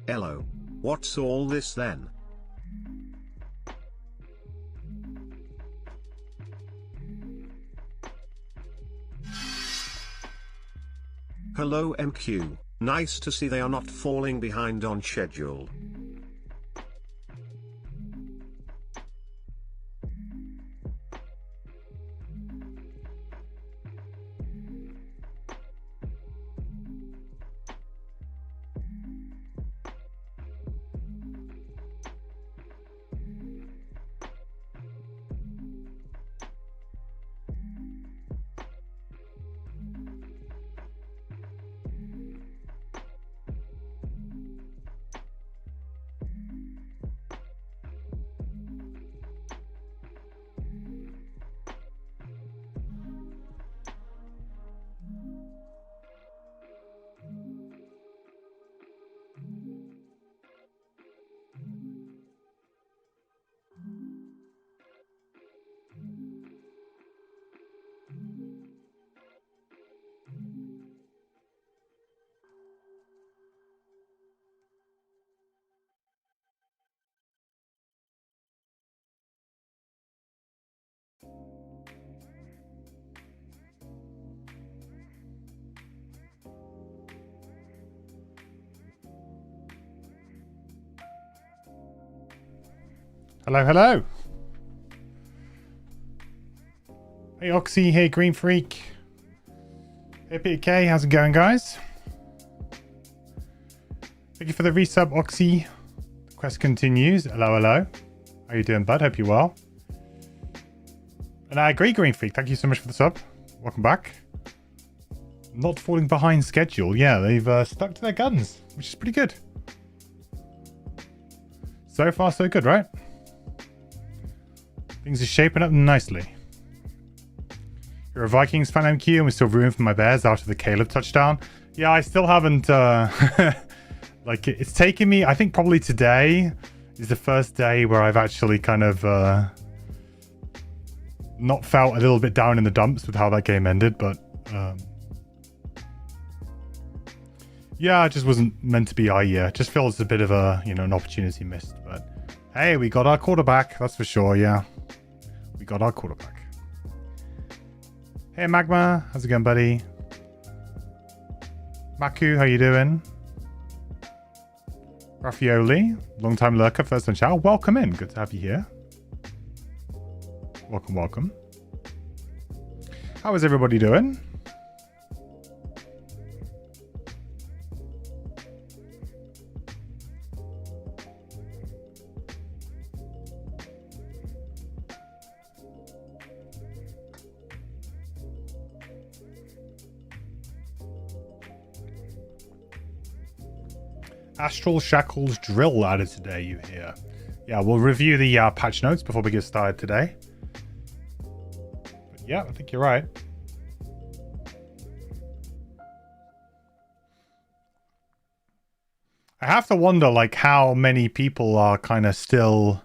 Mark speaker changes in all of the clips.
Speaker 1: Hello. What's all this then? Hello MQ, nice to see they are not falling behind on schedule.
Speaker 2: Hello, hello. Hey, Oxy. Hey, Green Freak. Hey, Peter K. How's it going, guys? Thank you for the resub, Oxy. The quest continues. Hello, hello. How you doing, bud? Hope you're well. And I agree, Green Freak. Thank you so much for the sub. Welcome back. Not falling behind schedule. Yeah, they've stuck to their guns, which is pretty good. So far, so good, right? Things are shaping up nicely. You're a Vikings fan, MQ, and we're still rooting for my Bears after the Caleb touchdown. Yeah, I still haven't, like, it's taken me, I think probably today is the first day where I've actually kind of not felt a little bit down in the dumps with how that game ended, but yeah, it just wasn't meant to be our year. It just feels a bit of a, you know, an opportunity missed, but hey, we got our quarterback, that's for sure, yeah. We got our quarterback. Hey, Magma. How's it going, buddy? Maku, how you doing? Raffioli, long-time lurker, first-time chat. Welcome in. Good to have you here. Welcome, welcome. How is everybody doing? Astral Shackles drill added today, you hear. Yeah, we'll review the patch notes before we get started today. But yeah, I think you're right. I have to wonder, like, how many people are kind of still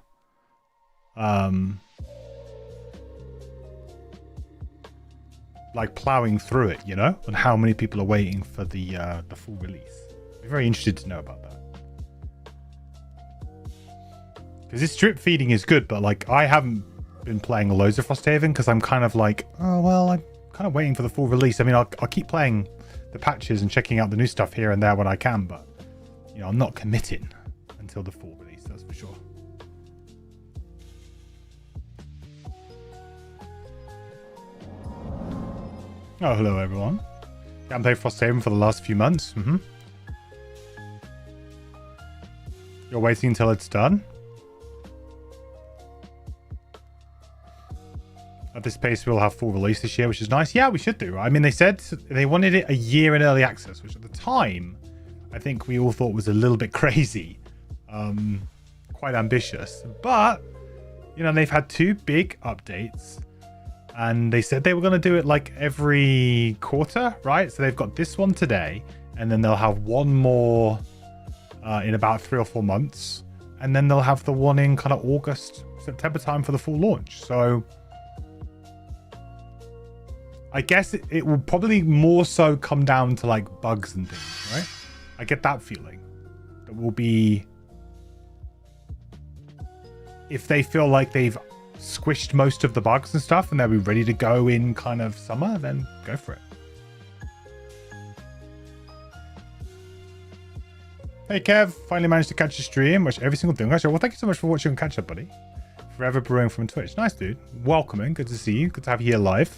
Speaker 2: like plowing through it, you know, and how many people are waiting for the full release. I'm very interested to know about that. Because this drip feeding is good, but like I haven't been playing loads of Frosthaven because I'm kind of like, oh well, I'm kind of waiting for the full release. I mean, I'll keep playing the patches and checking out the new stuff here and there when I can, but you know, I'm not committing until the full release, that's for sure. Oh, hello everyone. Haven't played Frosthaven for the last few months. You're waiting until it's done? At this pace, we'll have full release this year, which is nice. Yeah, we should do. I mean, they said they wanted it a year in early access, which at the time, I think we all thought was a little bit crazy. Quite ambitious. But, you know, they've had 2 big updates. And they said they were going to do it like every quarter, right? So they've got this one today. And then they'll have one more in about 3 or 4 months. And then they'll have the one in kind of August, September time for the full launch. So I guess it will probably more so come down to like bugs and things, right? I get that feeling. that will be, if they feel like they've squished most of the bugs and stuff and they'll be ready to go in kind of summer, then go for it. Hey Kev, finally managed to catch a stream, watch every single thing. Well, thank you so much for watching on Catch Up, buddy. Forever Brewing from Twitch. Nice, dude. Welcome in. Good to see you. Good to have you here live.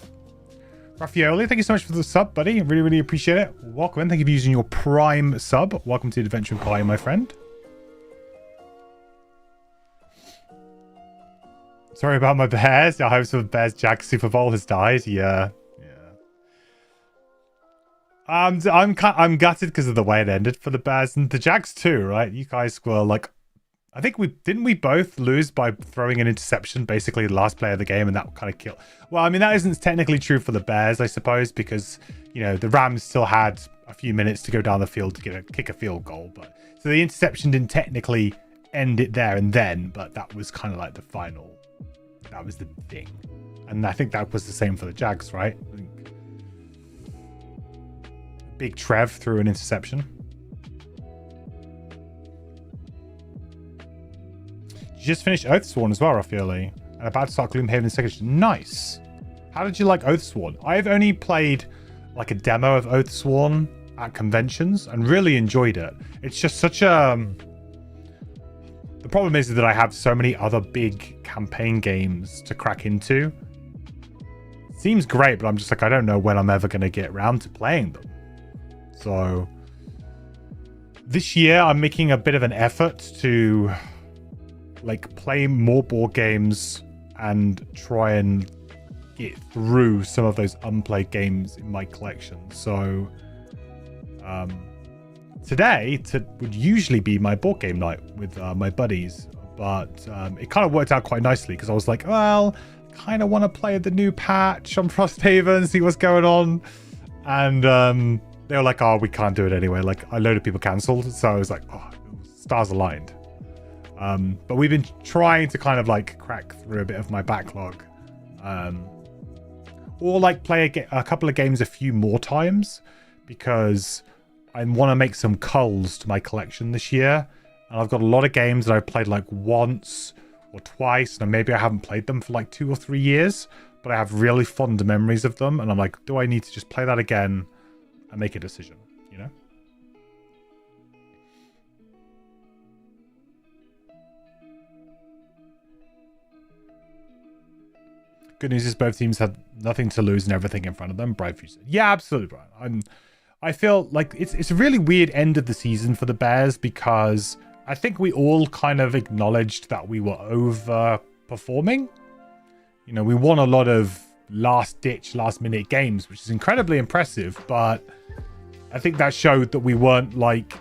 Speaker 2: Raffaele, thank you so much for the sub, buddy. Really, really appreciate it. Welcome in. Thank you for using your Prime sub. Welcome to the Adventure in Pie, my friend. Sorry about my Bears. Our hopes for the Bears Jags Super Bowl has died. Yeah. I'm gutted because of the way it ended for the Bears and the Jags too, right? You guys were like, I think we both lose by throwing an interception, basically the last play of the game, and that kind of killed. Well, I mean, that isn't technically true for the Bears, I suppose, because, you know, the Rams still had a few minutes to go down the field to kick a field goal. But so the interception didn't technically end it there and then, but that was kind of like the final. That was the thing. And I think that was the same for the Jags, right? I think Big Trev threw an interception. You just finished Oathsworn as well, Raffaele, and about to start Gloomhaven second. Nice. How did you like Oathsworn? I've only played like a demo of Oathsworn at conventions and really enjoyed it. It's just such a... The problem is that I have so many other big campaign games to crack into. Seems great, but I'm just like, I don't know when I'm ever going to get around to playing them. So this year I'm making a bit of an effort to like play more board games and try and get through some of those unplayed games in my collection. So today would usually be my board game night with my buddies, but it kind of worked out quite nicely because I was like, well, kind of want to play the new patch on Frosthaven, see what's going on. And they were like, oh, we can't do it anyway. Like, a load of people cancelled. So I was like, oh, stars aligned. But we've been trying to kind of like crack through a bit of my backlog. Or like play a couple of games a few more times because I want to make some culls to my collection this year. And I've got a lot of games that I've played like once or twice. And maybe I haven't played them for like 2 or 3 years. But I have really fond memories of them. And I'm like, do I need to just play that again and make a decision, you know? Good news is both teams have nothing to lose and everything in front of them. Bright future. Yeah, absolutely, Brian. I feel like it's a really weird end of the season for the Bears because I think we all kind of acknowledged that we were overperforming. You know, we won a lot of last-ditch, last-minute games, which is incredibly impressive, but I think that showed that we weren't like,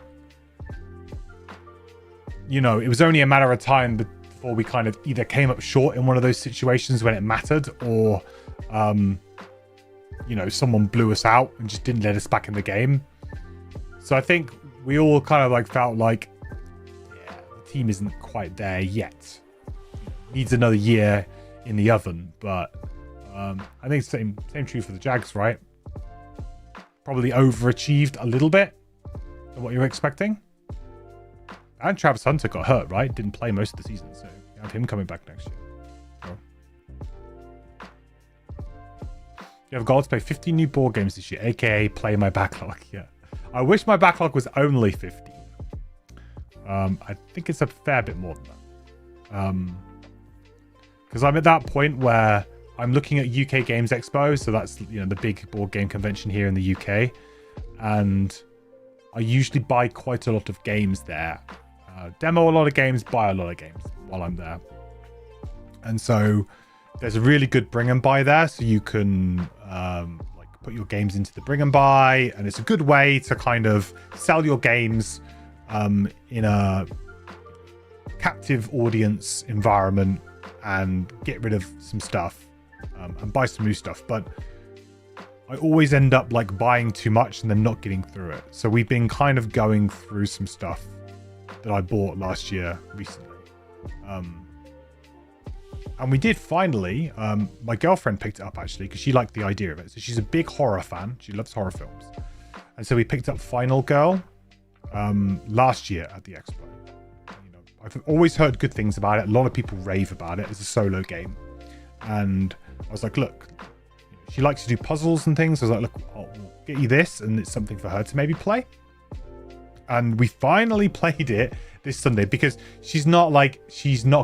Speaker 2: you know, it was only a matter of time before we kind of either came up short in one of those situations when it mattered or, you know, someone blew us out and just didn't let us back in the game. So I think we all kind of like felt like, yeah, the team isn't quite there yet. Needs another year in the oven, but I think same true for the Jags, right? Probably overachieved a little bit than what you were expecting. And Travis Hunter got hurt, right? Didn't play most of the season, so you have him coming back next year. So. You have a goal to play 50 new board games this year, aka play my backlog. Yeah, I wish my backlog was only 15. I think it's a fair bit more than that. Because I'm at that point where I'm looking at UK Games Expo, so that's, you know, the big board game convention here in the UK, and I usually buy quite a lot of games there. Demo a lot of games, buy a lot of games while I'm there. And so there's a really good bring and buy there, so you can like put your games into the bring and buy, and it's a good way to kind of sell your games in a captive audience environment and get rid of some stuff and buy some new stuff. But I always end up like buying too much and then not getting through it. So we've been kind of going through some stuff that I bought last year recently. And we did finally, my girlfriend picked it up actually because she liked the idea of it. So she's a big horror fan. She loves horror films. And so we picked up Final Girl. last year at the Expo. You know, I've always heard good things about it. A lot of people rave about it. It's a solo game. And I was like, look, she likes to do puzzles and things. I was like, look, I'll get you this. And it's something for her to maybe play. And we finally played it this Sunday because she's not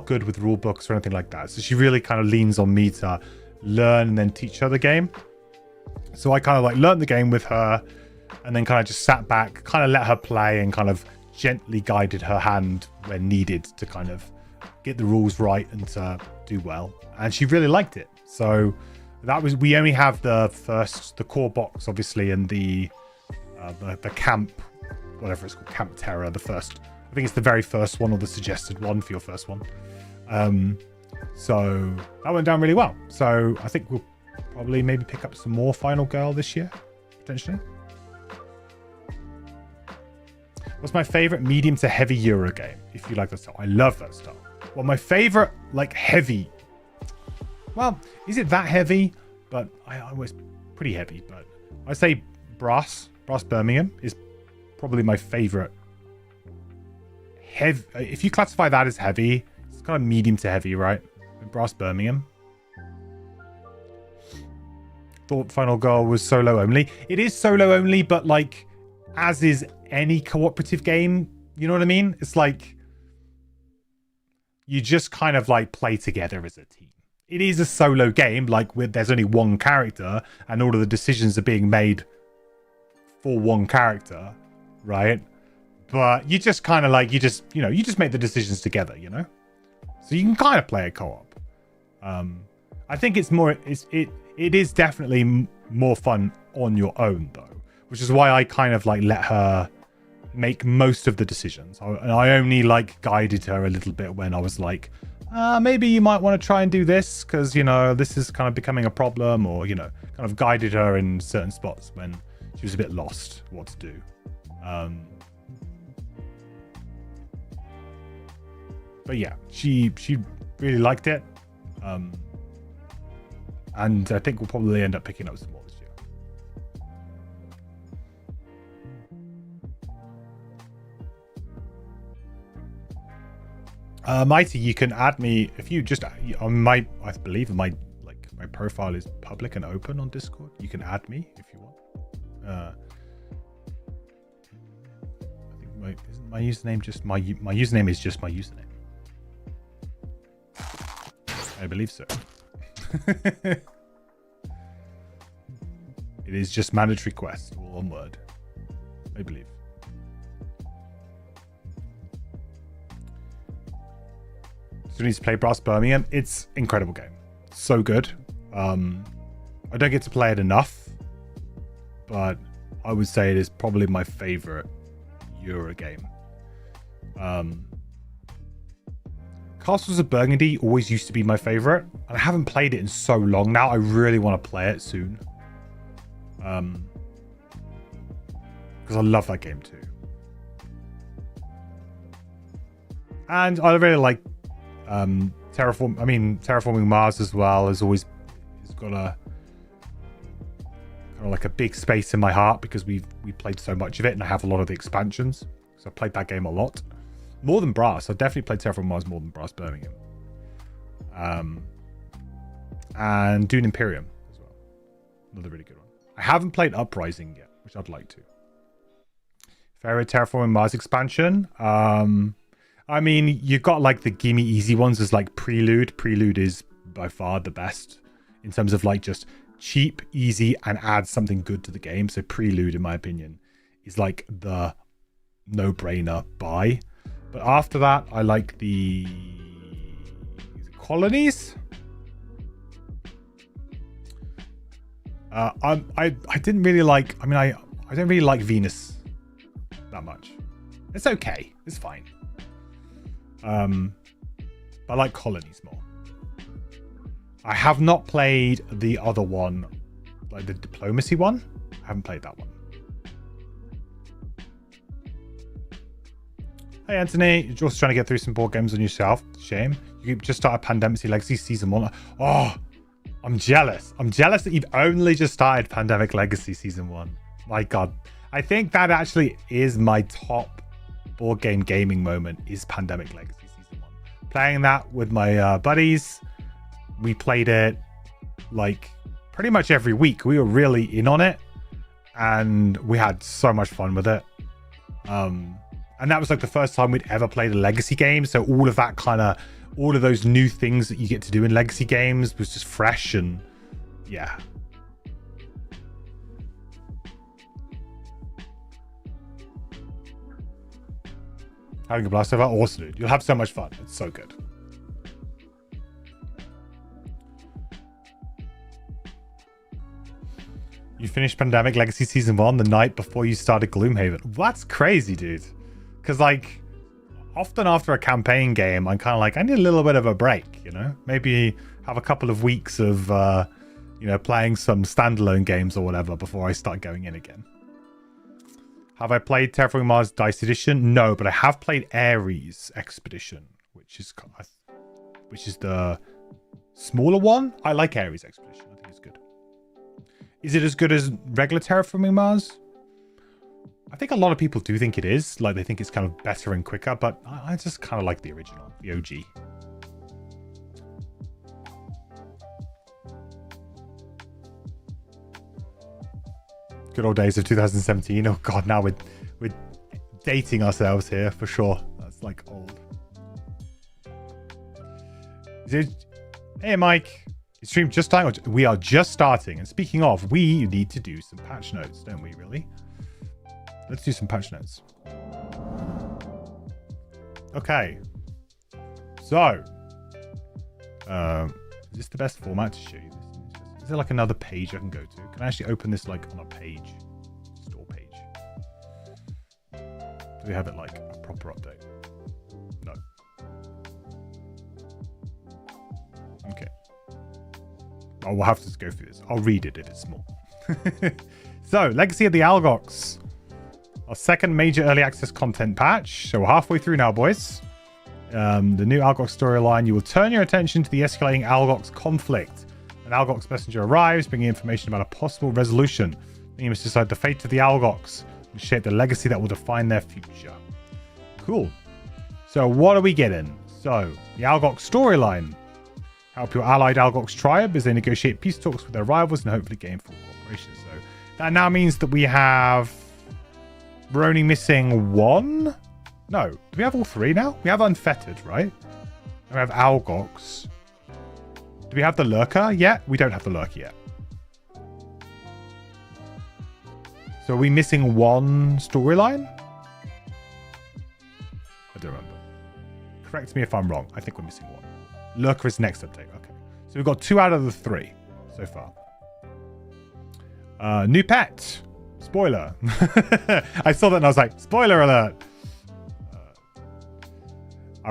Speaker 2: good with rule books or anything like that. So she really kind of leans on me to learn and then teach her the game. So I kind of like learned the game with her and then kind of just sat back, kind of let her play and kind of gently guided her hand when needed to kind of get the rules right and to do well. And she really liked it. So that was, we only have the core box, obviously, and the camp, whatever it's called, Camp Terror, the first. I think it's the very first one or the suggested one for your first one. So that went down really well. So I think we'll probably maybe pick up some more Final Girl this year, potentially. What's my favorite medium to heavy Euro game? If you like that style. I love that style. Well, my favorite, like, heavy. Well, is it that heavy? But I was pretty heavy. But I say Brass Birmingham is probably my favorite. Heavy. If you classify that as heavy, it's kind of medium to heavy, right? Brass Birmingham. Thought Final Girl was solo only. It is solo only, but like, as is any cooperative game, you know what I mean? It's like you just kind of like play together as a team. It is a solo game, like there's only one character and all of the decisions are being made for one character, right? But you just kind of like, you just make the decisions together, you know? So you can kind of play a co-op. I think it's more, it is definitely more fun on your own though, which is why I kind of like let her make most of the decisions. I only like guided her a little bit when I was like, maybe you might want to try and do this because, you know, this is kind of becoming a problem, or, you know, kind of guided her in certain spots when she was a bit lost what to do. But yeah, she really liked it. And I think we'll probably end up picking up some more this year. Mighty, you can add me if you just on my, I believe my profile is public and open on Discord. You can add me if you want. I think isn't my username just my username is just my username. I believe so. It is just mandatory quest, all one word. I believe. So needs to play Brass Birmingham. It's incredible game. So good. I don't get to play it enough, but I would say it is probably my favorite Euro game. Castles of Burgundy always used to be my favorite, and I haven't played it in so long now. I really want to play it soon. Because I love that game too. And I really like Terraforming Mars as well. Has always got a kind of like a big space in my heart because we played so much of it, and I have a lot of the expansions. So I played that game a lot. More than Brass. I definitely played Terraforming Mars more than Brass Birmingham. And Dune Imperium as well. Another really good one. I haven't played Uprising yet, which I'd like to. Favorite Terraforming Mars expansion. I mean, you've got like the gimme easy ones as like Prelude. Prelude is by far the best in terms of like just cheap, easy, and adds something good to the game. So Prelude, in my opinion, is like the no-brainer buy. But after that, I like the Colonies. I didn't really like. I mean, I don't really like Venus that much. It's okay. It's fine. I like Colonies more. I have not played the other one, like the Diplomacy one. I haven't played that one. Hey Anthony, you're just trying to get through some board games on yourself. Shame. You just started Pandemic Legacy Season 1. Oh, I'm jealous. I'm jealous that you've only just started Pandemic Legacy Season 1. My God. I think that actually is my top board game gaming moment is Pandemic Legacy Season 1. Playing that with my buddies. We played it like pretty much every week. We were really in on it and we had so much fun with it. And that was like the first time we'd ever played a legacy game. So all of that all of those new things that you get to do in legacy games was just fresh and yeah. Having a blast over. Awesome, dude. You'll have so much fun. It's so good. You finished Pandemic Legacy Season 1 the night before you started Gloomhaven. That's crazy, dude. Because, like, often after a campaign game, I'm kind of like, I need a little bit of a break, you know? Maybe have a couple of weeks of, you know, playing some standalone games or whatever before I start going in again. Have I played Terraforming Mars Dice Edition? No, but I have played Ares Expedition, which is the smaller one. I like Ares Expedition. I think it's good. Is it as good as regular Terraforming Mars? I think a lot of people do think it is. Like, they think it's kind of better and quicker, but I just kind of like the original, the OG. Good old days of 2017. Oh god, now we're dating ourselves here for sure. That's like old. Hey Mike, is stream just starting? We are just starting. And speaking of, we need to do some patch notes, don't we? Really? Let's do some patch notes. Okay. So, is this the best format to show you this? Is there like another page I can go to? Can I actually open this like on a page? Store page. Do we have it like a proper update? No. Okay. Oh, we'll have to go through this. I'll read it if it's small. So, Legacy of the Algox. Our second major early access content patch. So we're halfway through now, boys. The new Algox storyline. You will turn your attention to the escalating Algox conflict. An Algox messenger arrives, bringing information about a possible resolution. Then you must decide the fate of the Algox and shape the legacy that will define their future. Cool. So what are we getting? So, the Algox storyline. Help your allied Algox tribe as they negotiate peace talks with their rivals and hopefully gain full cooperation. So, that now means that we have... We're only missing one? No. Do we have all three now? We have Unfettered, right? And we have Algox. Do we have the Lurker yet? We don't have the Lurker yet. So are we missing one storyline? I don't remember. Correct me if I'm wrong. I think we're missing one. Lurker is next update. Okay. So we've got 2 out of the 3 so far. New pet. Spoiler. I saw that and I was like, spoiler alert.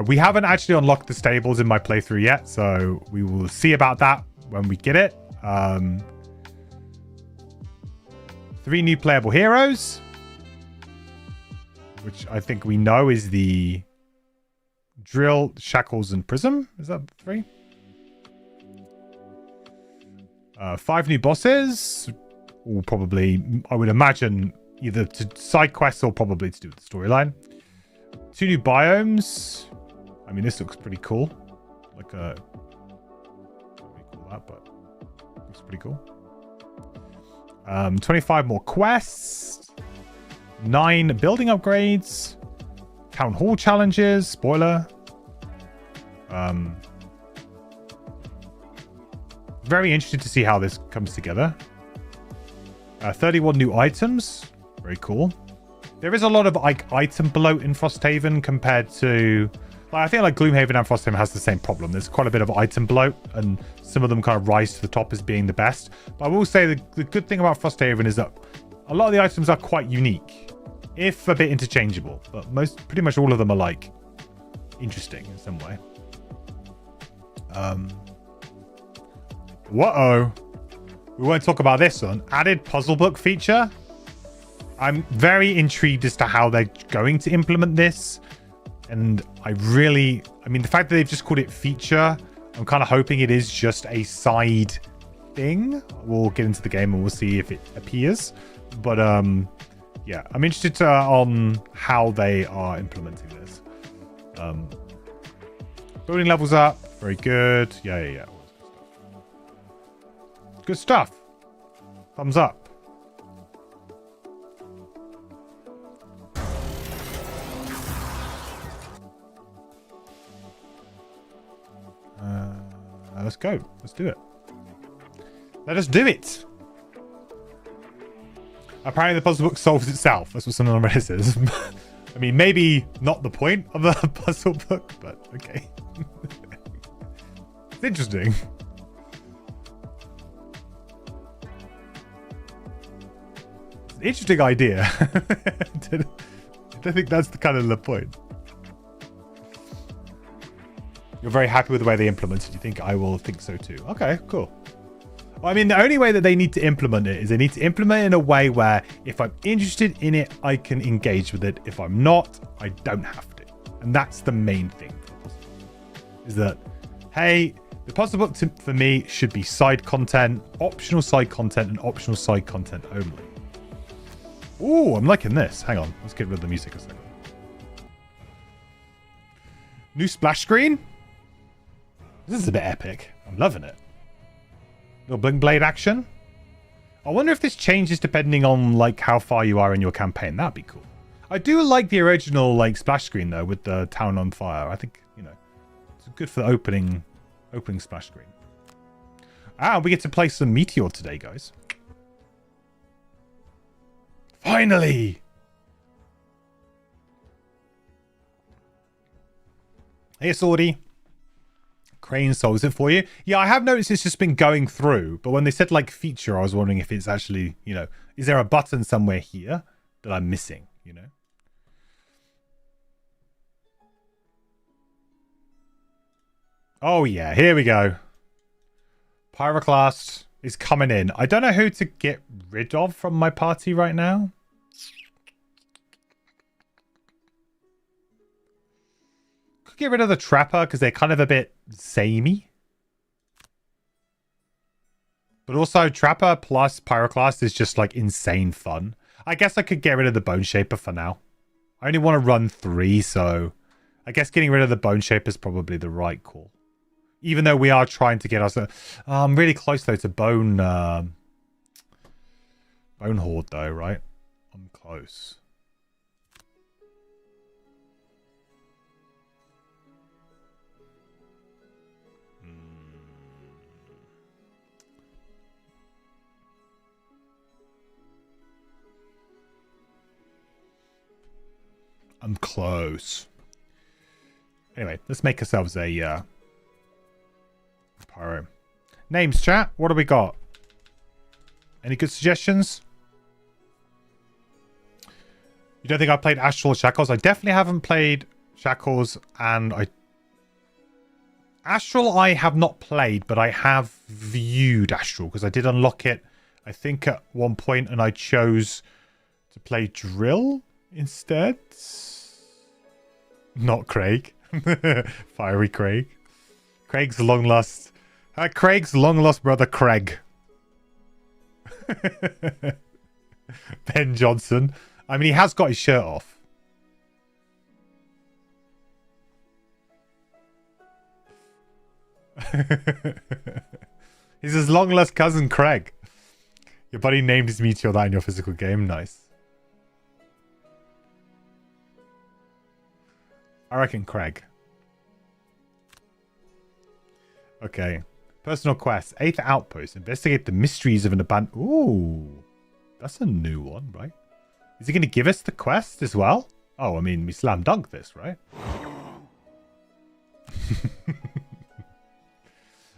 Speaker 2: We haven't actually unlocked the stables in my playthrough yet, so we will see about that when we get it. 3 new playable heroes, which I think we know is the Drill, Shackles, and Prism. Is that 3? 5 new bosses. Or probably, I would imagine, either to side quests or probably to do with the storyline. 2 new biomes. I mean, this looks pretty cool. Like a... What do we call that? But looks pretty cool. 25 more quests. 9 building upgrades. Town Hall challenges. Spoiler. Very interested to see how this comes together. 31 new items. Very cool. There is a lot of like item bloat in Frosthaven compared to... I think like Gloomhaven and Frosthaven has the same problem. There's quite a bit of item bloat and some of them kind of rise to the top as being the best. But I will say the good thing about Frosthaven is that a lot of the items are quite unique, if a bit interchangeable. But pretty much all of them are like interesting in some way. Whoa. We won't talk about this one. Added puzzle book feature. I'm very intrigued as to how they're going to implement this. And I mean, the fact that they've just called it feature, I'm kind of hoping it is just a side thing. We'll get into the game and we'll see if it appears. But yeah, I'm interested on how they are implementing this. Building levels up. Very good. Yeah. Good stuff. Thumbs up. Let's go. Let's do it. Let us do it. Apparently the puzzle book solves itself. That's what someone on Reddit says. I mean, maybe not the point of the puzzle book, but okay. It's interesting. It's an interesting idea. I don't think that's the kind of the point. You're very happy with the way they implemented. You think I will think so too. Okay, cool. Well, I mean, the only way that they need to implement it is they need to implement it in a way where if I'm interested in it, I can engage with it. If I'm not, I don't have to. And that's the main thing. Is that, hey, the puzzle book for me should be side content, optional side content, and optional side content only. Ooh, I'm liking this. Hang on. Let's get rid of the music a second. New splash screen? This is a bit epic. I'm loving it. Little blink blade action. I wonder if this changes depending on like how far you are in your campaign. That'd be cool. I do like the original like splash screen though with the town on fire. I think, you know, it's good for the opening splash screen. Ah, we get to play some Meteor today, guys. Finally! Hey, Swordy. Crane solves it for you. Yeah, I have noticed it's just been going through, but when they said like feature, I was wondering if it's actually, you know, is there a button somewhere here that I'm missing, you know? Oh yeah, here we go. Pyroclast is coming in. I don't know who to get rid of from my party right now. Get rid of the Trapper because they're kind of a bit samey. But also Trapper plus Pyroclast is just like insane fun. I guess I could get rid of the Bone Shaper for now. I only want to run 3, so I guess getting rid of the Bone Shaper is probably the right call. Even though we are trying to get us I'm really close though to Bone Horde though, right? I'm close. I'm close. Anyway, let's make ourselves a pyro. Names, chat. What do we got? Any good suggestions? You don't think I played Astral or Shackles? I definitely haven't played Shackles, and Astral I have not played, but I have viewed Astral because I did unlock it, I think, at one point, and I chose to play Drill instead. Not Craig. Fiery Craig. Craig's long lost brother Craig. Ben Johnson. I mean, he has got his shirt off. He's his long lost cousin Craig. Your buddy named his Meteor that in your physical game. Nice. I reckon Craig. Okay. Personal quest. 8th outpost. Investigate the mysteries of an abandoned... Ooh. That's a new one, right? Is he going to give us the quest as well? Oh, I mean, we slam dunk this, right?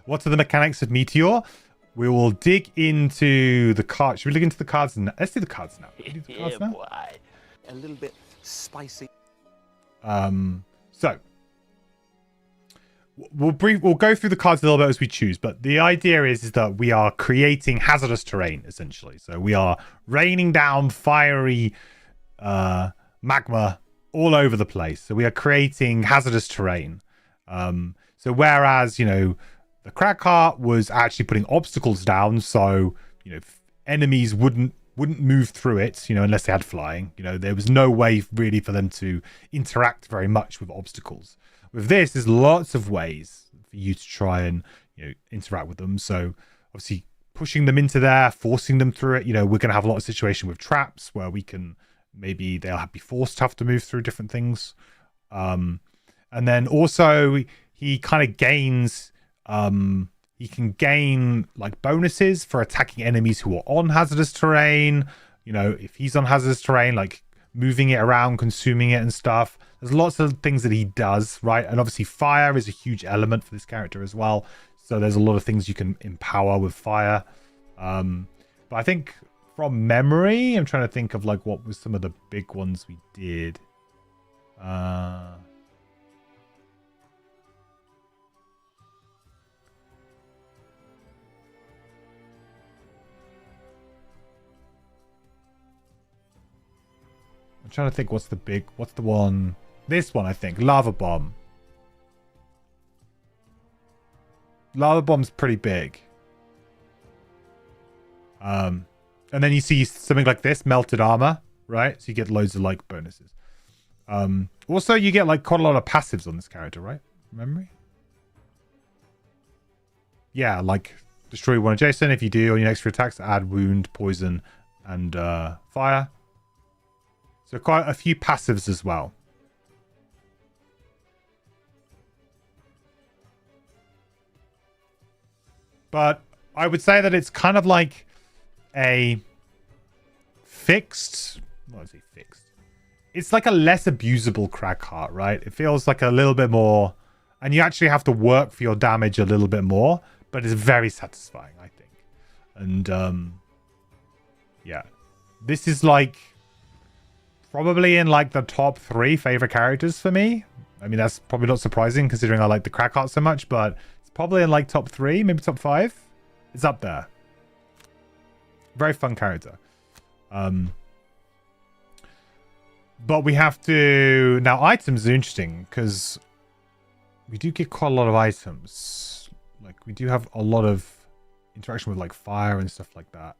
Speaker 2: What are the mechanics of Meteor? We will dig into the cards. Should we look into the cards? Let's do the cards now. Do the cards now?
Speaker 3: Boy. A little bit spicy.
Speaker 2: So we'll go through the cards a little bit as we choose, but the idea is that we are creating hazardous terrain essentially. So we are raining down fiery magma all over the place. So we are creating hazardous terrain. So whereas, you know, the crag cart was actually putting obstacles down, so, you know, enemies wouldn't wouldn't move through it, unless they had flying. There was no way really for them to interact very much with obstacles. With this, there's lots of ways for you to try and interact with them. So obviously pushing them into there, forcing them through it. We're going to have a lot of situation with traps where maybe they'll be forced to have to move through different things. And then also he kind of gains, he can gain like bonuses for attacking enemies who are on hazardous terrain. If he's on hazardous terrain, like moving it around, consuming it and stuff. There's lots of things that he does, right? And obviously fire is a huge element for this character as well. So there's a lot of things you can empower with fire. But I think from memory, I'm trying to think of like what was some of the big ones we did. I'm trying to think what's the one? This one, I think. Lava Bomb. Lava Bomb's pretty big. And then you see something like this, Melted Armor, right? So you get loads of like bonuses. Also, you get like quite a lot of passives on this character, right? Memory? Yeah, like destroy one adjacent. If you do on your next few attacks, add wound, poison, and fire. So quite a few passives as well. But I would say that it's kind of like a fixed... What is it fixed? It's like a less abusable crack heart, right? It feels like a little bit more... And you actually have to work for your damage a little bit more. But it's very satisfying, I think. And, yeah. This is like... Probably in like the top 3 favorite characters for me. I mean, that's probably not surprising considering I like the crack heart so much, but it's probably in like top 3, maybe top 5. It's up there. Very fun character. But we have to... Now, items are interesting because we do get quite a lot of items. Like, we do have a lot of interaction with like fire and stuff like that.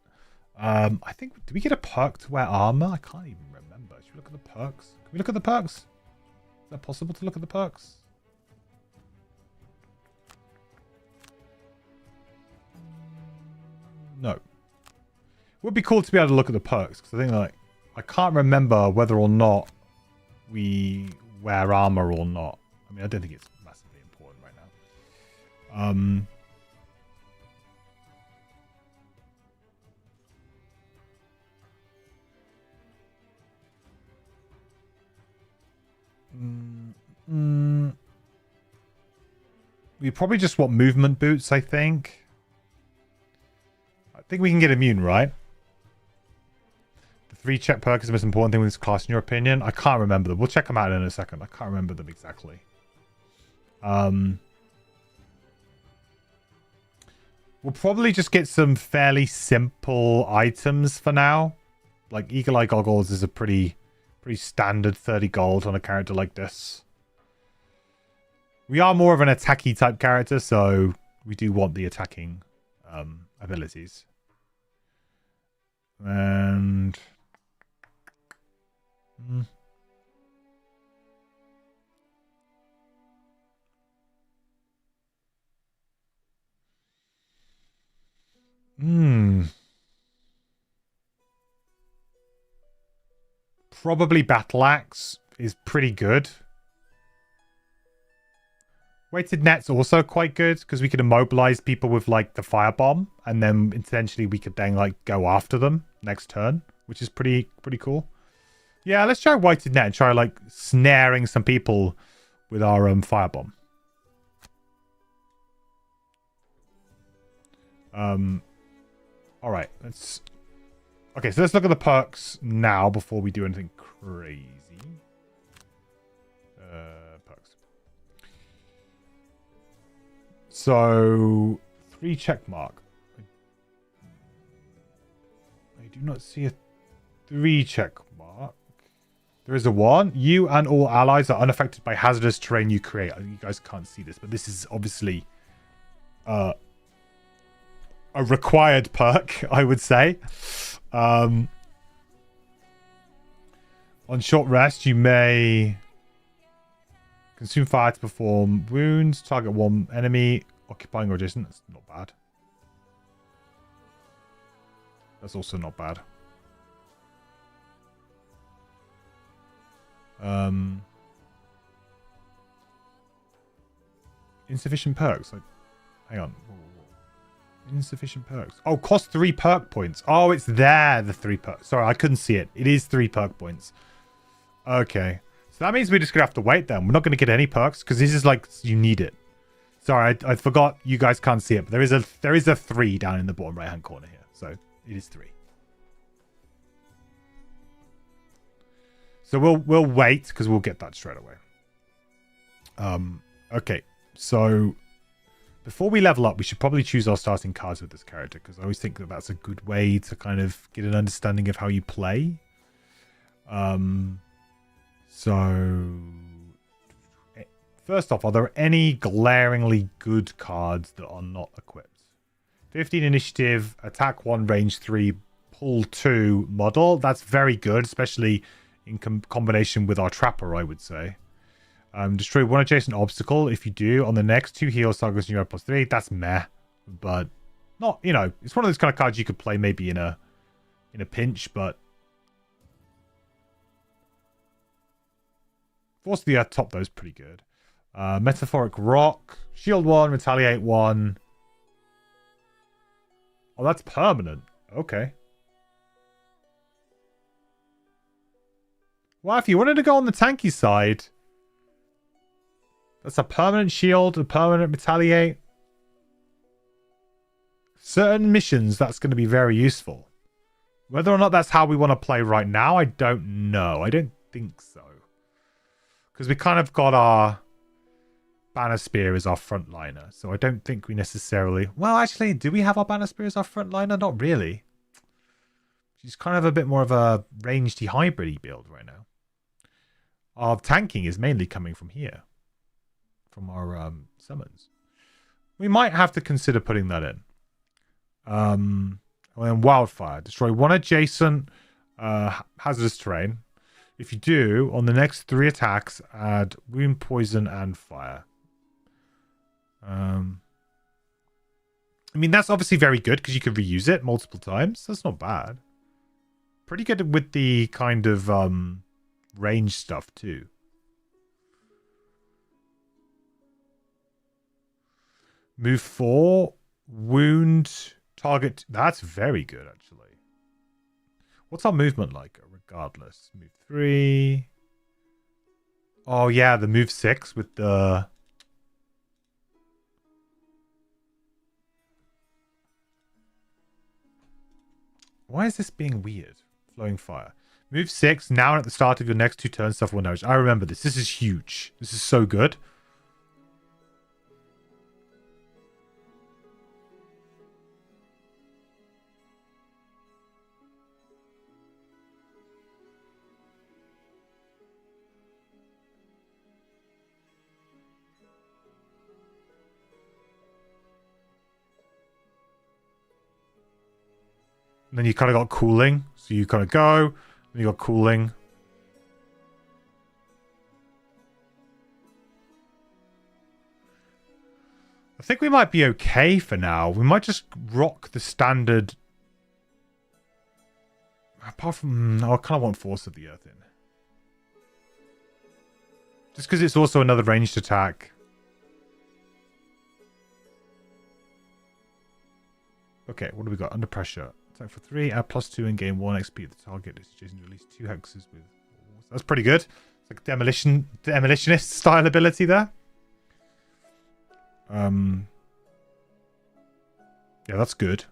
Speaker 2: I think... Do we get a perk to wear armor? I can't even remember. Should we look at the perks? Can we look at the perks? Is that possible to look at the perks? No. Would be cool to be able to look at the perks because I think like I can't remember whether or not we wear armor or not. I mean, I don't think it's massively important right now. We probably just want movement boots, I think. I think we can get immune, right? The 3 check perk is the most important thing with this class, in your opinion. I can't remember them. We'll check them out in a second. I can't remember them exactly. We'll probably just get some fairly simple items for now. Like Eagle Eye Goggles is a pretty standard 30 gold on a character like this. We are more of an attacky type character, so we do want the attacking abilities. And... Probably Battle Axe is pretty good. Weighted Net's also quite good because we could immobilize people with like the firebomb, and then essentially we could then like go after them next turn, which is pretty cool. Yeah, let's try Weighted Net and try like snaring some people with our firebomb. All right, let's. Okay, so let's look at the perks now before we do anything crazy. Perks. So, 3 check mark. I do not see a 3 check mark. There is a 1. You and all allies are unaffected by hazardous terrain you create. You guys can't see this, but this is obviously a required perk, I would say. On short rest, you may consume fire to perform wounds. Target one enemy occupying or adjacent. That's not bad. That's also not bad. Insufficient perks. Like, hang on. Insufficient perks. Oh, cost 3 perk points. Oh, it's there, the 3 perks. Sorry, I couldn't see it. It is 3 perk points. Okay. So that means we're just going to have to wait then. We're not going to get any perks because this is like, you need it. Sorry, I forgot you guys can't see it, but there is a 3 down in the bottom right-hand corner here. So it is 3. So we'll wait because we'll get that straight away. Okay. So before we level up, we should probably choose our starting cards with this character because I always think that that's a good way to kind of get an understanding of how you play. So first off, are there any glaringly good cards that are not equipped? 15 initiative, attack 1, range 3, pull 2 model. That's very good, especially in combination with our trapper, I would say. Destroy 1 adjacent obstacle. If you do, on the next 2 heals, targets you add +3. That's meh, but not, you know, it's one of those kind of cards you could play maybe in a pinch, but Force the Earth top, those pretty good. Metaphoric Rock, Shield 1, Retaliate 1. Oh, that's permanent. Okay. Well, if you wanted to go on the tanky side, that's a permanent shield, a permanent retaliate. Certain missions, that's going to be very useful. Whether or not that's how we want to play right now, I don't know. I don't think so. Because we kind of got our Banner Spear as our frontliner. So I don't think we necessarily... Well, actually, do we have our Banner Spear as our frontliner? Not really. She's kind of a bit more of a rangedy hybrid build right now. Our tanking is mainly coming from here. From our summons. We might have to consider putting that in. And then Wildfire. Destroy 1 adjacent hazardous terrain. If you do, on the next 3 attacks, add wound, poison, and fire. I mean, that's obviously very good because you can reuse it multiple times. That's not bad. Pretty good with the kind of range stuff too. Move 4, wound, target. That's very good, actually. What's our movement like? Regardless. Move 3. Oh, yeah, the move 6 with the... Why is this being weird? Flowing fire. Move 6, now and at the start of your next 2 turns, suffer 1 damage. I remember this. This is huge. This is so good. And then you kind of got cooling. So you kind of go. And you got cooling. I think we might be okay for now. We might just rock the standard. Apart from... I kind of want Force of the Earth in. Just because it's also another ranged attack. Okay, what do we got? Under pressure. Attack for 3, add +2 and gain 1 XP at the target. It's chosen to release 2 hexes with... That's pretty good. It's like demolitionist style ability there. Yeah, that's good.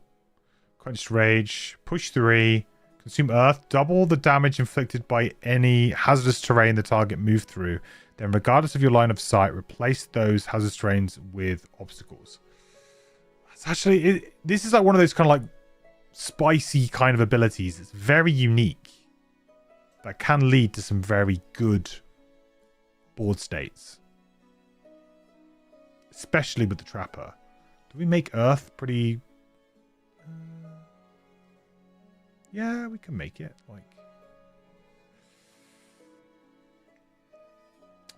Speaker 2: Quench Rage. Push 3. Consume Earth. Double the damage inflicted by any hazardous terrain the target moved through. Then regardless of your line of sight, replace those hazardous terrains with obstacles. That's actually... this is like one of those kind of like spicy kind of abilities. It's very unique. That can lead to some very good board states. Especially with the Trapper. Do we make Earth pretty... Yeah, we can make it. Like,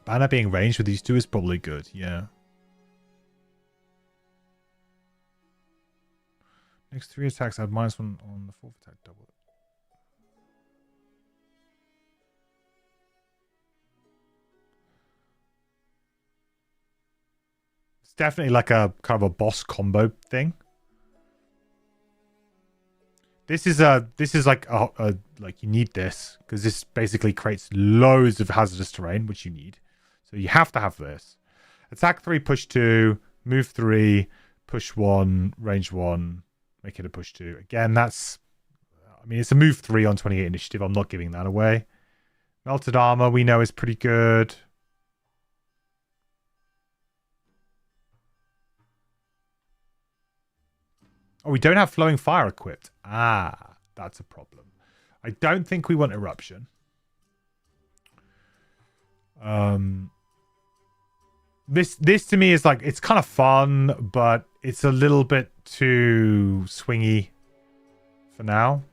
Speaker 2: banner being ranged with these two is probably good. Yeah. Next 3 attacks add -1 on the 4th attack. Double it. It's definitely like a kind of a boss combo thing. This is like like you need this because this basically creates loads of hazardous terrain, which you need. So you have to have this. Attack 3, push 2, move 3, push 1, range 1, make it a push 2. Again, that's, I mean, it's a move 3 on 28 initiative. I'm not giving that away. Melted armor we know is pretty good. Oh, we don't have flowing fire equipped. Ah, that's a problem. I don't think we want eruption. This to me is like, it's kind of fun, but it's a little bit too swingy for now.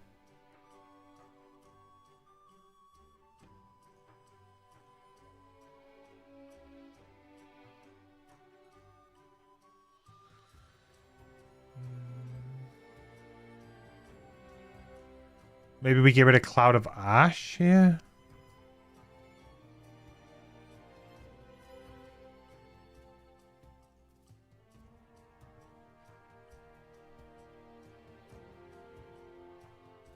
Speaker 2: Maybe we get rid of Cloud of Ash here.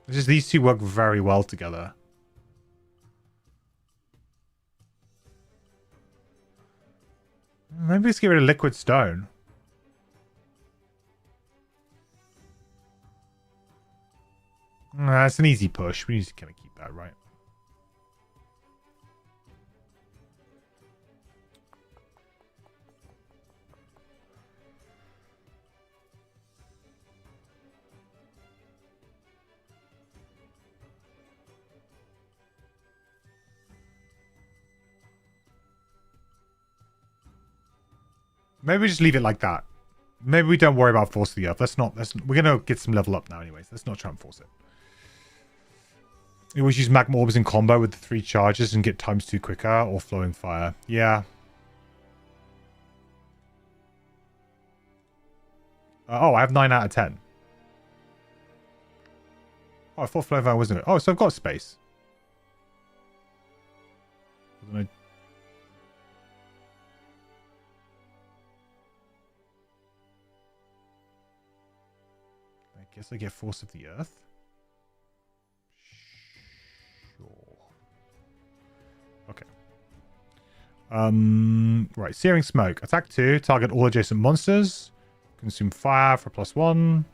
Speaker 2: It's just these two work very well together. Maybe let's get rid of Liquid Stone. It's an easy push. We need to kind of keep that, right? Maybe we just leave it like that. Maybe we don't worry about Force of the Earth. We're going to get some level up now anyways. Let's not try and force it. You always use Magma Orbs in combo with the 3 charges and get ×2 quicker, or Flowing Fire. Yeah. Oh, I have 9 out of 10. Oh, I thought Flowing Fire wasn't it. Oh, so I've got space. I guess I get Force of the Earth. Okay. Right. Searing Smoke. Attack 2. Target all adjacent monsters. Consume fire for +1.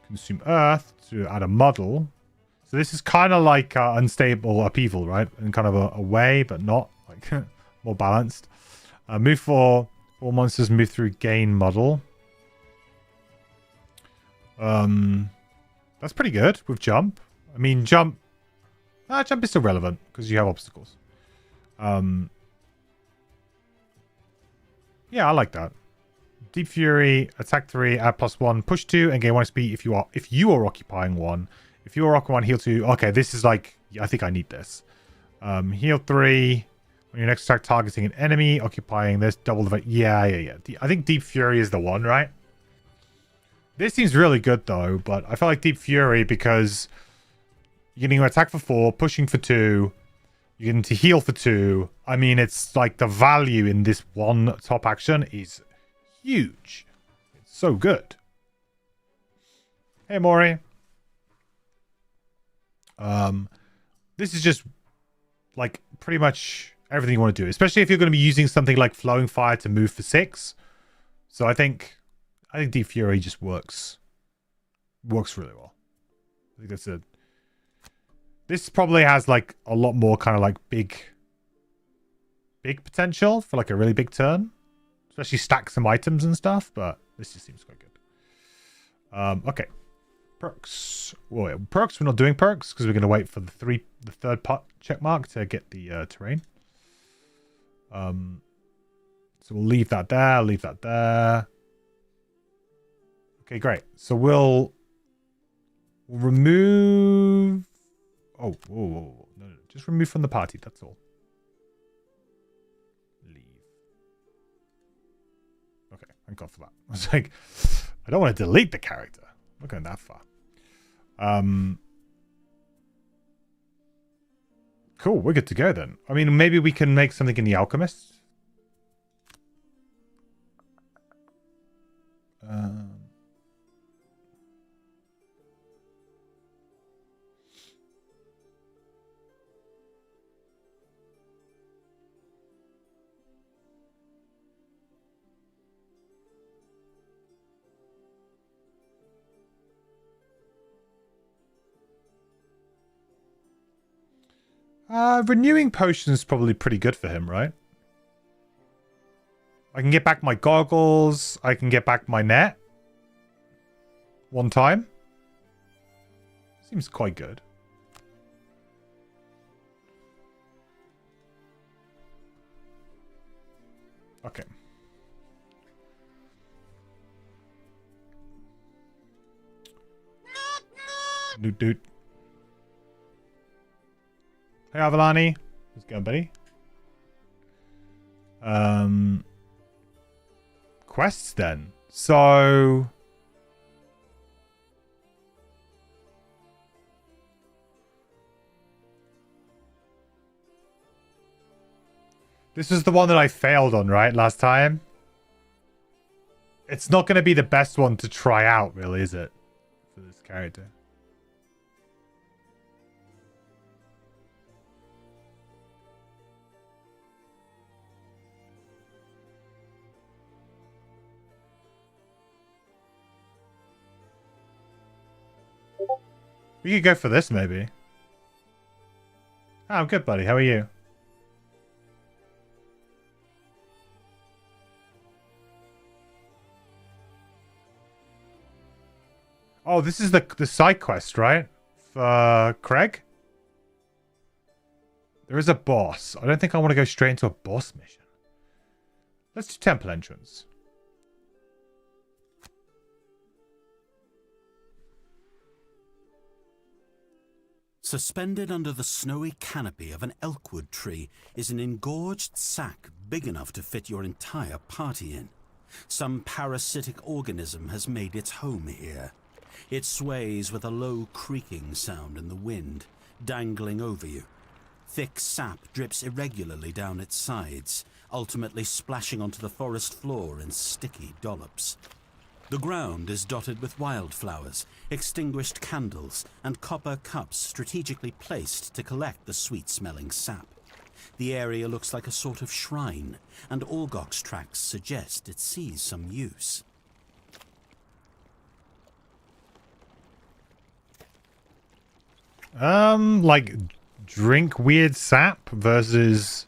Speaker 2: Consume earth to add a muddle. So this is kind of like unstable upheaval, right? In kind of a way, but not. Like more balanced. Move for all monsters. Move through gain muddle. That's pretty good with jump. I mean, jump is still relevant because you have obstacles. Yeah, I like that. Deep Fury, attack 3, add +1, push 2, and gain 1 XP if you are occupying 1. If you are occupying 1, heal 2. Okay, this is like, I think I need this. Heal 3. When your next attack targeting an enemy, occupying this, double the... Yeah. I think Deep Fury is the one, right? This seems really good though, but I feel like Deep Fury because you're getting to attack for 4, pushing for 2, you're getting to heal for 2. I mean, it's like the value in this one top action is huge. It's so good. Hey, Maury. This is just like pretty much everything you want to do, especially if you're going to be using something like Flowing Fire to move for 6. So I think Deep Fury just works really well. I think that's this probably has like a lot more kind of like big potential for like a really big turn, especially stack some items and stuff, but this just seems quite good. Okay, perks. Well, perks, we're not doing perks because we're going to wait for the third check mark to get the terrain. So we'll leave that there. Okay, great. So we'll remove Oh, whoa, whoa, whoa. No, just remove from the party. That's all. Leave. Okay, thank God for that. I was like, I don't want to delete the character. I'm not going that far. Cool, we're good to go then. I mean, maybe we can make something in the Alchemist. Renewing potion is probably pretty good for him, right? I can get back my goggles. I can get back my net. One time. Seems quite good. Okay. Doot doot. Hey Avalani. How's it going, buddy? Quests then. So this is the one that I failed on, right? Last time. It's not going to be the best one to try out, really, is it? For this character. We could go for this, maybe. Oh, I'm good, buddy. How are you? Oh, this is the side quest, right? For Craig? There is a boss. I don't think I want to go straight into a boss mission. Let's do temple entrance.
Speaker 4: Suspended under the snowy canopy of an elkwood tree is an engorged sack big enough to fit your entire party in. Some parasitic organism has made its home here. It sways with a low creaking sound in the wind, dangling over you. Thick sap drips irregularly down its sides, ultimately splashing onto the forest floor in sticky dollops. The ground is dotted with wildflowers, extinguished candles, and copper cups strategically placed to collect the sweet-smelling sap. The area looks like a sort of shrine, and Algox tracks suggest it sees some use.
Speaker 2: Like drink weird sap versus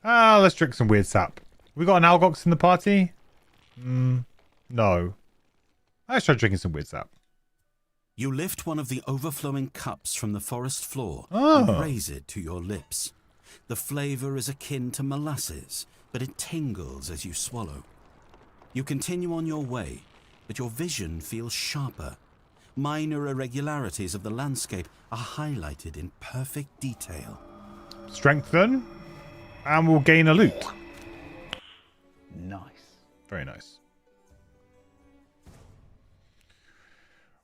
Speaker 2: let's drink some weird sap. We got an Algox in the party? No. Let's try drinking some weird sap.
Speaker 4: You lift one of the overflowing cups from the forest floor
Speaker 2: Oh.
Speaker 4: and raise it to your lips. The flavor is akin to molasses, but it tingles as you swallow. You continue on your way, but your vision feels sharper. Minor irregularities of the landscape are highlighted in perfect detail.
Speaker 2: Strengthen. And we'll gain a loot.
Speaker 3: Nice.
Speaker 2: Very nice.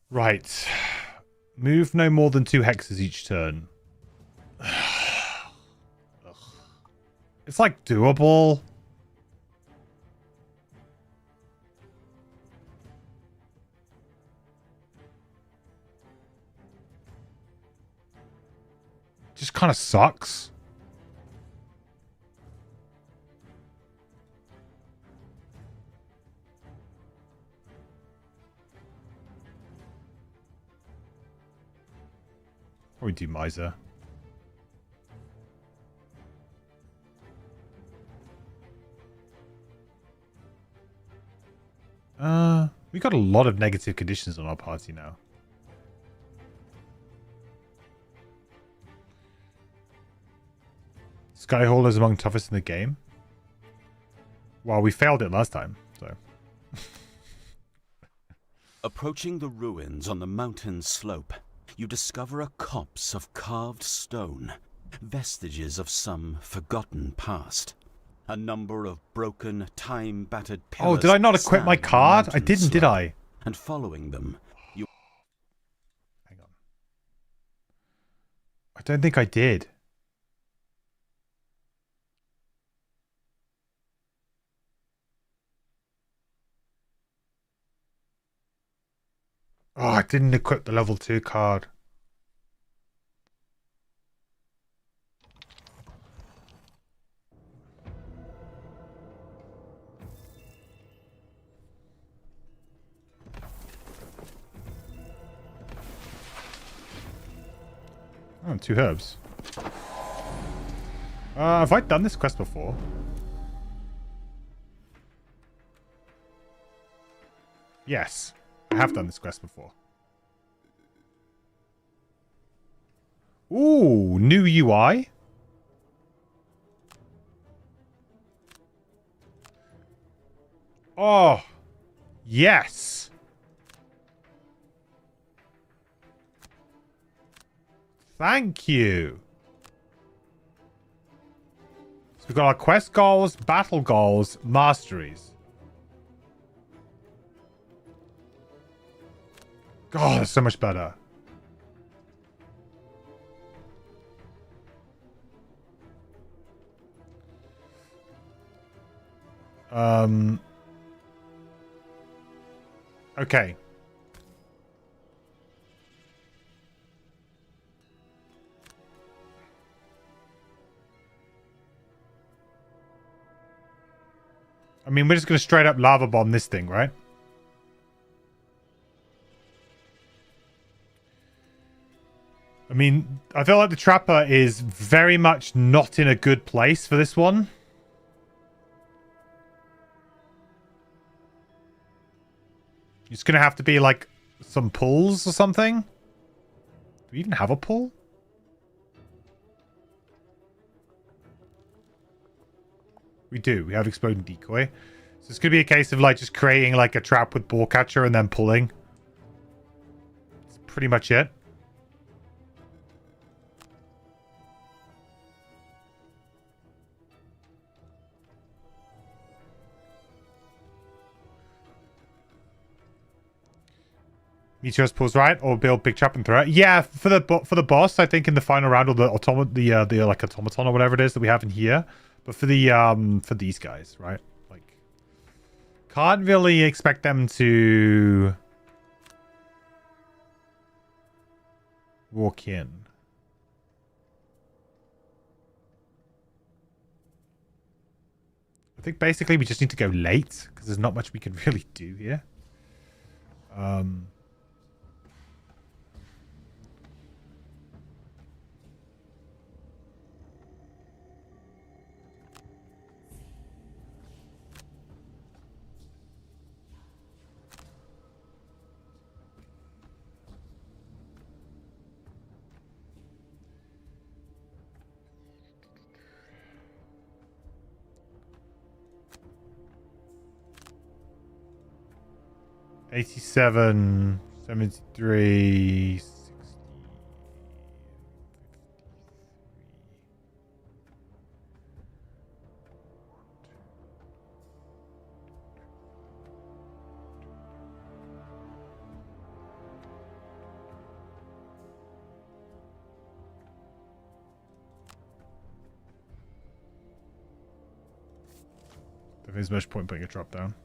Speaker 2: Right. Move no more than 2 hexes each turn. It's like doable. Just kind of sucks. Probably do Miser. We got a lot of negative conditions on our party now. Skyhaul is among toughest in the game. Well, we failed it last time, so.
Speaker 4: Approaching the ruins on the mountain slope, you discover a copse of carved stone, vestiges of some forgotten past. A number of broken, time-battered pillars.
Speaker 2: Oh, did I not equip my card? I didn't, did I?
Speaker 4: And following them, you...
Speaker 2: Hang on. I don't think I did. Oh, I didn't equip the level 2 card. Oh, 2 herbs. Have I done this quest before? Yes, I have done this quest before. Ooh, new UI. Oh, yes. Thank you. So we've got our quest goals, battle goals, masteries. God, that's so much better. Okay. I mean, we're just going to straight up lava bomb this thing, right? I mean, I feel like the Trapper is very much not in a good place for this one. It's going to have to be like some pulls or something. Do we even have a pull? We do. We have Exploding Decoy. So it's going to be a case of like just creating like a trap with Ball Catcher and then pulling. That's pretty much it. Meteor's pulls right, or build big trap and throw it. Yeah, for the boss, I think in the final round, or the like automaton or whatever it is that we have in here. But for the for these guys, right? Like, can't really expect them to walk in. I think basically we just need to go late because there's not much we can really do here. $87, $73, $60, there's much point putting a drop down.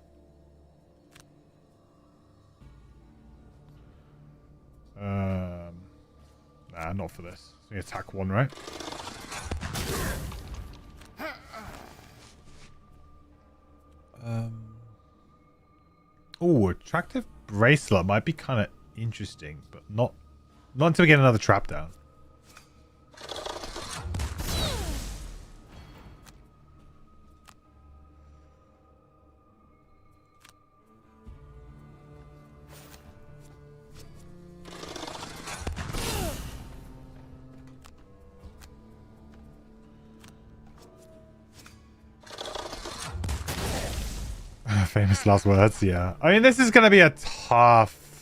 Speaker 2: Nah, not for this. So we attack one, right? Oh, attractive bracelet might be kind of interesting, but not until we get another trap down. Famous last words, yeah. I mean, this is going to be a tough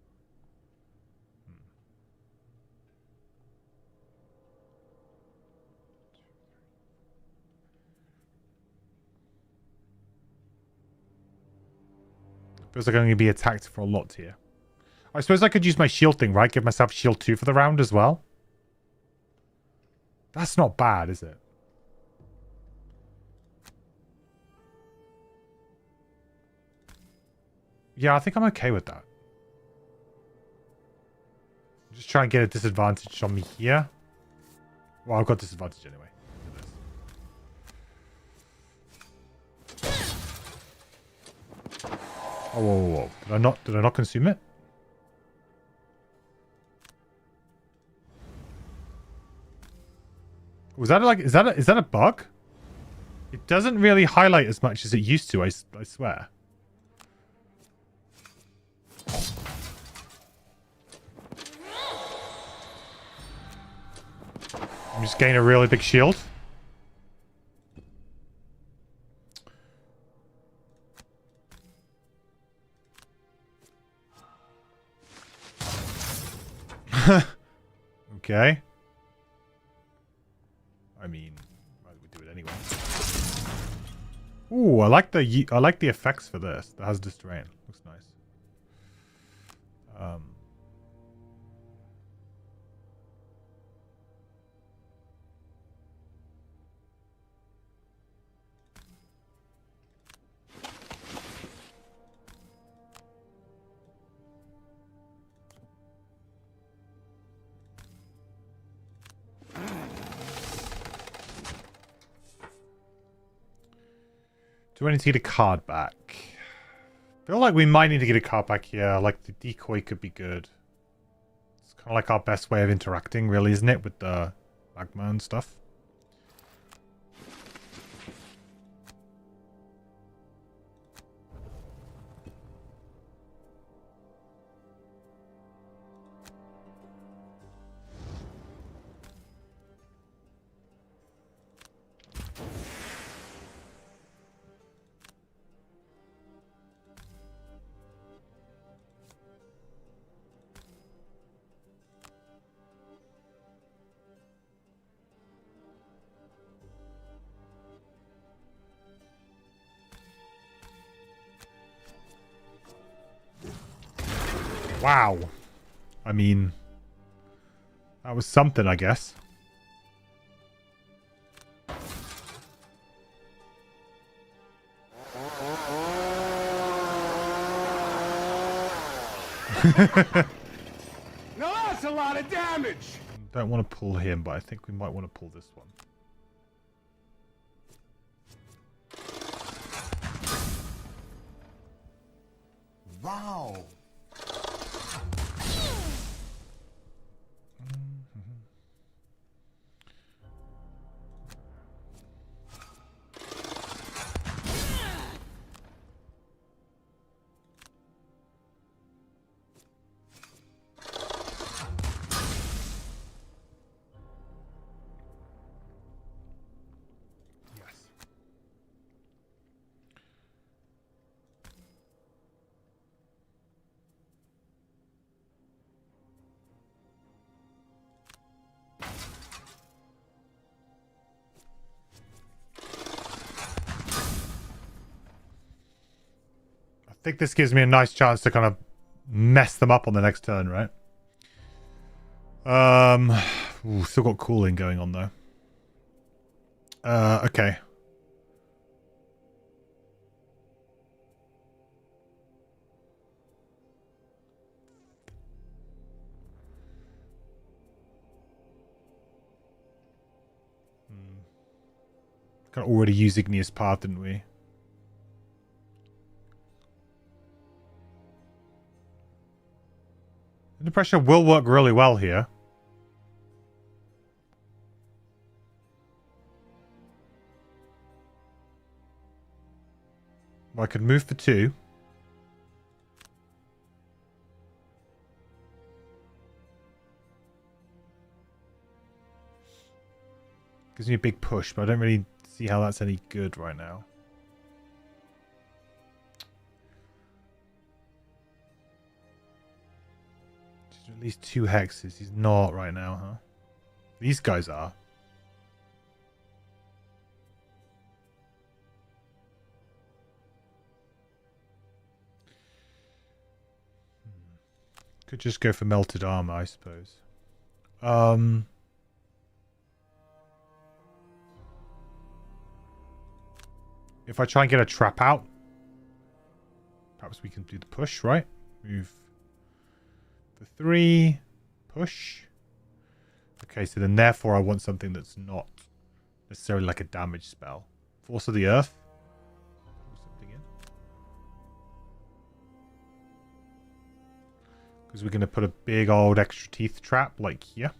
Speaker 2: Feels like I'm going to be attacked for a lot here. I suppose I could use my shield thing, right? Give myself shield 2 for the round as well. That's not bad, is it? Yeah, I think I'm okay with that. Just try and get a disadvantage on me here. Well, I've got disadvantage anyway. Oh, whoa, whoa, whoa. Did I not consume it? Was that like, is that a bug? It doesn't really highlight as much as it used to, I swear. I'm just getting a really big shield. Okay. I mean, might as well do it anyway. Ooh, I like the effects for this. The hazardous terrain looks nice. Do I need to get a card back? I feel like we might need to get a card back here. Like the decoy could be good. It's kind of like our best way of interacting, really, isn't it? With the magma and stuff. Wow. I mean, that was something, I guess.
Speaker 5: Now that's a lot of damage.
Speaker 2: Don't want to pull him, but I think we might want to pull this one.
Speaker 5: Wow.
Speaker 2: I think this gives me a nice chance to kind of mess them up on the next turn, right? Ooh, still got cooling going on though. Okay. Kind of already used Igneous Path, didn't we? The pressure will work really well here. Well, I could move for 2. Gives me a big push, but I don't really see how that's any good right now. At least 2 hexes. He's not right now, huh? These guys are. Could just go for melted armor, I suppose. If I try and get a trap out, perhaps we can do the push, right? Move for 3, push. Okay, so then therefore I want something that's not necessarily like a damage spell. Force of the Earth. Pull something in. Because we're going to put a big old extra teeth trap like here.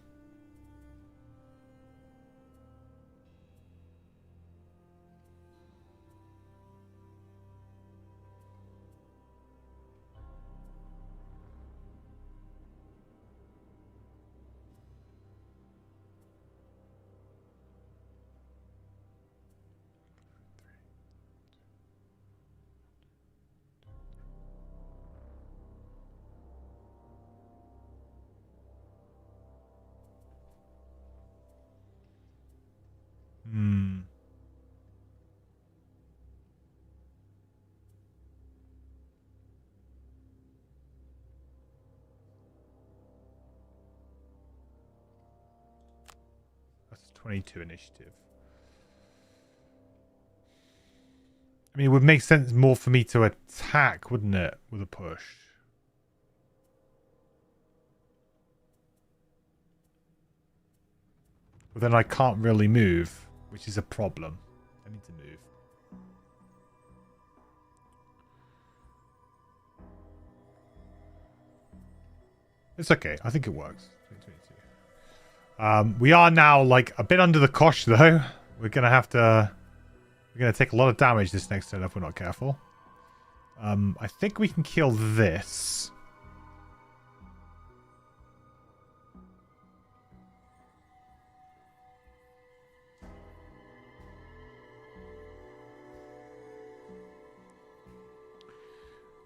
Speaker 2: That's 22 initiative. I mean, it would make sense more for me to attack, wouldn't it, with a push? But then I can't really move, which is a problem. I need to move. It's okay. I think it works. 2022. We are now like a bit under the cosh though. We're gonna have to. We're gonna take a lot of damage this next turn if we're not careful. I think we can kill this.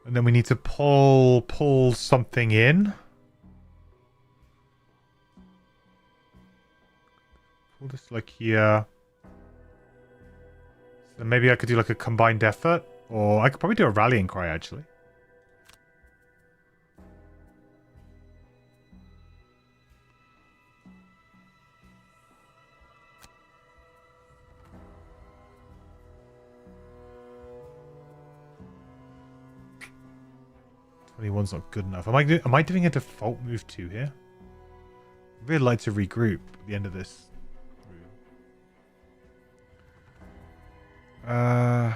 Speaker 2: And then we need to pull something in. Pull this like here. So maybe I could do like a combined effort. Or I could probably do a rallying cry actually. One's not good enough. Am I doing a default move 2 here? I'd really like to regroup at the end of this room. Yeah,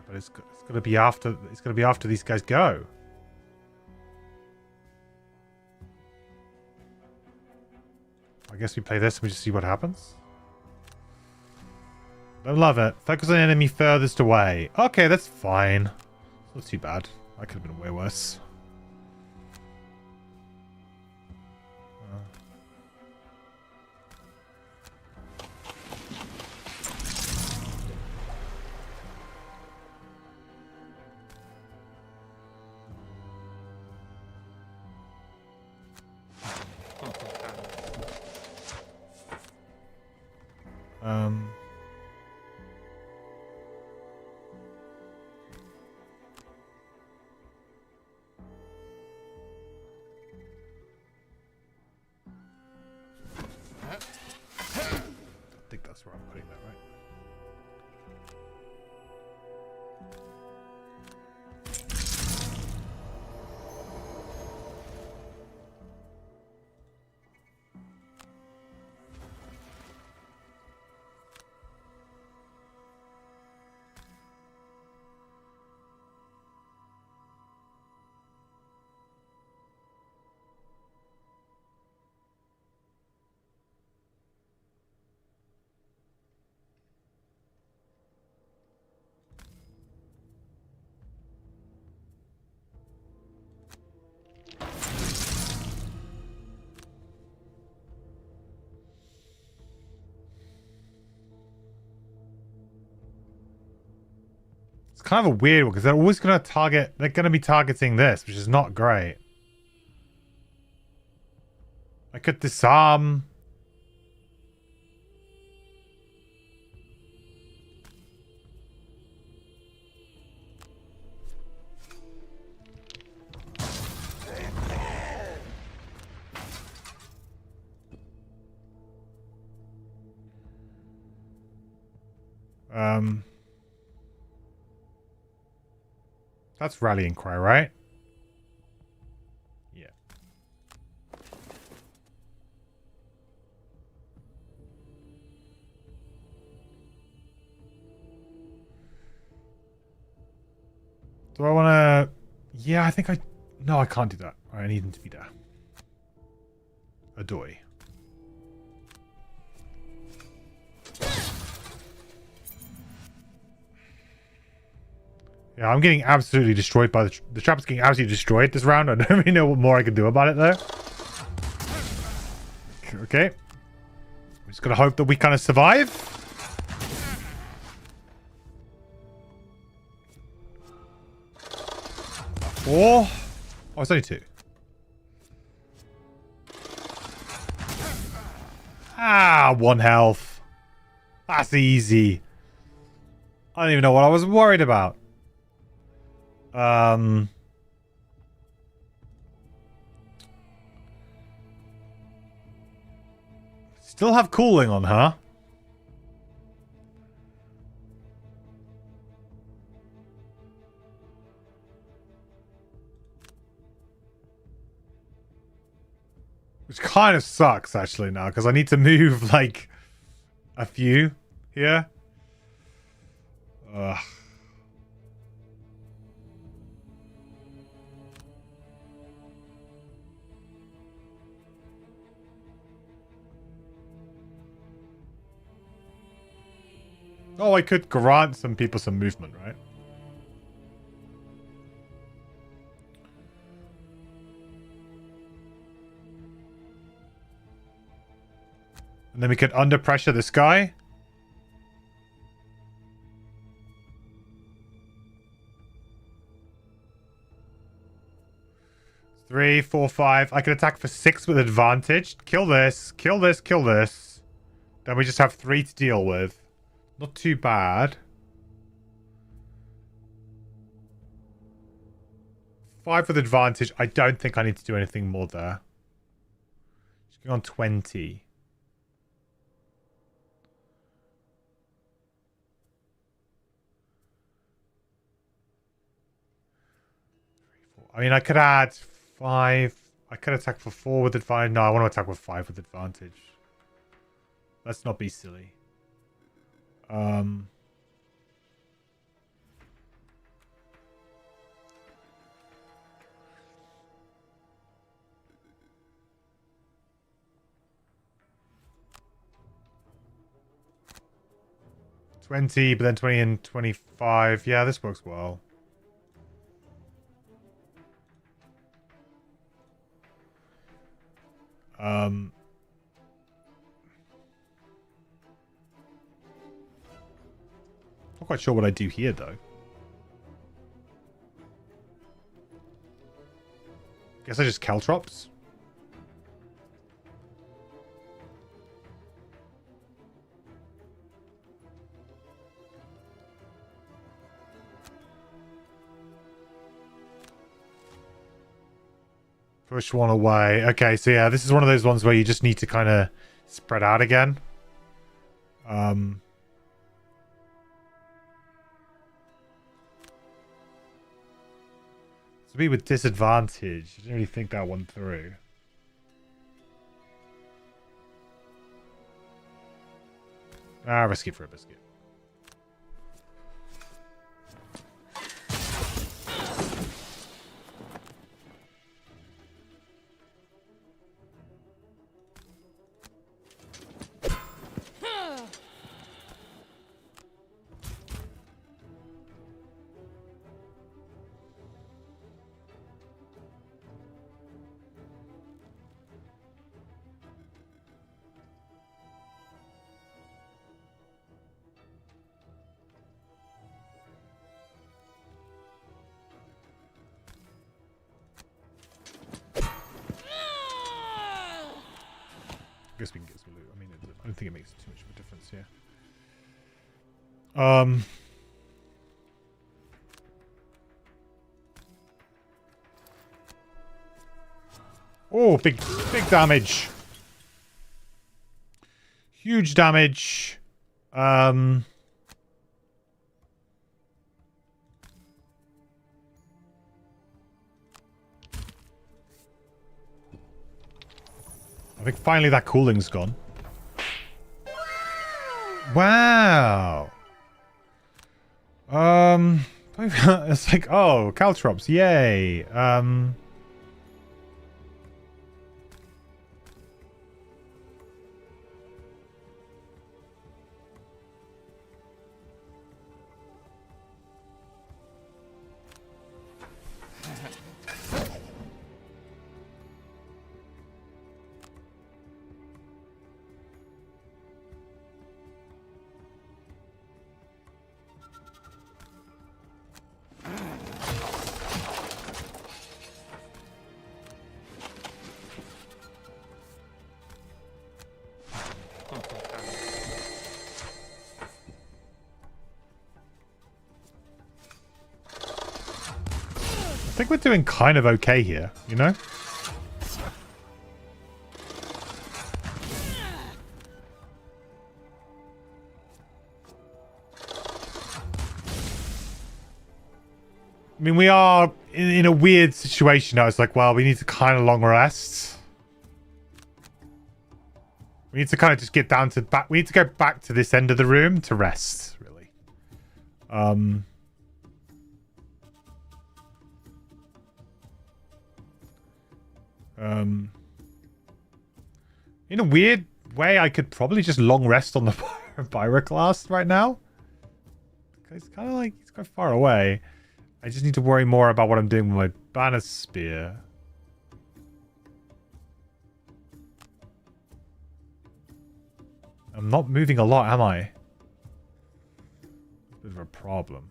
Speaker 2: but it's gonna be after these guys go. I guess we play this and we just see what happens. Don't love it. Focus on enemy furthest away. Okay, that's fine. Not too bad. That could have been way worse. I think that's where I'm putting that, right? Kind of a weird one because they're always going to be targeting this, which is not great. I could disarm. That's rallying cry, right? Yeah. Do I want to... Yeah, I think I... No, I can't do that. I need them to be there. Adoy. Yeah, I'm getting absolutely destroyed by the trap's getting absolutely destroyed this round. I don't really know what more I can do about it, though. Okay. We're just gonna hope that we kind of survive. Four. Oh, it's only two. Ah, 1 health. That's easy. I don't even know what I was worried about. Still have cooling on her. Which kind of sucks, actually, now, because I need to move, like, a few here. Ugh. Oh, I could grant some people some movement, right? And then we could under pressure this guy. Three, four, five. I could attack for 6 with advantage. Kill this, kill this, kill this. Then we just have 3 to deal with. Not too bad. 5 with advantage. I don't think I need to do anything more there. Just going on 20. I mean, I could add 5. I could attack for 4 with advantage. No, I want to attack with 5 with advantage. Let's not be silly. 20, but then 20 and 25. Yeah, this works well. Not quite sure what I do here, though. Guess I just caltrops. Push one away. Okay, so yeah, this is one of those ones where you just need to kind of spread out again. To be with disadvantage. I didn't really think that one through. Risk it for a biscuit. I guess we can get some loot. I mean, I don't think it makes too much of a difference here. Oh, big damage. Huge damage. think finally that cooling's gone. Wow. It's like, oh, caltrops, yay. I think we're doing kind of okay here, you know? I mean, we are in a weird situation now. It's like, well, we need to kind of long rest. We need to kind of just get down to back. We need to go back to this end of the room to rest, really. In a weird way, I could probably just long rest on the Pyroclast right now. It's kind of like, it's quite far away. I just need to worry more about what I'm doing with my banner spear. I'm not moving a lot, am I? Bit of a problem.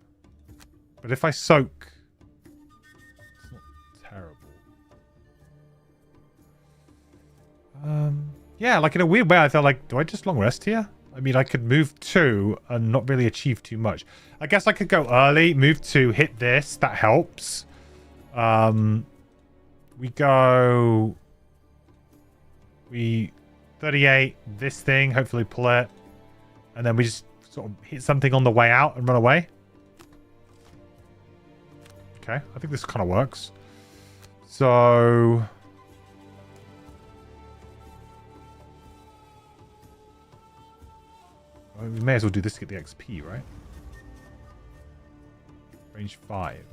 Speaker 2: But if I soak, it's not terrible. Yeah, like in a weird way, I thought, like, do I just long rest here? I mean, I could move 2 and not really achieve too much. I guess I could go early, move 2, hit this. That helps. We go... We 38, this thing, hopefully pull it. And then we just sort of hit something on the way out and run away. Okay, I think this kind of works. So... we may as well do this to get the XP, right? Range 5.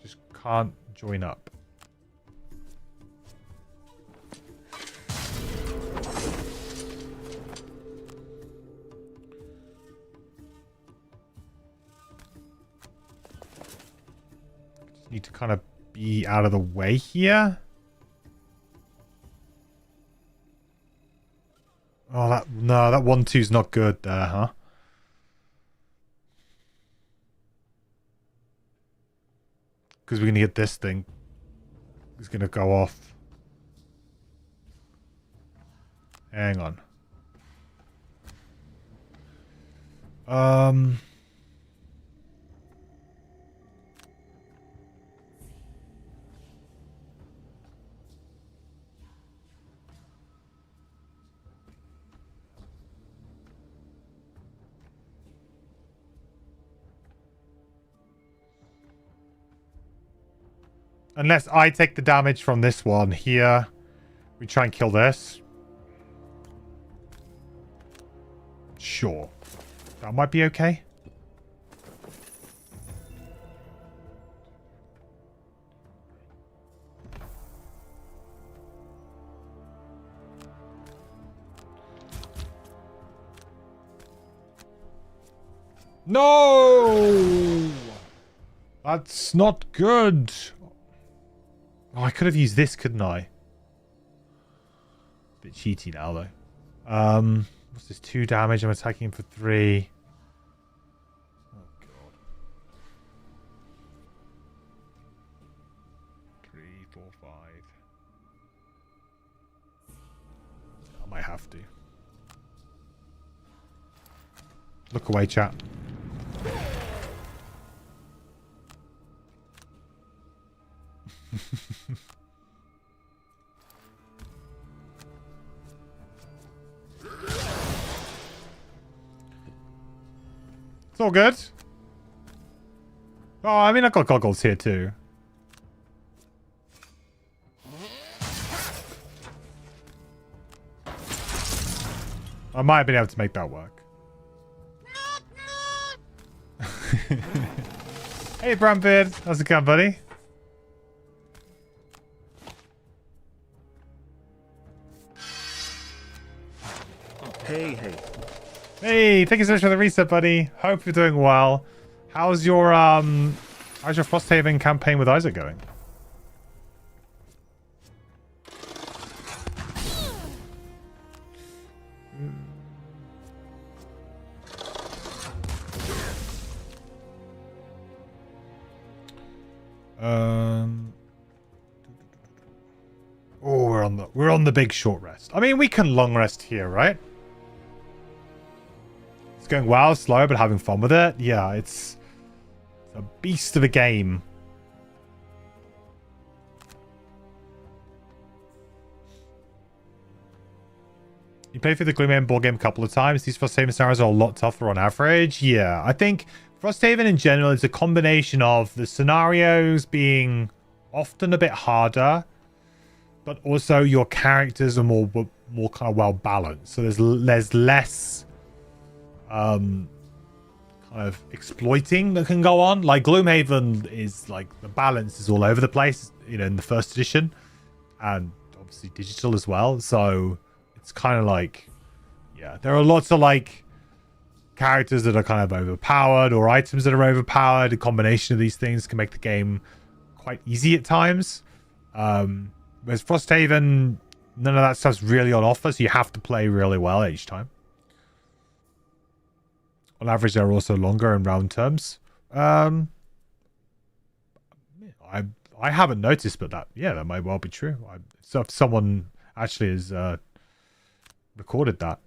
Speaker 2: Just can't join up. Just need to kind of be out of the way here. Oh, that 1-2's not good there, huh? Because we're going to get this thing. It's going to go off. Hang on. Unless I take the damage from this one here. We try and kill this. Sure. That might be okay. No! That's not good. Oh, I could have used this, couldn't I? Bit cheaty now, though. What's this? 2 damage. I'm attacking him for 3. Oh, God. 3, 4, 5. I might have to. Look away, chat. It's all good. Oh, I mean, I got goggles here too. I might have been able to make that work. Hey, Bramford. How's it going, buddy?
Speaker 1: Hey, hey.
Speaker 2: Hey, thank you so much for the reset, buddy. Hope you're doing well. How's your Frosthaven campaign with Isaac going? Oh, we're on the big short rest. I mean, we can long rest here, right? It's going well, slow, but having fun with it. Yeah, it's a beast of a game. You played through the Gloomhaven board game a couple of times. These Frosthaven scenarios are a lot tougher on average. Yeah, I think Frosthaven in general is a combination of the scenarios being often a bit harder, but also your characters are more kind of well balanced. So there's less kind of exploiting that can go on. Like Gloomhaven is like the balance is all over the place, you know, in the first edition, and obviously digital as well. So it's kind of like, yeah, there are lots of like characters that are kind of overpowered or items that are overpowered. A combination of these things can make the game quite easy at times. Whereas Frosthaven, none of that stuff's really on offer, so you have to play really well each time. On average, they're also longer in round terms. I haven't noticed, but that might well be true. So if someone actually has recorded that.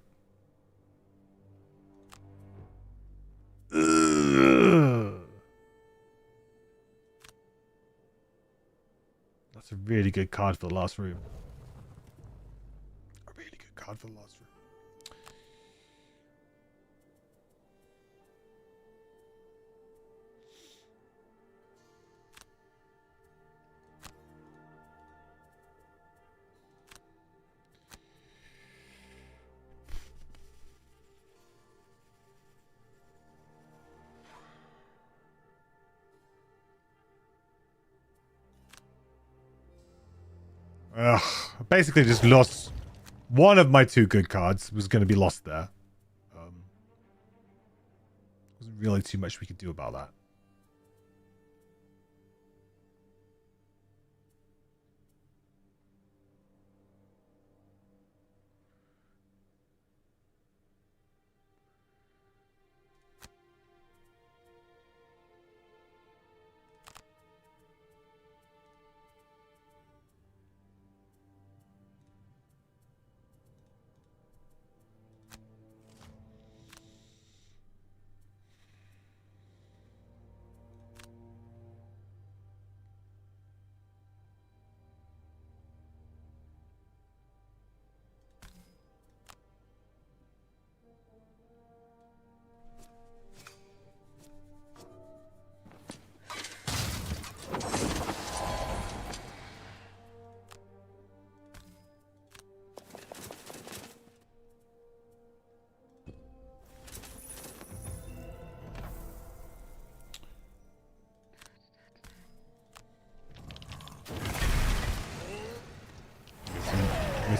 Speaker 2: That's a really good card for the last room. A really good card for the last room. Ugh, basically just lost one of my two good cards was going to be lost there. Wasn't really too much we could do about that.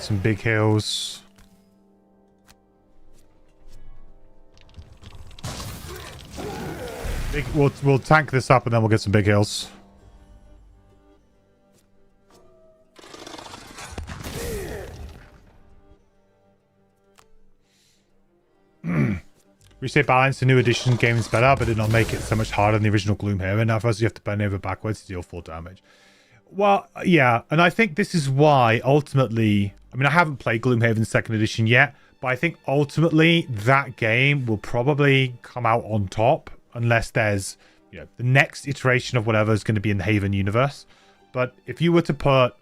Speaker 2: Some big hills. We'll tank this up and then we'll get some big hills. Restate balance, the new edition game is better, but did not make it so much harder than the original Gloomhaven. Now first you have to bend over backwards to deal full damage. Well, yeah, and I think this is why ultimately, I mean, I haven't played Gloomhaven 2nd edition yet, but I think ultimately that game will probably come out on top unless there's, you know, the next iteration of whatever is going to be in the Haven universe. But if you were to put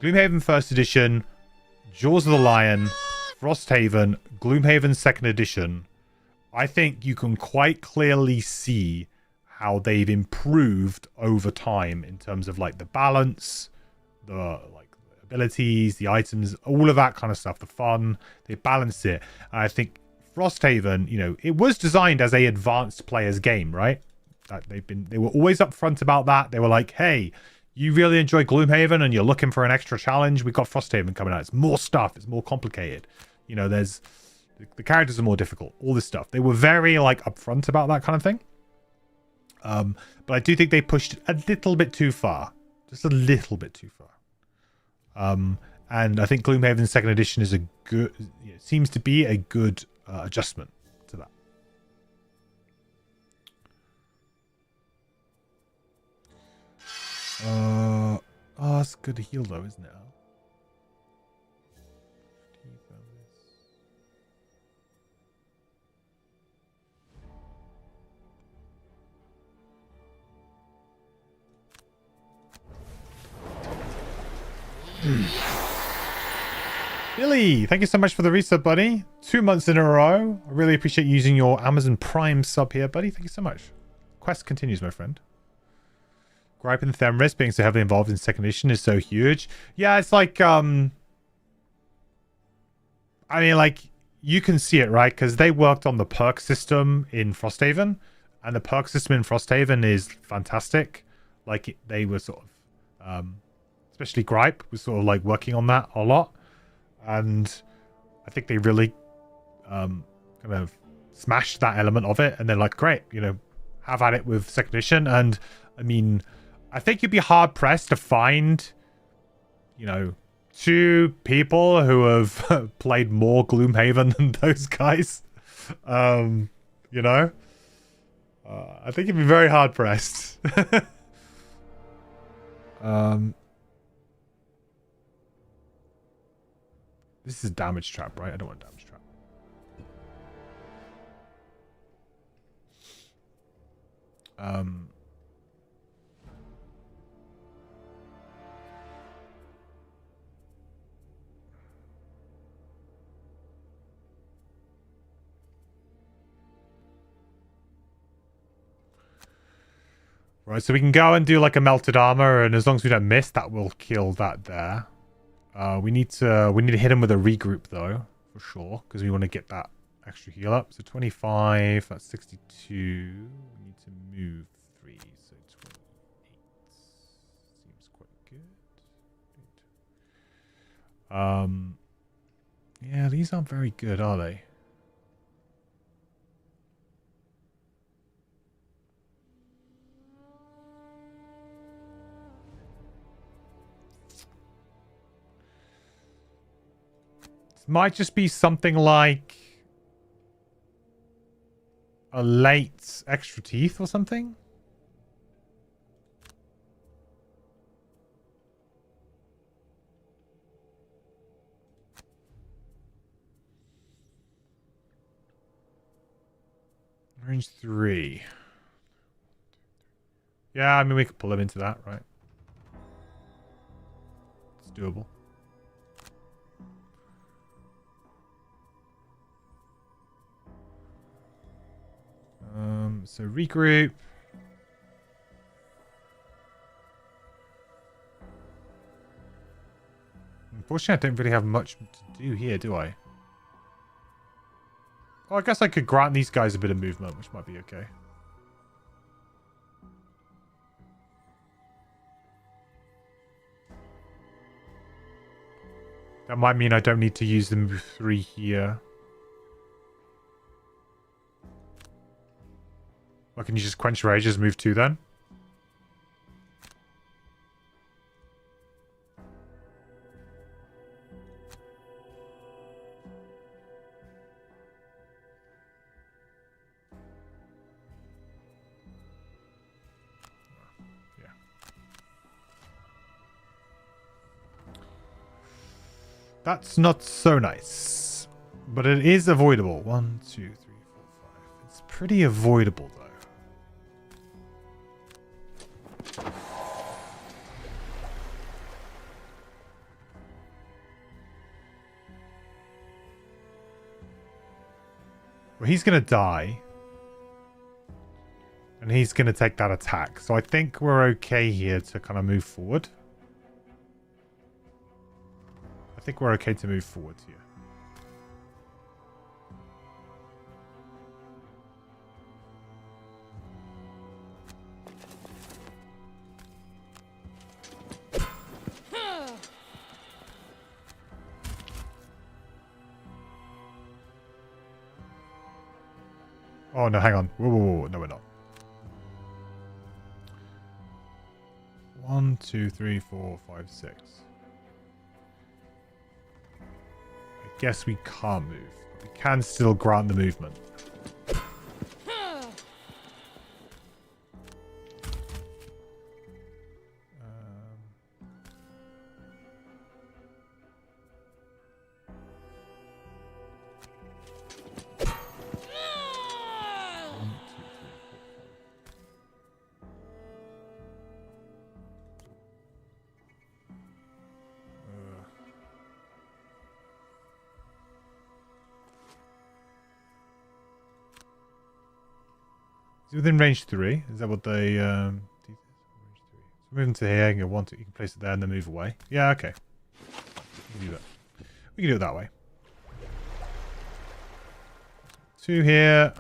Speaker 2: Gloomhaven 1st edition, Jaws of the Lion, Frosthaven, Gloomhaven 2nd edition, I think you can quite clearly see how they've improved over time in terms of like the balance, the like abilities, the items, all of that kind of stuff, the fun, they balance it. And I think Frosthaven, you know, it was designed as a advanced players game, right? They were always upfront about that. They were like, hey, you really enjoy Gloomhaven and you're looking for an extra challenge, we got Frosthaven coming out. It's more stuff, it's more complicated. You know, there's the characters are more difficult, all this stuff. They were very like upfront about that kind of thing. But I do think they pushed it a little bit too far. Just a little bit too far. And I think Gloomhaven 2nd edition is a good, seems to be a good adjustment to that. Oh, it's good to heal though, isn't it? Billy, thank you so much for the resub, buddy. 2 months in a row. I really appreciate using your Amazon Prime sub here, buddy. Thank you so much. Quest continues, my friend. Gripe and Themris being so heavily involved in 2nd edition is so huge. Yeah, it's like, I mean, like, you can see it, right? Because they worked on the perk system in Frosthaven, and the perk system in Frosthaven is fantastic. Like, they were sort of, especially Gripe was sort of like working on that a lot. And I think they really kind of smashed that element of it. And they're like, great, you know, have at it with 2nd edition. And I mean, I think you'd be hard pressed to find, you know, 2 people who have played more Gloomhaven than those guys. You know, I think you'd be very hard pressed. This is a damage trap, right? I don't want a damage trap. Right, so we can go and do like a melted armor, and as long as we don't miss, that will kill that there. We need to hit him with a regroup though, for sure, because we want to get that extra heal up. So 25, that's 62. We need to move 3, so 28. Seems quite good. Yeah, these aren't very good, are they? Might just be something like a late extra teeth or something. Range 3. Yeah, I mean, we could pull him into that, right? It's doable. So regroup. Unfortunately, I don't really have much to do here, do I? Oh, I guess I could grant these guys a bit of movement, which might be okay. That might mean I don't need to use the move 3 here. Or can you just quench rages, move 2 then? Yeah. That's not so nice. But it is avoidable. 1, 2, 3, 4, 5. It's pretty avoidable though. Well, he's going to die. And he's going to take that attack. So I think we're okay here to kind of move forward. think we're okay to move forward here. Oh, no, hang on. Whoa, whoa, whoa. No, we're not. 1, 2, 3, 4, 5, 6. I guess we can't move. But we can still grant the movement. Within range 3. Is that what they so move into here, you can you can place it there and then move away. Yeah, okay. We can do that. We can do it that way. 2 here.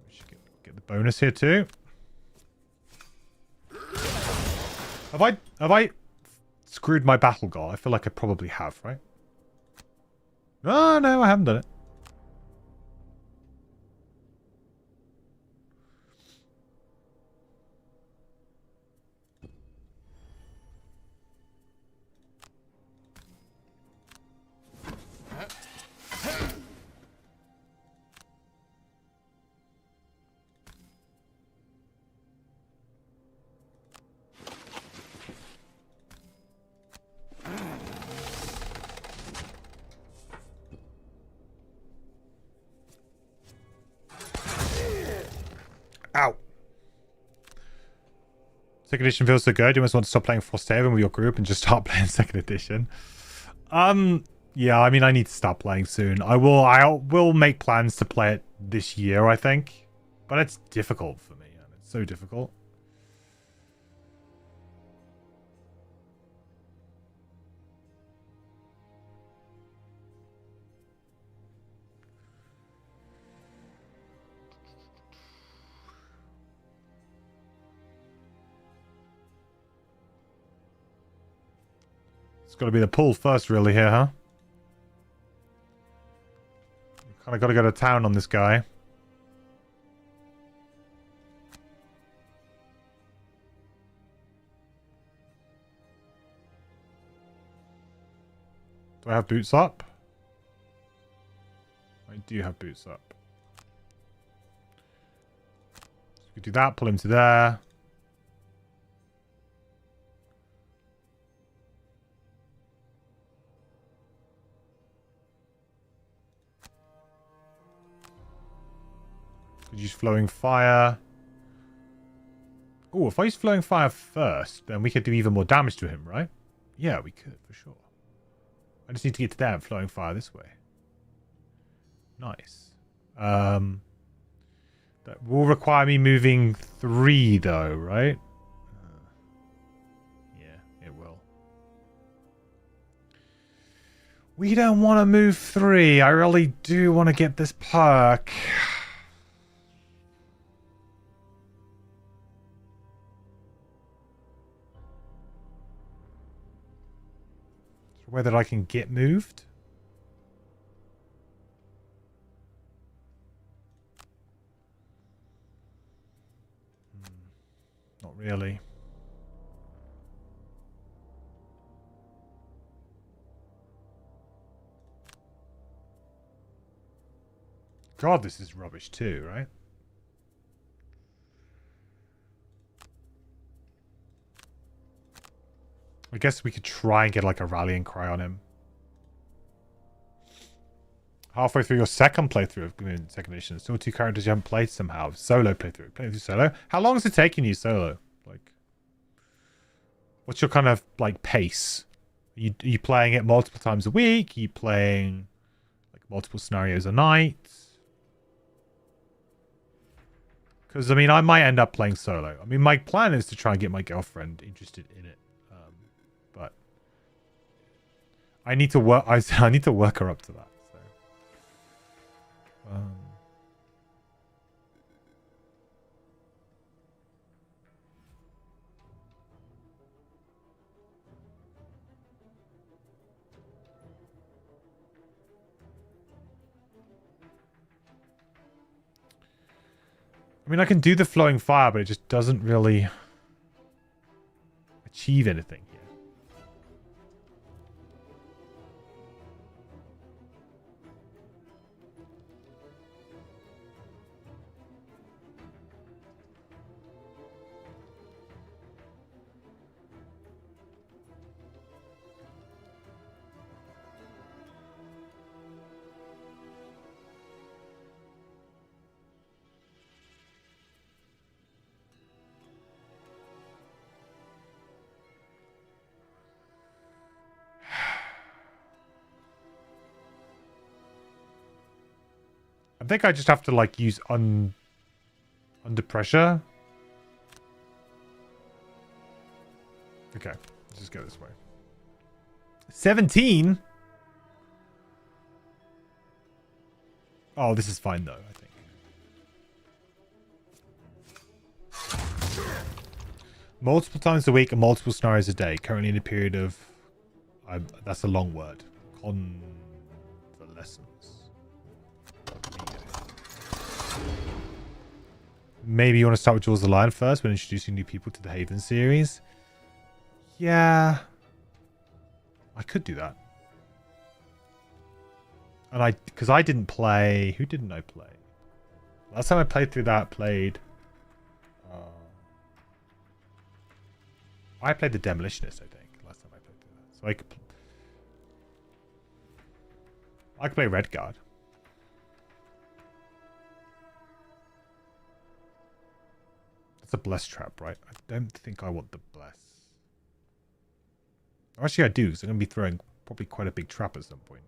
Speaker 2: We should get the bonus here too. Have I screwed my battle goal? I feel like I probably have, right? Oh no, I haven't done it. Ow. Second edition feels so good. You must want to stop playing Frosthaven with your group and just start playing second edition. Yeah, I mean, I need to start playing soon. I will make plans to play it this year, I think. But it's difficult for me. It's so difficult. It's got to be the pull first, really, here, huh? Kind of got to go to town on this guy. Do I have boots up? I do have boots up. So we could do that, pull him to there. Could use flowing fire. Oh, if I use flowing fire first, then we could do even more damage to him, right? Yeah, we could, for sure. I just need to get to there and flowing fire this way. Nice. That will require me moving 3, though, right? Yeah, it will. We don't want to move 3. I really do want to get this perk. Where that I can get moved. Not really. God, this is rubbish too, right? I guess we could try and get like a rallying cry on him. Halfway through your second playthrough of second edition, still 2 characters you haven't played somehow. Solo playthrough. Playing through solo. How long is it taking you solo? Like, what's your kind of like pace? Are you playing it multiple times a week? Are you playing like multiple scenarios a night? Because I mean, I might end up playing solo. I mean, my plan is to try and get my girlfriend interested in it. I need to work. I need to work her up to that. So. I mean, I can do the flowing fire, but it just doesn't really achieve anything here. I think I just have to like use under pressure. Okay, let's just go this way. 17. Oh, this is fine though, I think. Multiple times a week and multiple scenarios a day. Currently in a period of that's a long word. Convalescence. Maybe you want to start with Jaws the Lion first when introducing new people to the Haven series. Yeah. I could do that. And because I didn't play... Who didn't I play? Last time I played through that, I played the Demolitionist, I think. Last time I played through that. So I could play Redguard. That's a bless trap, right? I don't think I want the bless. Actually, I do, because I'm going to be throwing probably quite a big trap at some point.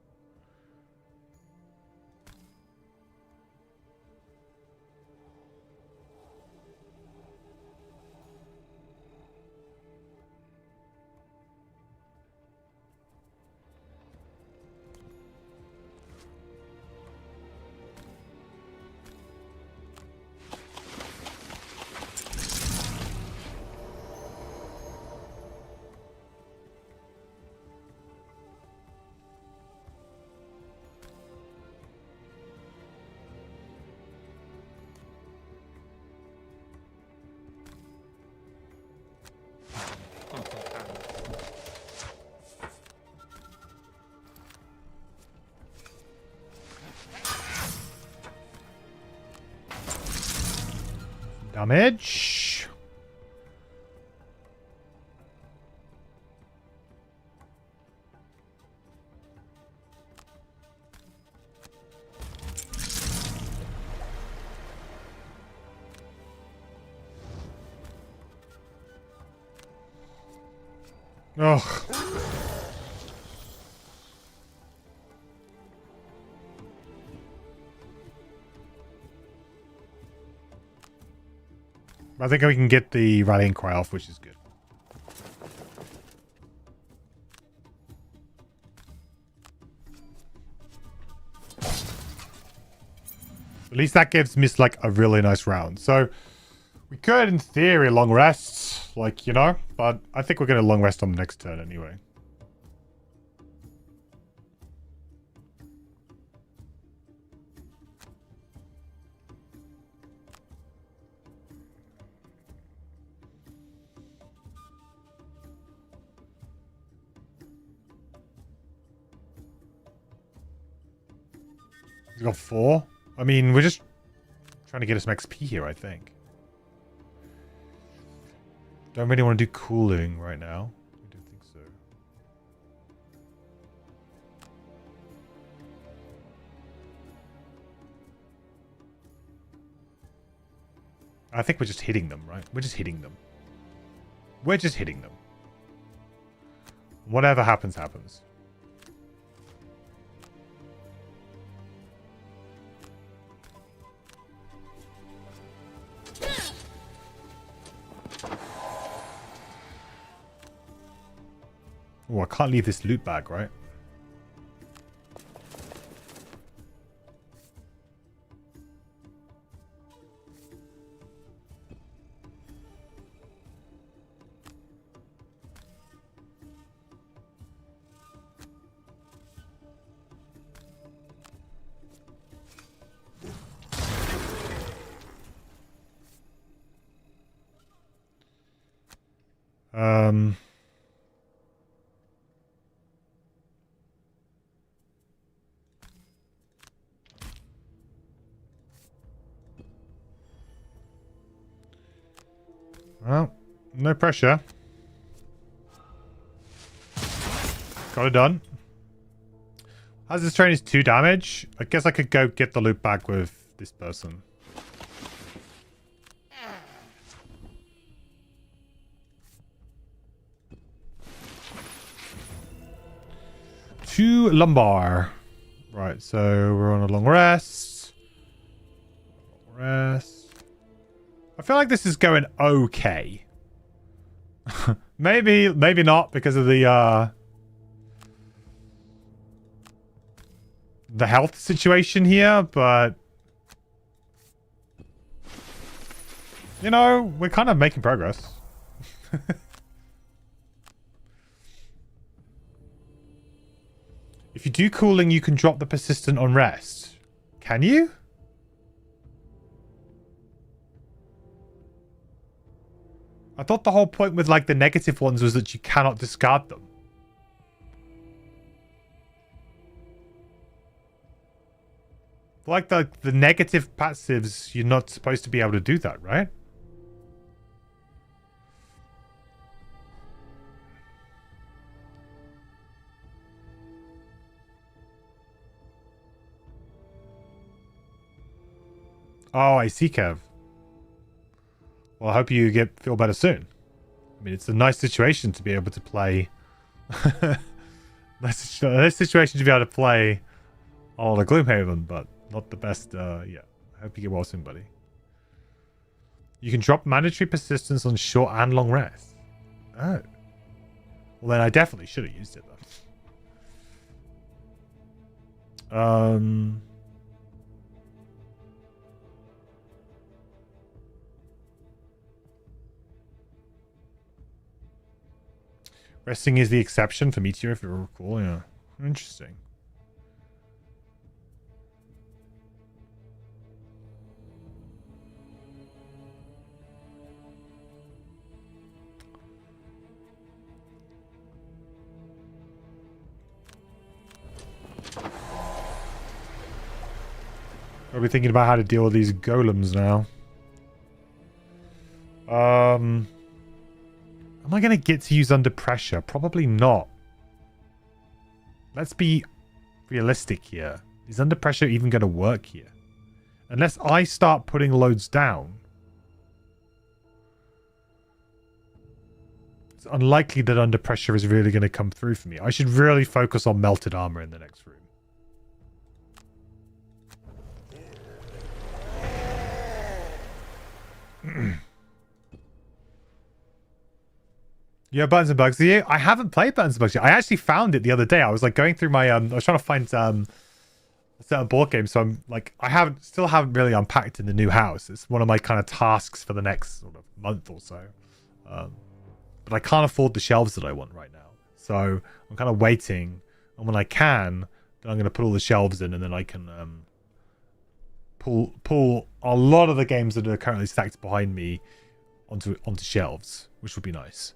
Speaker 2: Damage. Ugh. I think we can get the rallying cry off, which is good. At least that gives Miss like a really nice round. So we could, in theory, long rests, like, you know, but I think we're going to long rest on the next turn anyway. He's got 4. I mean, we're just trying to get us some XP here, I think. Don't really want to do cooling right now. I don't think so. I think we're just hitting them, right? We're just hitting them. We're just hitting them. Whatever happens, happens. Oh, I can't leave this loot bag, right? Um... Well, no pressure. Got it done. As this train is 2 damage, I guess I could go get the loot back with this person. Two lumbar. Right, so we're on a long rest. I feel like this is going okay. maybe not because of the health situation here, but you know, we're kind of making progress. If you do cooling, you can drop the persistent on rest. Can you? I thought the whole point with like the negative ones was that you cannot discard them. Like the negative passives, you're not supposed to be able to do that, right? Oh, I see, Kev. Well, I hope you feel better soon. I mean, it's a nice situation to be able to play. nice situation to be able to play all the Gloomhaven, but not the best. Yeah, I hope you get well soon, buddy. You can drop mandatory persistence on short and long rest. Oh. Well, then I definitely should have used it, though. Resting is the exception for Meteor, if you recall. Yeah. Interesting. I'll be thinking about how to deal with these golems now. Am I going to get to use under pressure? Probably not. Let's be realistic here. Is under pressure even going to work here? Unless I start putting loads down. It's unlikely that under pressure is really going to come through for me. I should really focus on melted armor in the next room. Yeah, Buttons and Bugs. Yeah, I haven't played Buttons and Bugs yet. I actually found it the other day. I was like going through my I was trying to find a certain board game, so I'm like still haven't really unpacked in the new house. It's one of my kind of tasks for the next sort of month or so. But I can't afford the shelves that I want right now. So I'm kind of waiting, and when I can, then I'm going to put all the shelves in, and then I can pull a lot of the games that are currently stacked behind me onto shelves, which would be nice.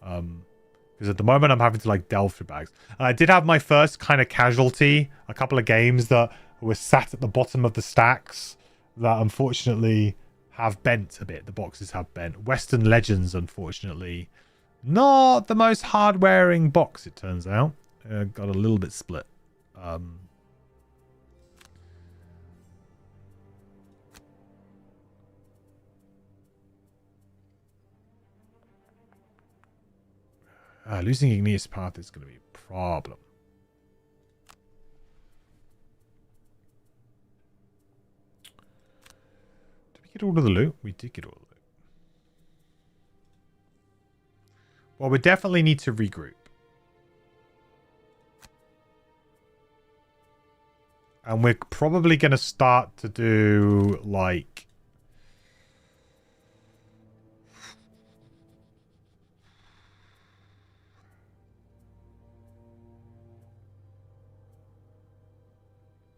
Speaker 2: Because at the moment I'm having to like delve through bags. And I did have my first kind of casualty, a couple of games that were sat at the bottom of the stacks that unfortunately have bent a bit. The boxes have bent. Western Legends, unfortunately, not the most hard-wearing box, it turns out. Got a little bit split. Losing Igneous Path is going to be a problem. Did we get all of the loot? We did get all of the loot. Well, we definitely need to regroup. And we're probably going to start to do, like...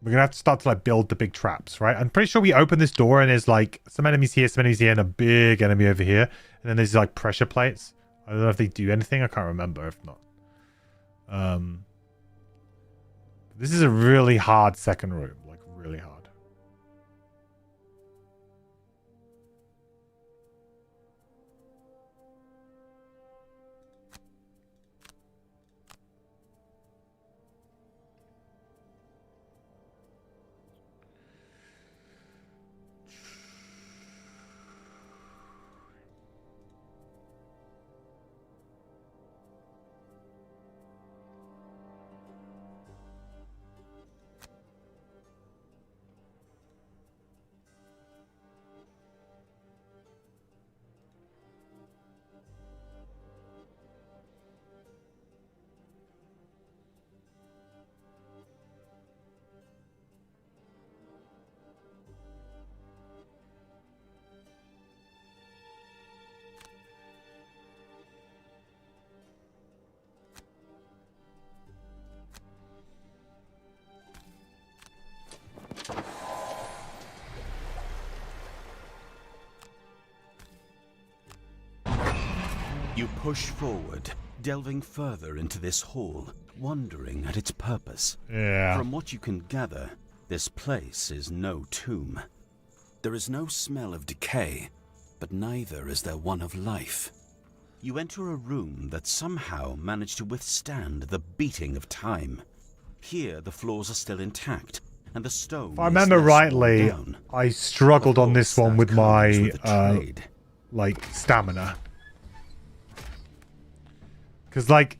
Speaker 2: We're going to have to start to like build the big traps, right? I'm pretty sure we open this door and there's like some enemies here, and a big enemy over here. And then there's like pressure plates. I don't know if they do anything. I can't remember. If not, this is a really hard second room, like really hard.
Speaker 4: You push forward, delving further into this hall, wondering at its purpose.
Speaker 2: Yeah.
Speaker 4: From what you can gather, this place is no tomb. There is no smell of decay, but neither is there one of life. You enter a room that somehow managed to withstand the beating of time. Here, the floors are still intact, and the stone
Speaker 2: If I remember rightly, I struggled on this one with my like stamina. Because, like,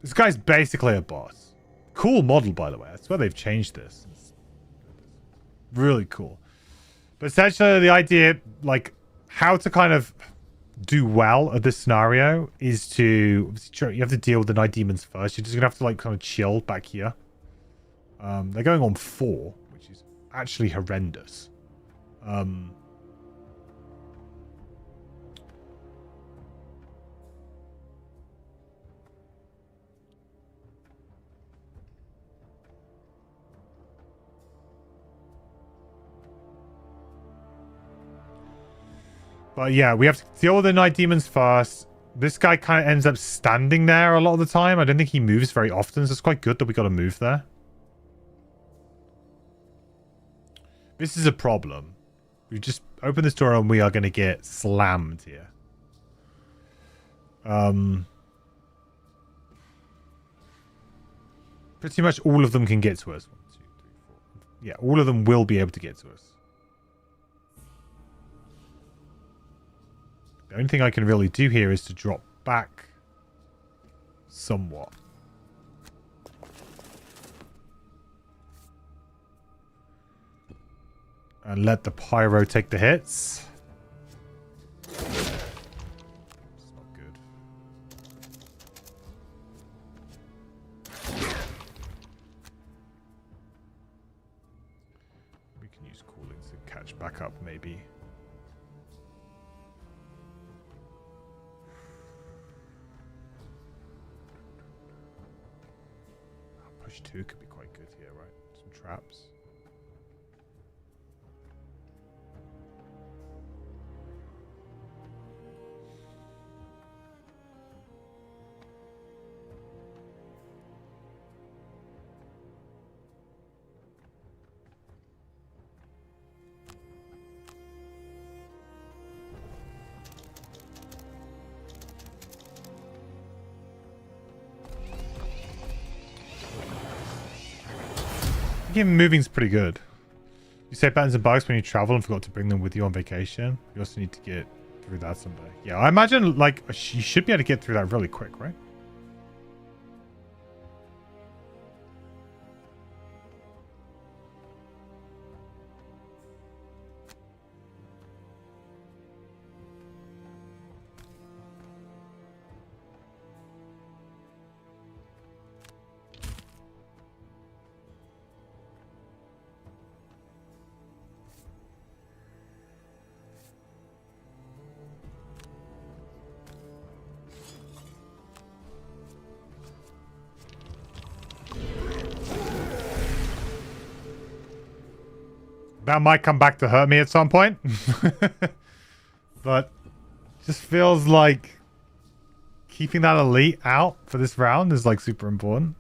Speaker 2: this guy's basically a boss. Cool model, by the way. I swear they've changed this. It's really cool. But essentially, the idea, like, how to kind of do well at this scenario is to... You have to deal with the night demons first. You're just going to have to, like, kind of chill back here. They're going on 4, which is actually horrendous. But yeah, we have to deal with the night demons first. This guy kind of ends up standing there a lot of the time. I don't think he moves very often, so it's quite good that we got to move there. This is a problem. We just open this door and we are going to get slammed here. Pretty much all of them can get to us. 1, 2, 3, 4. Yeah, all of them will be able to get to us. The only thing I can really do here is to drop back somewhat. And let the pyro take the hits. It's not good. We can use cooling to catch back up, maybe. Push 2 could be quite good here, right? Some traps. Game moving's pretty good. You save patterns and bugs when you travel and forgot to bring them with you on vacation. You also need to get through that someday. Yeah, I imagine like you should be able to get through that really quick, right? That might come back to hurt me at some point. But just feels like Keeping that elite out for this round is like super important.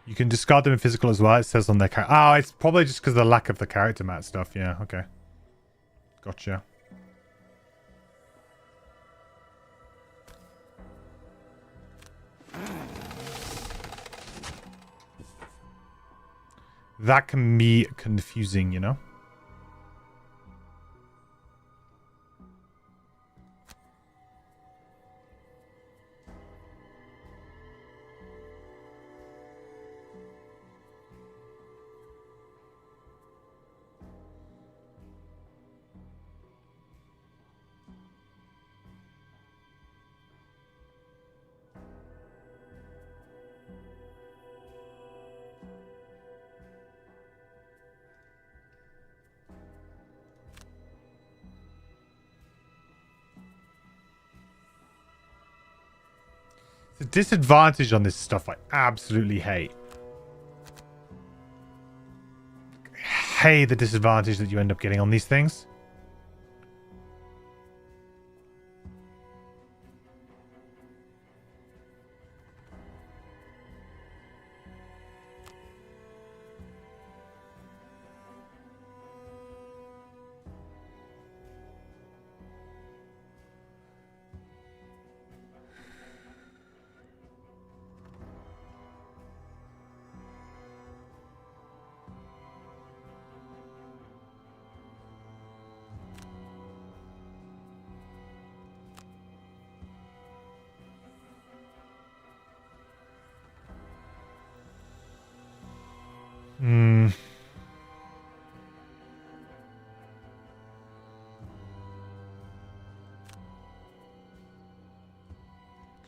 Speaker 2: You can discard them in physical as well. It says on their character. Oh, it's probably just because of the lack of the character mat stuff. Yeah, okay. Gotcha. That can be confusing, you know? The disadvantage on this stuff I absolutely hate. I hate the disadvantage that you end up getting on these things.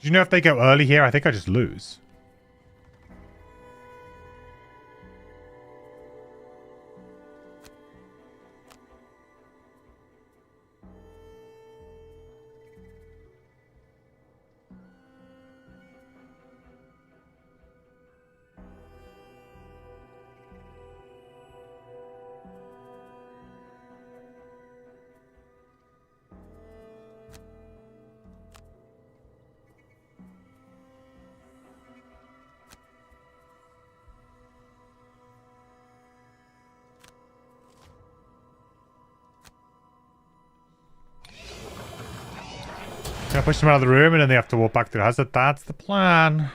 Speaker 2: Do you know if they go early here? I think I just lose. Gonna push them out of the room and then they have to walk back to the hazard. That's the plan.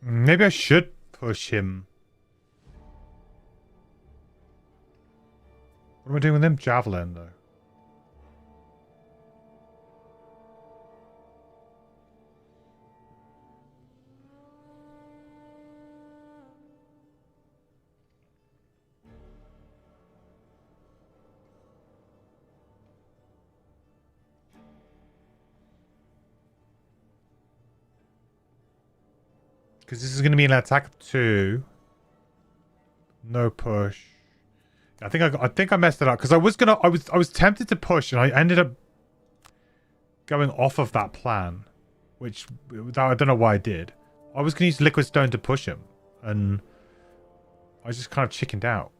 Speaker 2: Maybe I should push him. What am I doing with him? Javelin, though. Because this is going to be an attack of 2. No push. I think I messed it up because I was tempted to push and I ended up going off of that plan, which I don't know why I did. I was going to use Liquid Stone to push him, and I just kind of chickened out.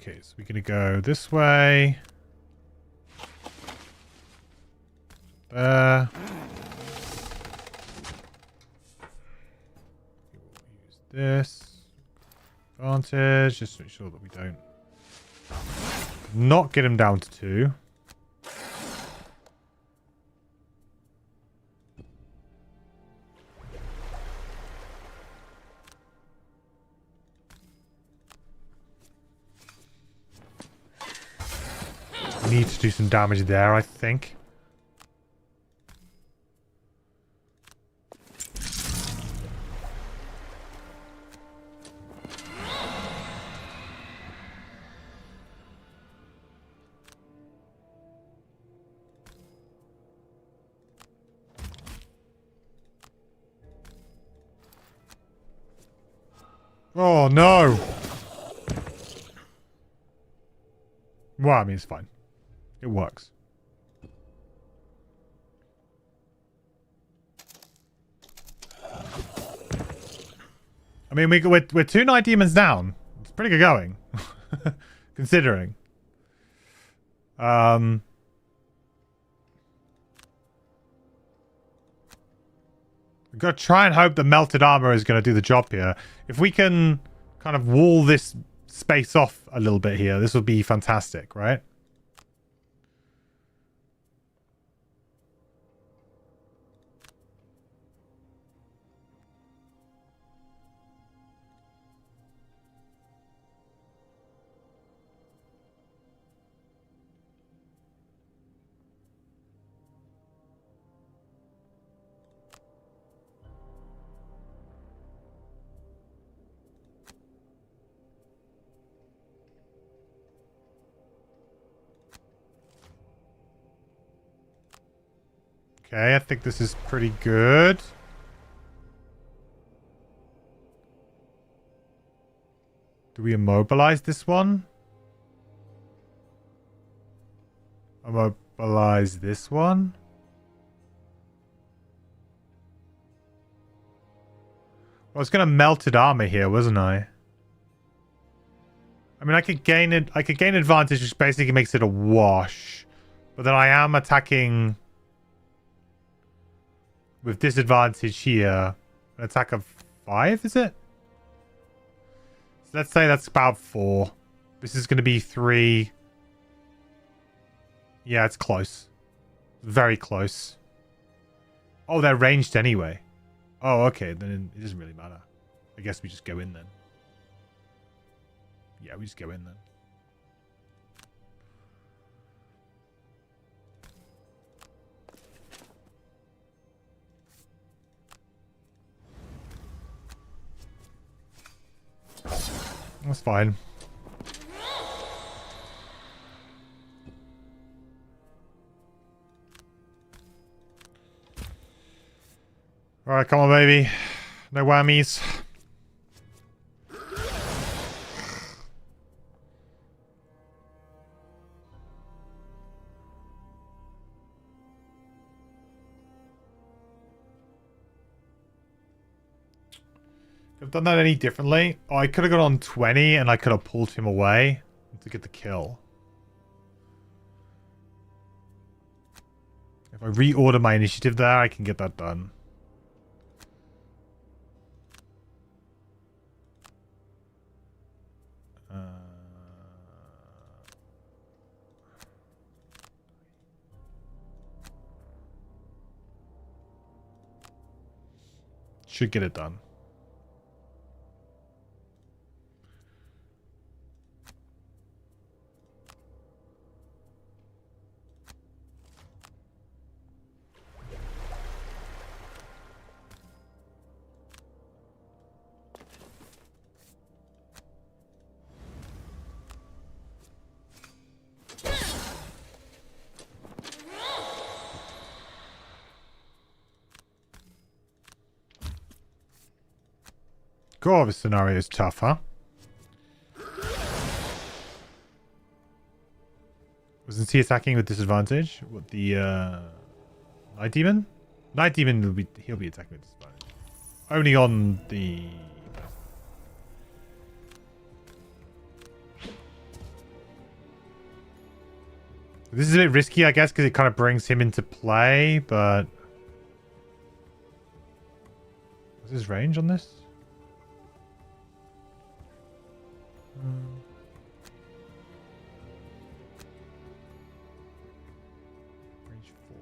Speaker 2: Okay, so we're going to go this way. There. Use this. Advantage. Just to make sure that we don't not get him down to 2. Need to do some damage there, I think. Oh no! Well, I mean, it's fine. It works. I mean, we're 2 night demons down. It's pretty good going, considering. We've got to try and hope that melted armor is going to do the job here. If we can kind of wall this space off a little bit here, this would be fantastic, right? Okay, I think this is pretty good. Do we immobilize this one? Immobilize this one? Well, I was gonna melted armor here, wasn't I? I mean, I could gain advantage, which basically makes it a wash. But then I am attacking with disadvantage here. An attack of 5, is it? So let's say that's about 4. This is going to be 3. Yeah, it's close. Very close. Oh, they're ranged anyway. Oh, okay. Then it doesn't really matter. I guess we just go in then. Yeah, we just go in then. That's fine. Alright, come on, baby. No whammies. I've done that any differently. Oh, I could have got on 20 and I could have pulled him away to get the kill. If I reorder my initiative there, I can get that done. Should get it done. God, this scenario is tough, huh? Wasn't he attacking with disadvantage? What, the Night Demon? Night Demon he'll be attacking with disadvantage. Only on the This is a bit risky, I guess, because it kind of brings him into play, but... What's his range on this? Range 4.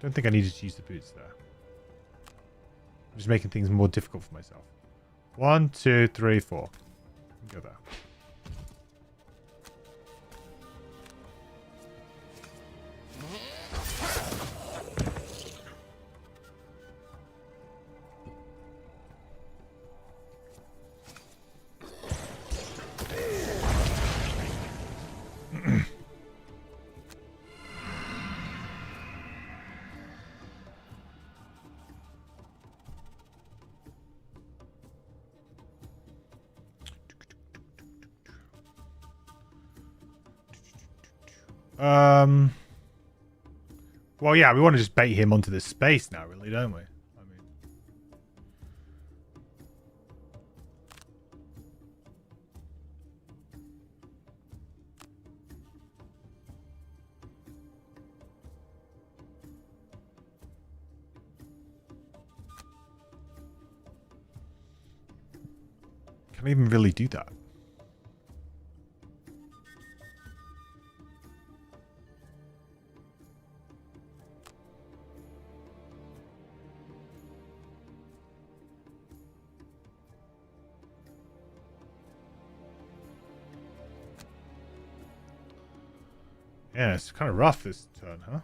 Speaker 2: Don't think I needed to use the boots there. I'm just making things more difficult for myself. 1, 2, 3, 4. Go there. Well, yeah, we want to just bait him onto this space now, really, don't we? I mean, can I even really do that? Yeah, it's kind of rough this turn, huh?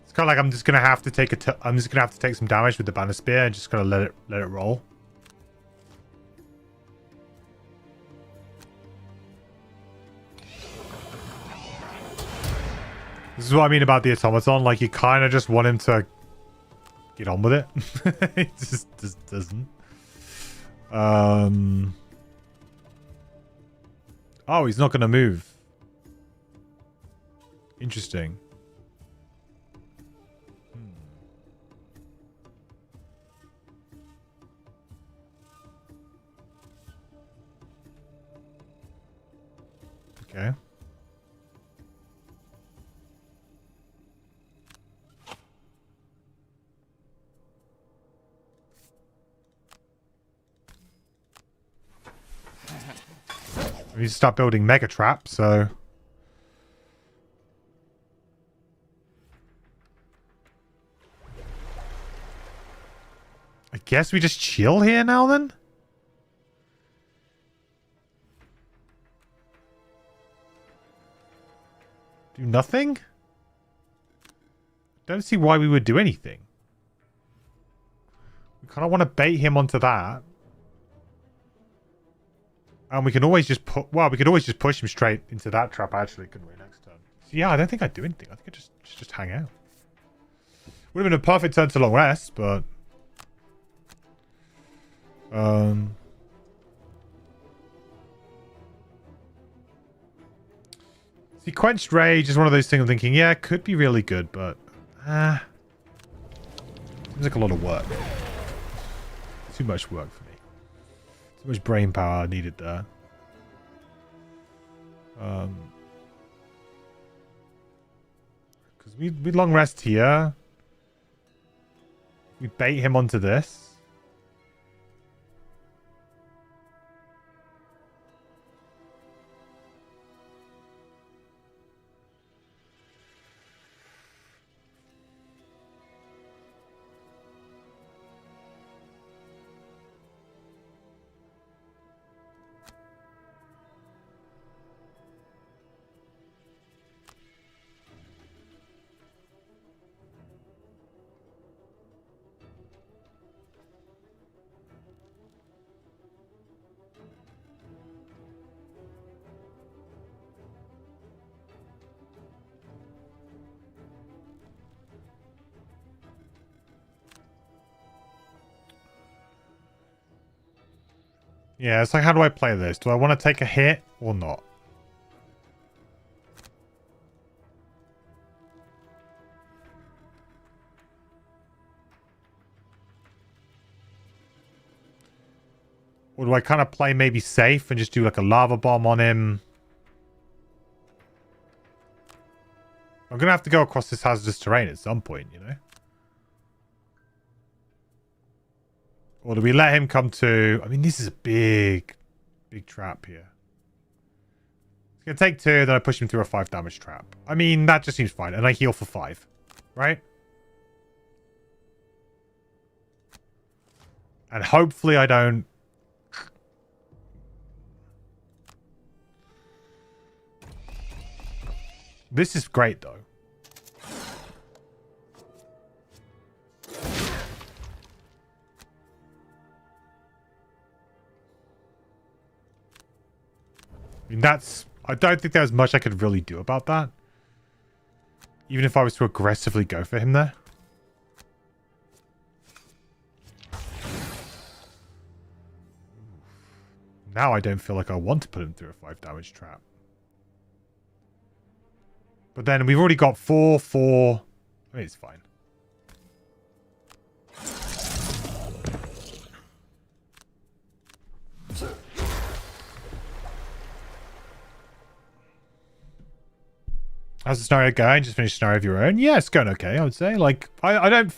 Speaker 2: It's kind of like I'm just gonna have to take I'm just gonna have to take some damage with the banner spear and just gonna let it roll. This is what I mean about the automaton. Like, you kind of just want him to get on with it. It just doesn't. Oh, he's not gonna move. Interesting. Okay. We need to start building mega traps, so... I guess we just chill here now, then? Do nothing? Don't see why we would do anything. We kind of want to bait him onto that. And we can always just put... Well, we could always just push him straight into that trap, actually, couldn't we, next turn? So, yeah, I don't think I'd do anything. I think I'd just hang out. Would have been a perfect turn to long rest, but... See, Quenched Rage is one of those things I'm thinking, yeah, it could be really good, but... seems like a lot of work. Too much work for me. Too much brain power needed there. Because we long rest here. We bait him onto this. Yeah, it's like, how do I play this? Do I want to take a hit or not? Or do I kind of play maybe safe and just do like a lava bomb on him? I'm going to have to go across this hazardous terrain at some point, you know? Or do we let him come to... I mean, this is a big trap here. It's going to take 2, then I push him through a 5 damage trap. I mean, that just seems fine. And I heal for 5. Right? And hopefully I don't... This is great, though. I mean, that's... I don't think there's much I could really do about that. Even if I was to aggressively go for him there. Now I don't feel like I want to put him through a 5 damage trap. But then we've already got 4. I mean, it's fine. How's the scenario going? Just finished a scenario of your own? Yeah, it's going okay, I would say. Like, I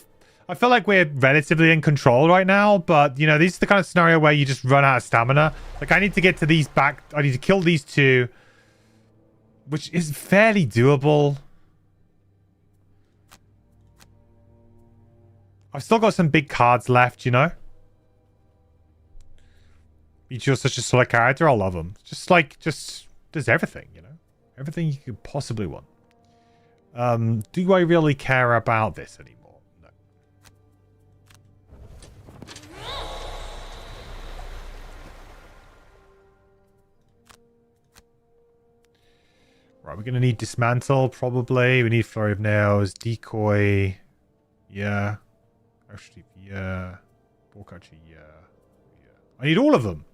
Speaker 2: feel like we're relatively in control right now, but, you know, this is the kind of scenario where you just run out of stamina. Like, I need to get to these back... I need to kill these 2, which is fairly doable. I've still got some big cards left, you know? Ichigo's such a solid character. I love him. Just, like, there's everything, you know? Everything you could possibly want. Do I really care about this anymore? No. Right, we're going to need Dismantle, probably. We need Flurry of Nails, Decoy. Yeah. Actually, yeah. Ballcatcher, yeah. I need all of them.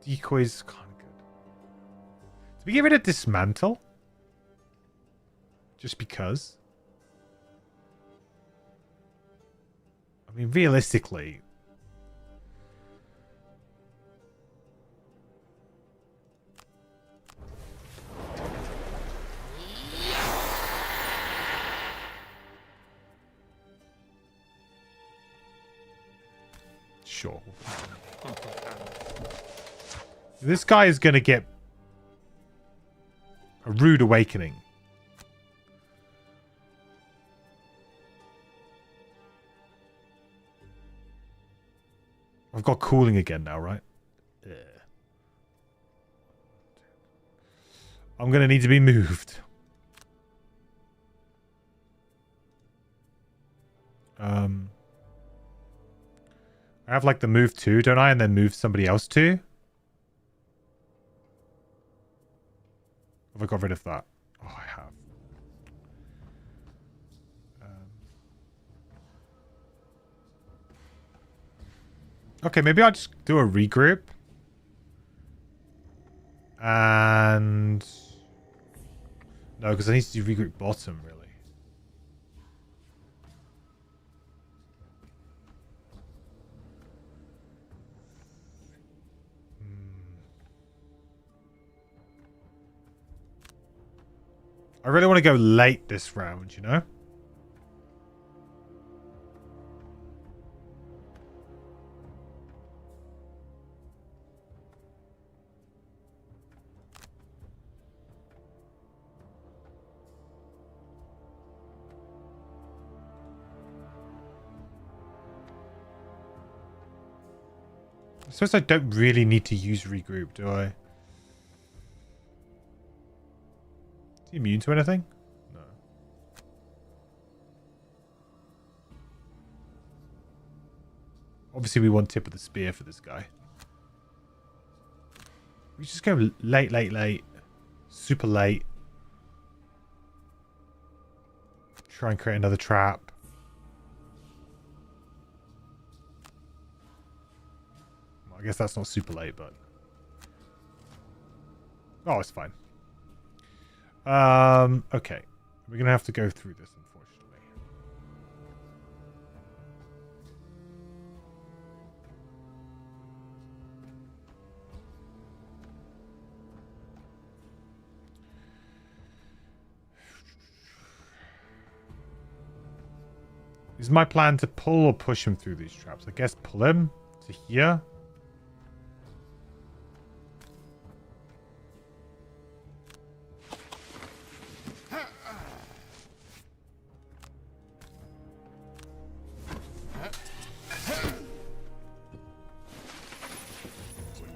Speaker 2: Decoy's kind of good. Did we get rid of Dismantle? Just because? I mean, realistically... Sure. This guy is going to get a rude awakening. I've got cooling again now, right? Yeah. I'm going to need to be moved. I have like the move 2, don't I? And then move somebody else too? Have I got rid of that? Oh, I have. Okay, maybe I'll just do a regroup. And... No, because I need to do regroup bottom, really. I really want to go late this round, you know? I suppose I don't really need to use regroup, do I? Is he immune to anything? No. Obviously, we want tip of the spear for this guy. We just go late, late, late. Super late. Try and create another trap. Well, I guess that's not super late, but... Oh, it's fine. Okay. We're going to have to go through this, unfortunately. Is my plan to pull or push him through these traps? I guess pull him to here.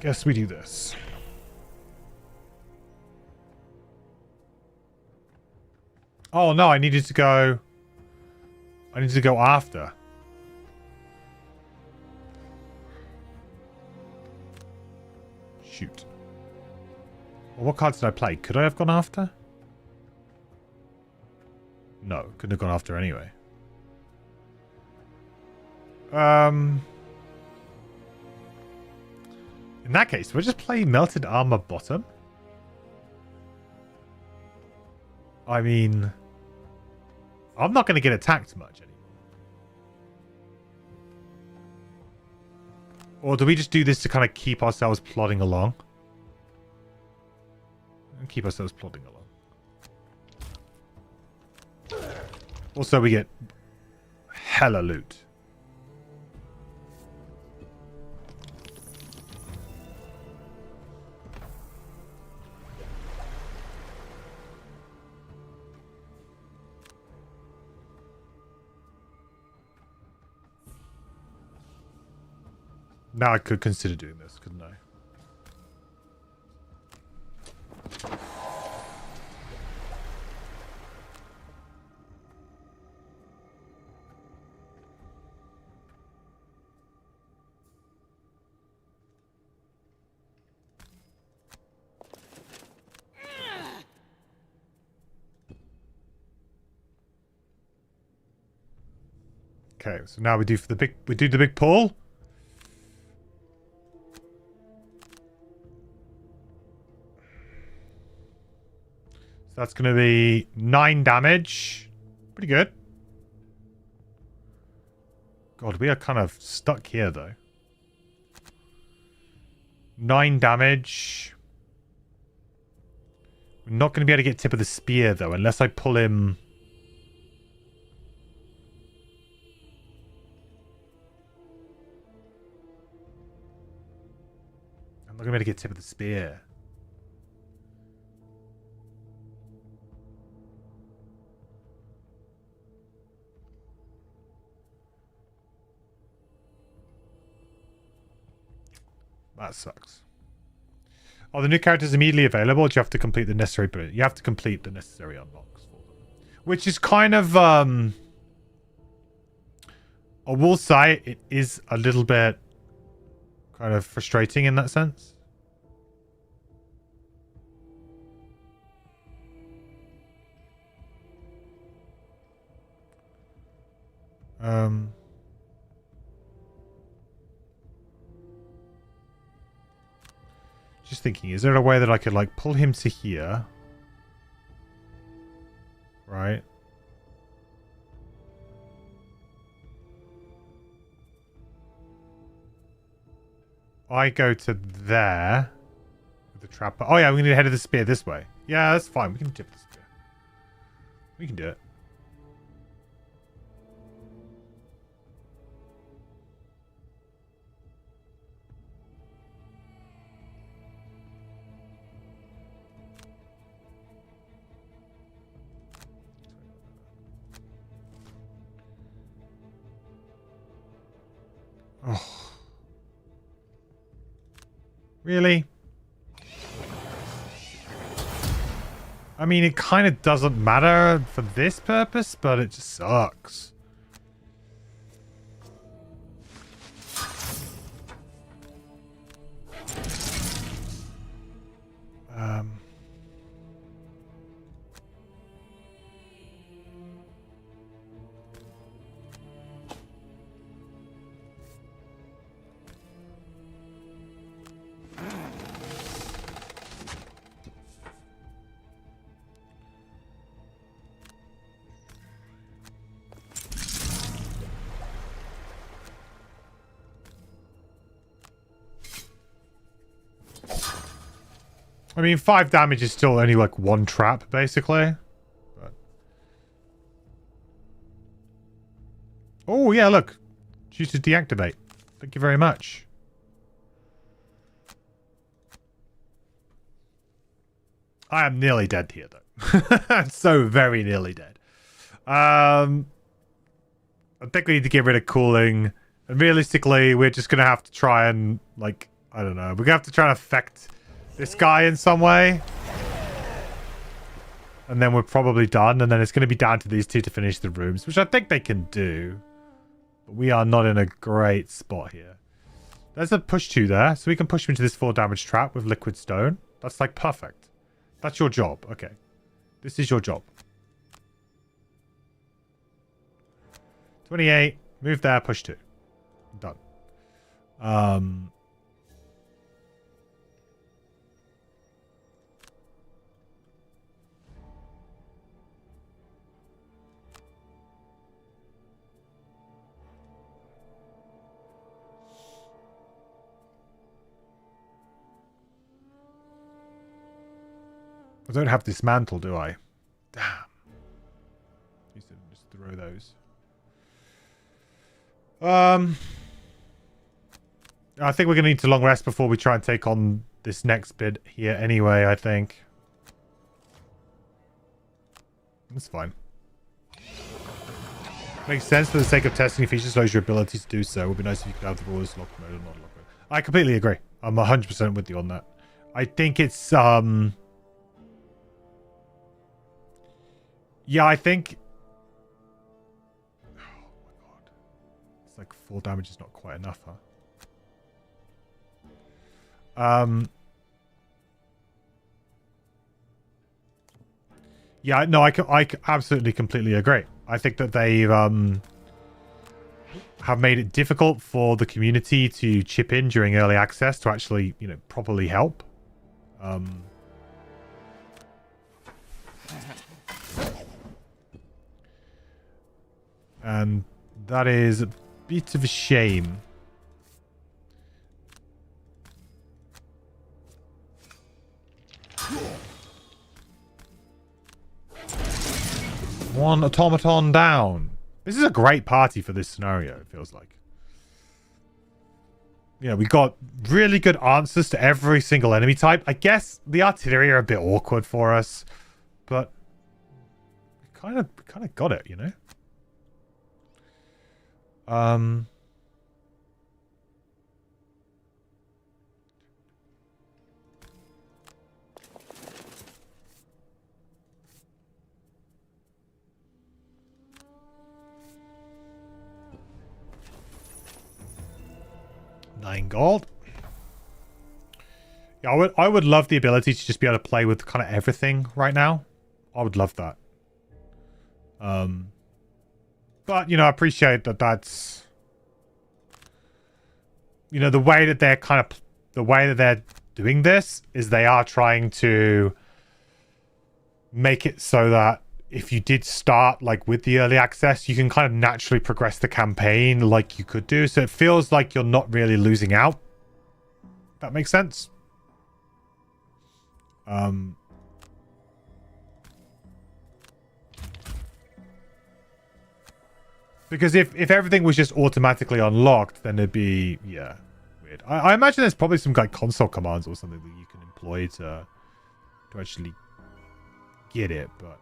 Speaker 2: Guess we do this. Oh no, I needed to go after. Shoot. Well, what cards did I play? Could I have gone after? No, couldn't have gone after anyway. In that case, we'll just play Melted Armor bottom. I mean, I'm not going to get attacked much anymore. Or do we just do this to kind of keep ourselves plodding along? And keep ourselves plodding along. Also, we get hella loot. Now I could consider doing this, couldn't I? Okay, so now we do the big pull. So that's going to be 9 damage. Pretty good. God, we are kind of stuck here, though. 9 damage. We're not going to be able to get tip of the spear, though, unless I pull him. I'm not going to be able to get tip of the spear. That sucks. Oh, the new characters immediately available, or do you have to complete the necessary bit? You have to complete the necessary unlocks for them. Which is kind of, I will say it is a little bit kind of frustrating in that sense. Just thinking, is there a way that I could like pull him to here? Right. I go to there with the trapper. Oh yeah, we're gonna head of the spear this way. Yeah, that's fine. We can tip the spear. We can do it. Oh. Really? I mean, it kind of doesn't matter for this purpose, but it just sucks. I mean, 5 damage is still only like 1 trap, basically. But... Oh, yeah, look. Choose to deactivate. Thank you very much. I am nearly dead here, though. So very nearly dead. I think we need to get rid of cooling. And realistically, we're just going to have to try and, like, I don't know. We're going to have to try and affect this guy in some way. And then we're probably done. And then it's going to be down to these two to finish the rooms, which I think they can do. But we are not in a great spot here. There's a push 2 there. So we can push him into this 4 damage trap with liquid stone. That's like perfect. That's your job. Okay. This is your job. 28. Move there. Push 2. Done. I don't have dismantle, do I? Damn. Used to just throw those. I think we're going to need to long rest before we try and take on this next bit here anyway, I think. That's fine. Makes sense for the sake of testing. If features slows your ability to do so, it would be nice if you could have the rules lock mode or not lock mode. I completely agree. I'm 100% with you on that. I think it's, yeah, I think... Oh my god. It's like 4 damage is not quite enough, huh? Yeah, no, I absolutely completely agree. I think that they have made it difficult for the community to chip in during early access to actually, you know, properly help. And that is a bit of a shame. One automaton down. This is a great party for this scenario, it feels like. Yeah, we got really good answers to every single enemy type. I guess the artillery are a bit awkward for us, but we kind of got it, you know? $9 gold. Yeah, I would love the ability to just be able to play with kind of everything right now. I would love that. But, you know, I appreciate that that's... You know, the way that they're kind of... The way that they're doing this is they are trying to make it so that if you did start, like, with the early access, you can kind of naturally progress the campaign like you could do. So it feels like you're not really losing out. That makes sense? Because if everything was just automatically unlocked, then it'd be, yeah, weird. I imagine there's probably some like console commands or something that you can employ to actually get it, but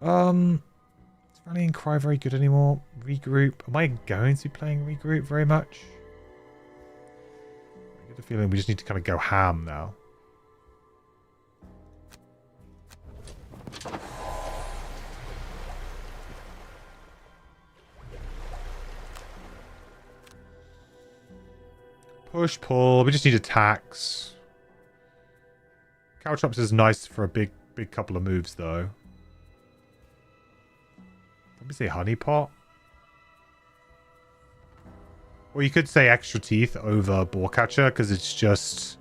Speaker 2: is Rallying Cry very good anymore? Regroup. Am I going to be playing Regroup very much? I get the feeling we just need to kind of go ham now. Push, pull. We just need attacks. Caltrops is nice for a big couple of moves, though. Let me say honeypot. Or you could say extra teeth over boar catcher because it's just...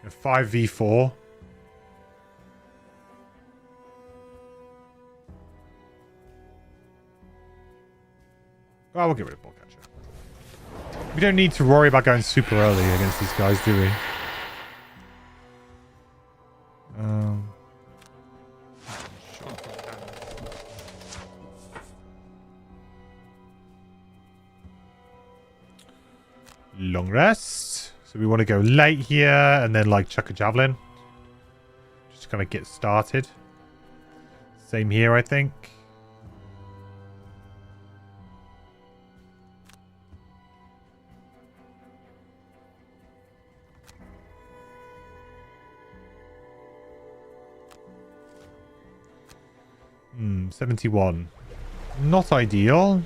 Speaker 2: a 5v4. Well, we'll get rid of ball catcher. We don't need to worry about going super early against these guys, do we? Long rest. So we want to go late here and then like chuck a javelin. Just kind of get started. Same here, I think. Hmm, 71. Not ideal.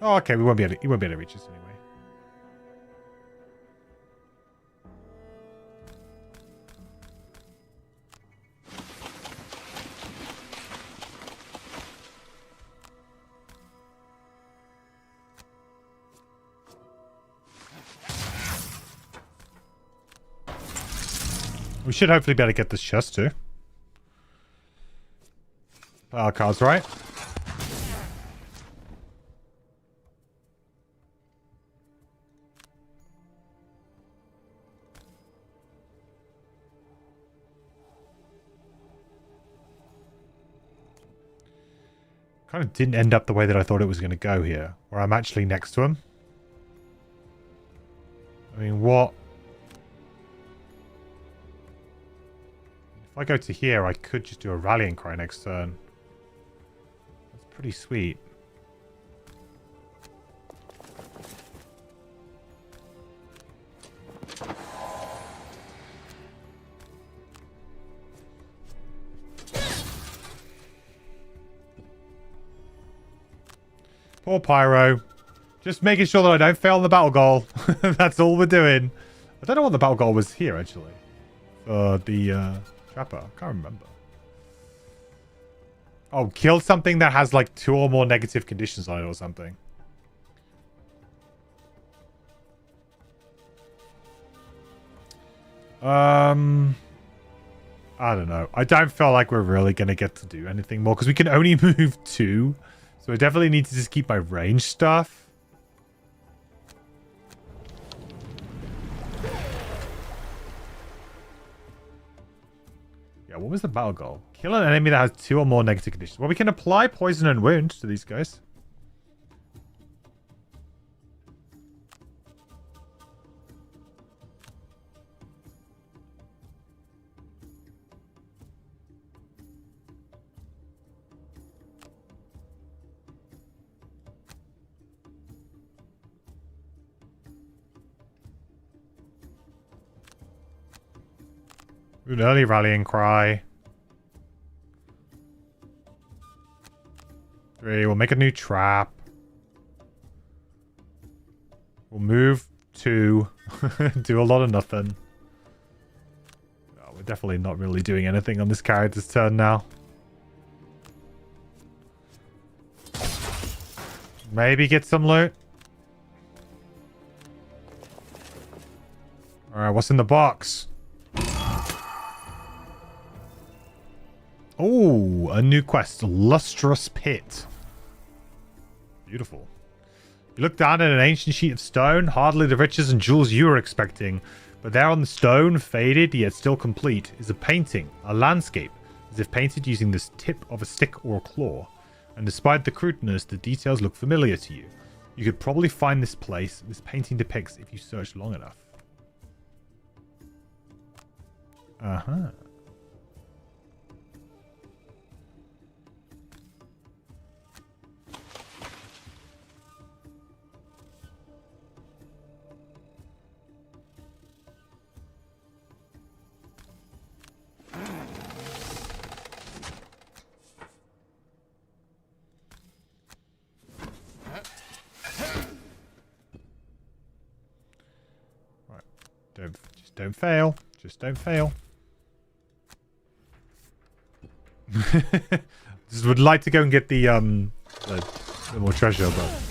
Speaker 2: Oh, okay, we won't be able to, he won't be able to reach us anyway. We should hopefully be able to get this chest too. Our cards, right? Kind of didn't end up the way that I thought it was going to go here, where I'm actually next to him. I mean, what? If I go to here, I could just do a rallying cry next turn. That's pretty sweet. Poor Pyro. Just making sure that I don't fail the battle goal. That's all we're doing. I don't know what the battle goal was here, actually. The trapper. I can't remember. Oh, kill something that has like 2 or more negative conditions on it or something. I don't know. I don't feel like we're really going to get to do anything more because we can only move 2. So I definitely need to just keep my range stuff. Yeah, what was the battle goal? Kill an enemy that has 2 or more negative conditions. Well, we can apply poison and wound to these guys. An early rallying cry. 3. We'll make a new trap. We'll move 2. Do a lot of nothing. Oh, we're definitely not really doing anything on this character's turn now. Maybe get some loot. Alright, what's in the box? Oh, a new quest. Lustrous Pit. Beautiful. You look down at an ancient sheet of stone, hardly the riches and jewels you were expecting. But there on the stone, faded yet still complete, is a painting, a landscape, as if painted using the tip of a stick or a claw. And despite the crudeness, the details look familiar to you. You could probably find this painting depicts if you search long enough. Uh-huh. Just don't fail. Just don't fail. Just would like to go and get the more treasure, but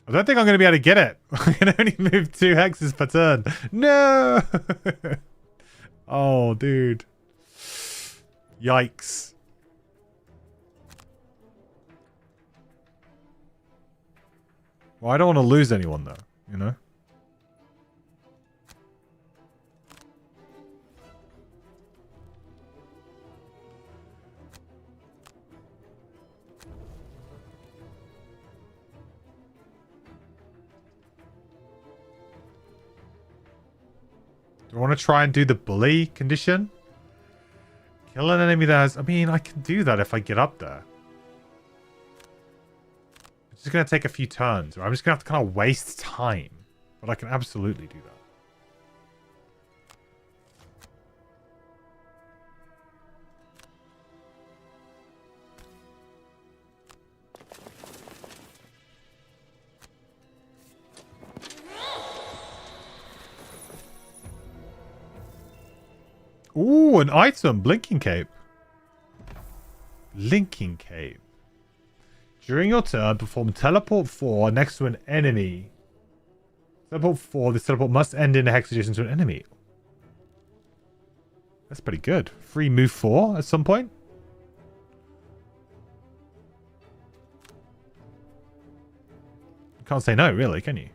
Speaker 2: I don't think I'm going to be able to get it. I can only move 2 hexes per turn. No! Oh, dude. Yikes. Well, I don't want to lose anyone, though. You know? Do I want to try and do the bully condition? Kill an enemy that has... I mean, I can do that if I get up there. It's just going to take a few turns. I'm just going to have to kind of waste time. But I can absolutely do that. Ooh, an item. Blinking Cape. Linking Cape. During your turn, perform Teleport 4 next to an enemy. Teleport 4. This teleport must end in a hex adjacent to an enemy. That's pretty good. Free move 4 at some point. You can't say no, really, can you?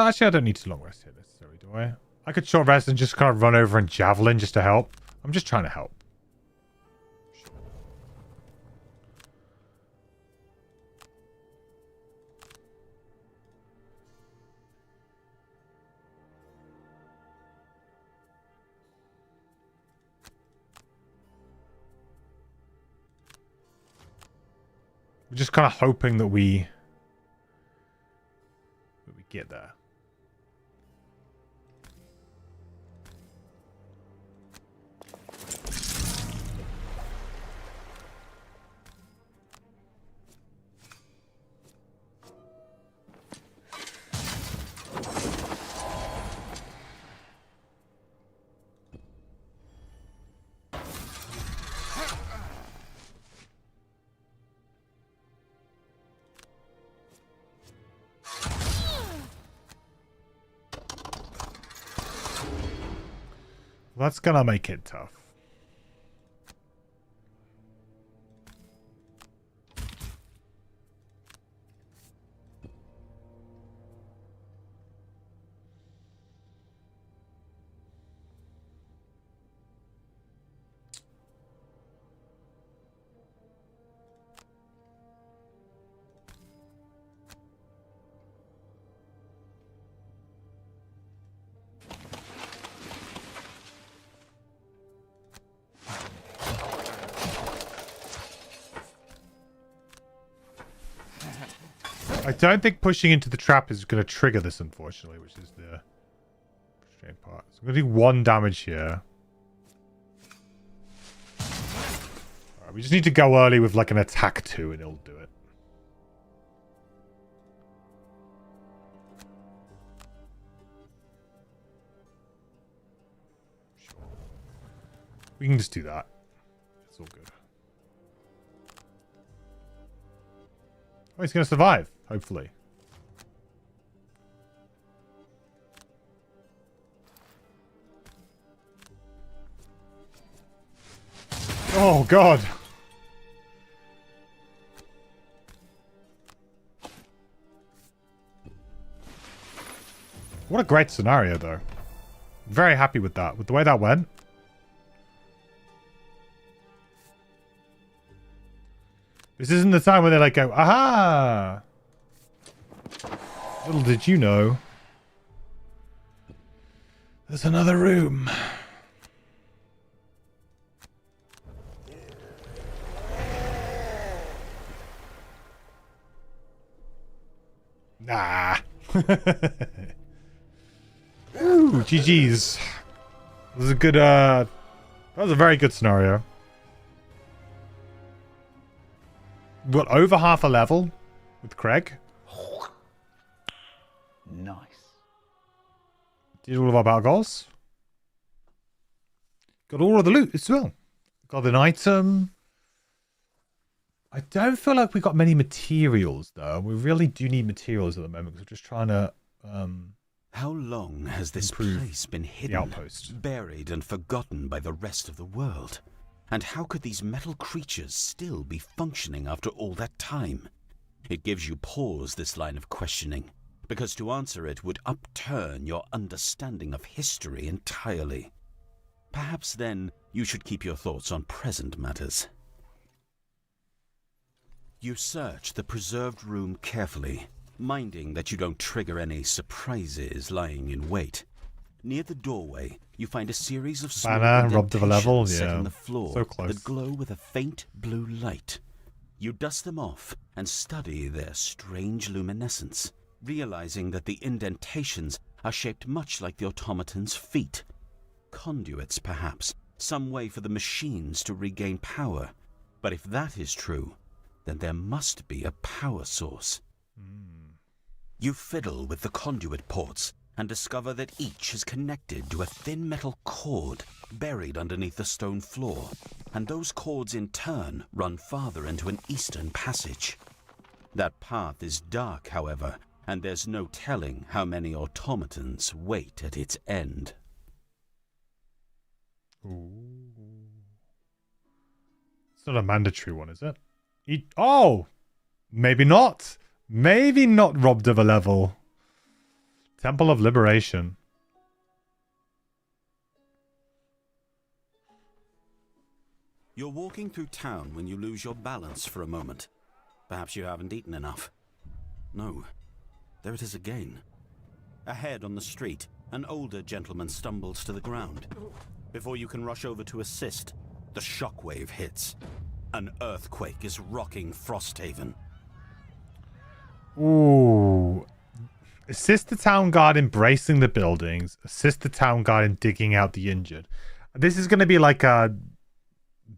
Speaker 2: Actually, I don't need to long rest here necessarily, do I? I could short rest and just kind of run over and javelin just to help. I'm just trying to help. Sure. We're just kind of hoping that we get there. That's gonna make it tough. I don't think pushing into the trap is going to trigger this, unfortunately, which is the frustrating part. So I'm going to do 1 damage here. Alright, we just need to go early with like an attack 2 and it'll do it. Sure. We can just do that. It's all good. Oh, he's going to survive. Hopefully. Oh, God. What a great scenario, though. Very happy with that. With the way that went. This isn't the time where they like go, aha! Little did you know, there's another room. Nah. Ooh, GG's. This is a good, that was a very good scenario. We got over half a level with Craig.
Speaker 3: Nice.
Speaker 2: Did all of our battle goals. Got all of the loot as well. Got an item. I don't feel like we got many materials though. We really do need materials at the moment because we're just trying to
Speaker 4: How long has this
Speaker 2: improve
Speaker 4: place been
Speaker 2: the
Speaker 4: hidden,
Speaker 2: outpost.
Speaker 4: buried and forgotten by the rest of the world? And how could these metal creatures still be functioning after all that time? It gives you pause, this line of questioning, because to answer it would upturn your understanding of history entirely. Perhaps then you should keep your thoughts on present matters. You search the preserved room carefully, minding that you don't trigger any surprises lying in wait. Near the doorway, you find a series of small
Speaker 2: Banner, robbed of a level,
Speaker 4: indentations set
Speaker 2: yeah.
Speaker 4: in the floor
Speaker 2: So close.
Speaker 4: that glow with a faint blue light. You dust them off and study their strange luminescence, realizing that the indentations are shaped much like the automaton's feet. Conduits, perhaps, some way for the machines to regain power. But if that is true, then there must be a power source. You fiddle with the conduit ports and discover that each is connected to a thin metal cord buried underneath the stone floor, and those cords in turn run farther into an eastern passage. That path is dark, however, and there's no telling how many automatons wait at its end.
Speaker 2: Ooh. It's not a mandatory one, is it? Oh! Maybe not. Maybe not robbed of a level. Temple of Liberation.
Speaker 4: You're walking through town when you lose your balance for a moment. Perhaps you haven't eaten enough. No, there it is again. Ahead on the street, an older gentleman stumbles to the ground. Before you can rush over to assist, the shockwave hits. An earthquake is rocking Frosthaven.
Speaker 2: Ooh. Assist the town guard in bracing the buildings. Assist the town guard in digging out the injured. This is going to be like a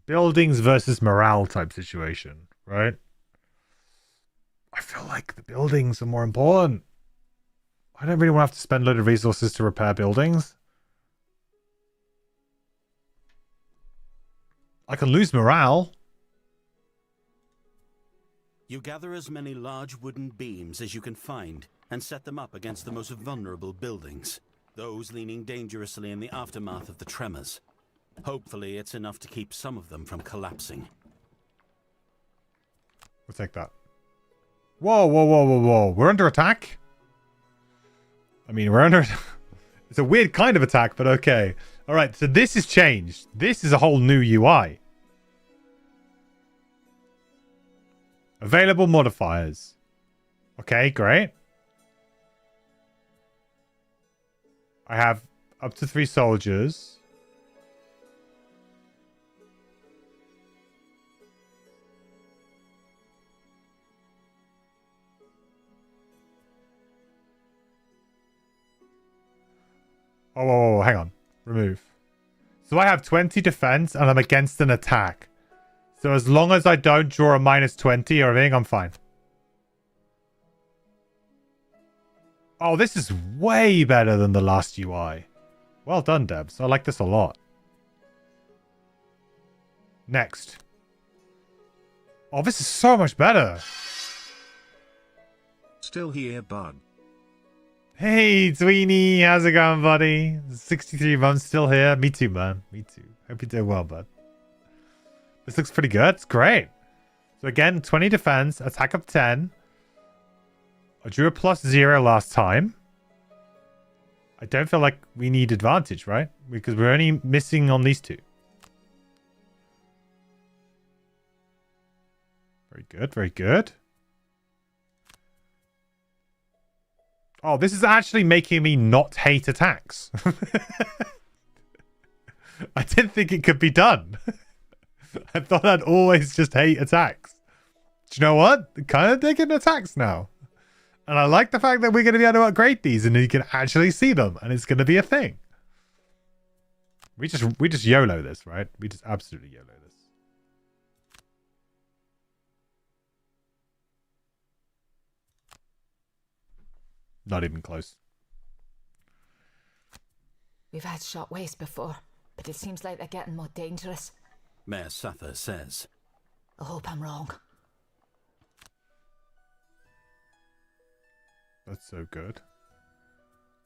Speaker 2: buildings versus morale type situation, right? I feel like the buildings are more important. I don't really want to have to spend a load of resources to repair buildings. I can lose morale.
Speaker 4: You gather as many large wooden beams as you can find and set them up against the most vulnerable buildings, those leaning dangerously in the aftermath of the tremors. Hopefully, it's enough to keep some of them from collapsing.
Speaker 2: We'll take that. Whoa, whoa, whoa, whoa, whoa. We're under attack? I mean, we're under... It's a weird kind of attack, but okay. Alright, so this has changed. This is a whole new UI. Available modifiers. Okay, great. I have up to 3 soldiers. Oh, whoa, whoa, hang on. Remove. So I have 20 defense and I'm against an attack. So as long as I don't draw a -20 or anything, I'm fine. Oh, this is way better than the last UI. Well done, Debs. I like this a lot. Next. Oh, this is so much better.
Speaker 1: Still here, bud.
Speaker 2: Hey, Tweenie. How's it going, buddy? 63 months still here. Me too, man. Me too. Hope you're doing well, bud. This looks pretty good. It's great. So again, 20 defense, attack of 10. I drew a +0 last time. I don't feel like we need advantage, right? Because we're only missing on these two. Very good, very good. Oh, this is actually making me not hate attacks. I didn't think it could be done. I thought I'd always just hate attacks. Do you know what? Kind of digging attacks now. And I like the fact that we're going to be able to upgrade these and you can actually see them and it's going to be a thing. We just YOLO this, right? We just absolutely YOLO this. Not even close.
Speaker 6: We've had shot waste before, but it seems like they're getting more dangerous.
Speaker 4: Mayor Suther says.
Speaker 6: I hope I'm wrong.
Speaker 2: That's so good.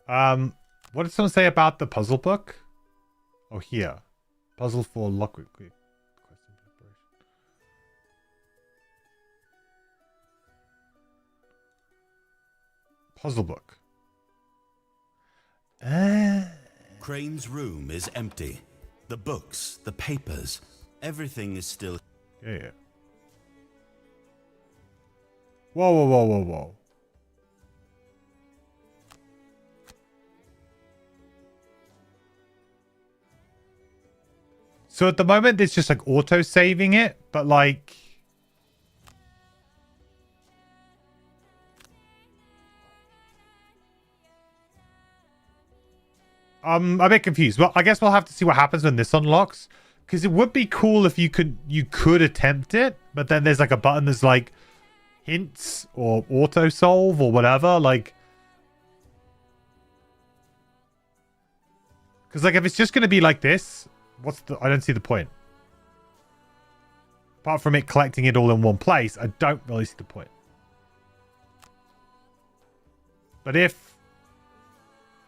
Speaker 2: What did someone say about the puzzle book? Oh, here. Puzzle for lockwood. Puzzle book.
Speaker 4: Crane's room is empty. The books, the papers, everything is still...
Speaker 2: Yeah. Whoa. So at the moment, it's just like auto-saving it, but like... I'm a bit confused. Well, I guess we'll have to see what happens when this unlocks. Because it would be cool if you could attempt it, but then there's like a button that's like hints or auto-solve or whatever. Like... Because like if it's just going to be like this... I don't see the point. Apart from it collecting it all in one place, I don't really see the point. But if...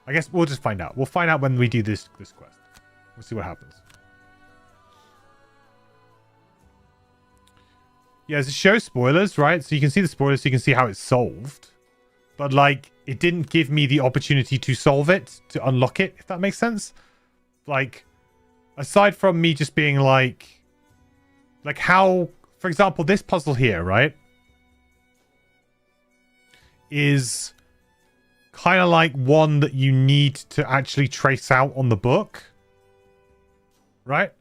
Speaker 2: I guess we'll just find out. We'll find out when we do this quest. We'll see what happens. Yeah, it shows spoilers, right? So you can see the spoilers, so you can see how it's solved. But like, it didn't give me the opportunity to solve it, to unlock it, if that makes sense. Like... Aside from me just being like how, for example, this puzzle here, right, is kind of like one that you need to actually trace out on the book, right?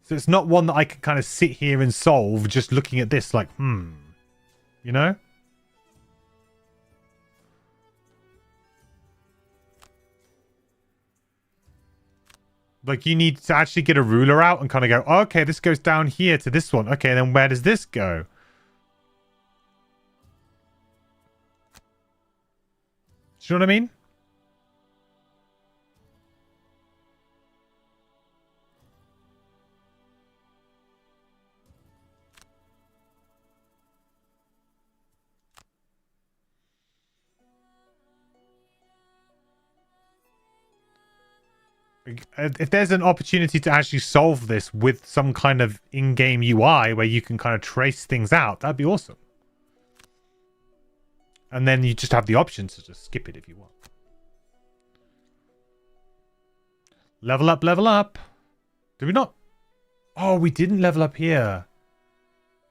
Speaker 2: So it's not one that I can kind of sit here and solve just looking at this like, you know? Like, you need to actually get a ruler out and kind of go, oh, okay, this goes down here to this one. Okay, then where does this go? Do you know what I mean? If there's an opportunity to actually solve this with some kind of in-game UI where you can kind of trace things out, that'd be awesome. And then you just have the option to just skip it if you want. Level up, level up. Did we not? Oh, we didn't level up here.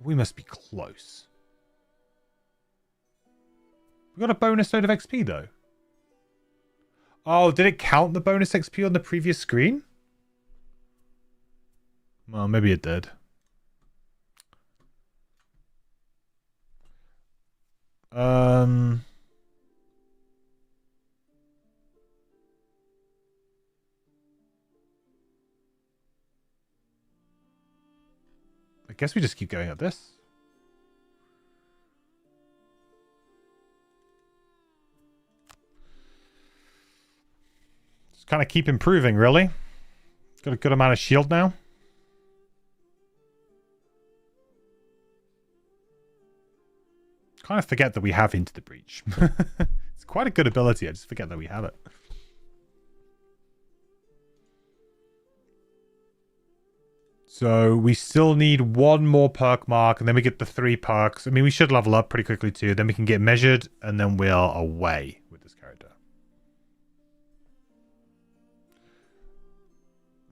Speaker 2: We must be close. We got a bonus load of XP though. Oh, did it count the bonus XP on the previous screen? Well, maybe it did. I guess we just keep going at this. Just kind of keep improving, really. Got a good amount of shield now. Kind of forget that we have Into the Breach. It's quite a good ability. I just forget that we have it. So we still need one more perk mark, and then we get the 3 perks. I mean, we should level up pretty quickly too. Then we can get measured, and then we're away with this character.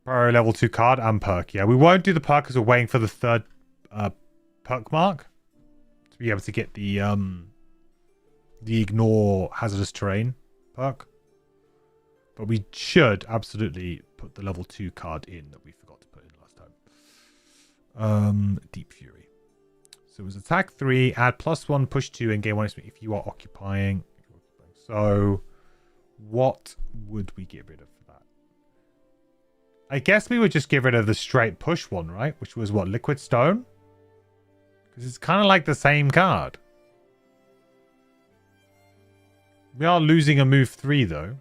Speaker 2: Priority level 2 card and perk. Yeah, we won't do the perk because we're waiting for the 3rd perk mark to be able to get the the ignore hazardous terrain perk. But we should absolutely put the level 2 card in that we forgot to put in last time. Deep Fury. So it was attack 3, add +1, push 2, and gain 1 XP if you are occupying. So what would we get rid of for that? I guess we would just get rid of the straight push one, right? Which was what? Liquid Stone? Because it's kind of like the same card. We are losing a move 3 though.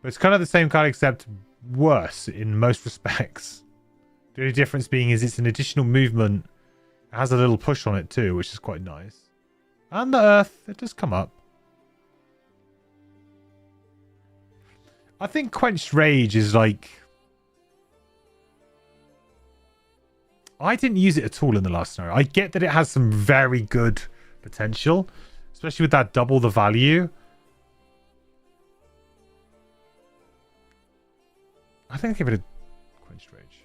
Speaker 2: But it's kind of the same card except worse in most respects. The only difference being is it's an additional movement. It has a little push on it too, which is quite nice. And the earth, it does come up. I think Quenched Rage is like... I didn't use it at all in the last scenario. I get that it has some very good potential, especially with that double the value. I think I'll give it a Quenched Rage.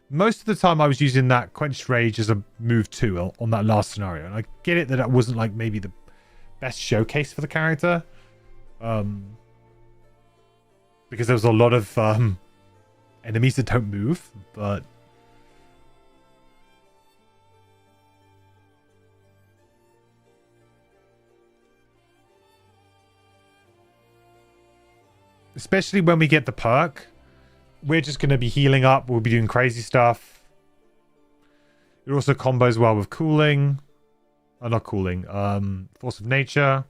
Speaker 2: Most of the time I was using that Quenched Rage as a move 2 on that last scenario. And I get it that it wasn't like maybe the best showcase for the character. Because there was a lot of enemies that don't move. But especially when we get the perk, we're just going to be healing up. We'll be doing crazy stuff. It also combos well with cooling. Not cooling. Force of Nature.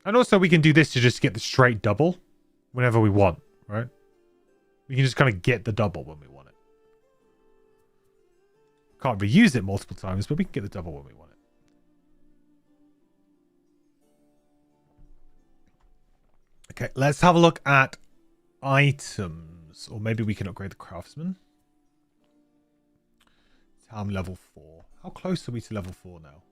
Speaker 2: And also we can do this to just get the straight double whenever we want, right? We can just kind of get the double when we want it. Can't reuse it multiple times, but we can get the double when we want it. Okay, let's have a look at items. Or maybe we can upgrade the Craftsman. Town level 4. How close are we to level 4 now?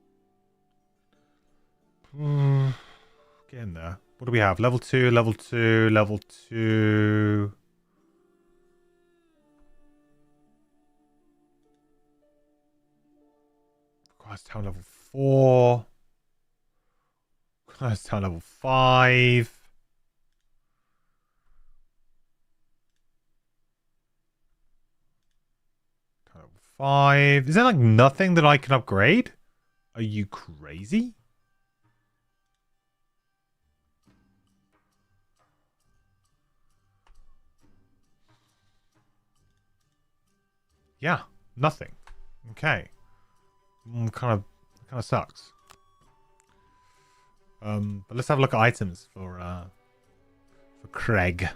Speaker 2: Get in there. What do we have? Level 2, level 2, level 2. Requires town level 4. Requires town level 5. Town level 5. Is there like nothing that I can upgrade? Are you crazy? Yeah, nothing. Okay. Kind of sucks. But let's have a look at items for Craig.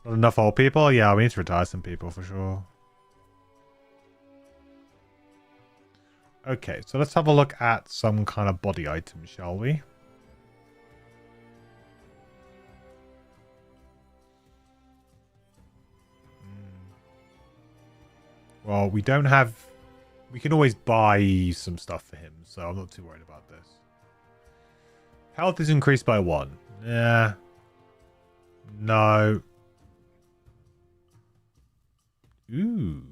Speaker 2: Not enough old people? Yeah, we need to retire some people for sure. Okay, so let's have a look at some kind of body item, shall we? Well, we don't have... We can always buy some stuff for him, so I'm not too worried about this. Health is increased by 1. Yeah. No. Ooh.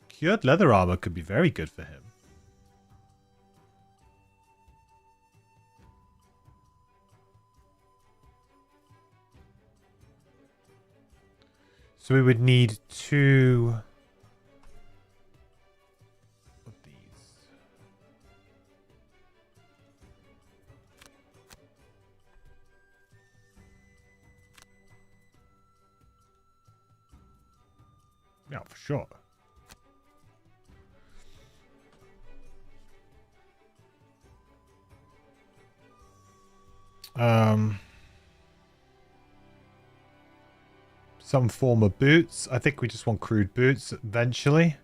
Speaker 2: Cured leather armor could be very good for him. So we would need 2 of these. Yeah, for sure. Some form of boots. I think we just want crude boots eventually.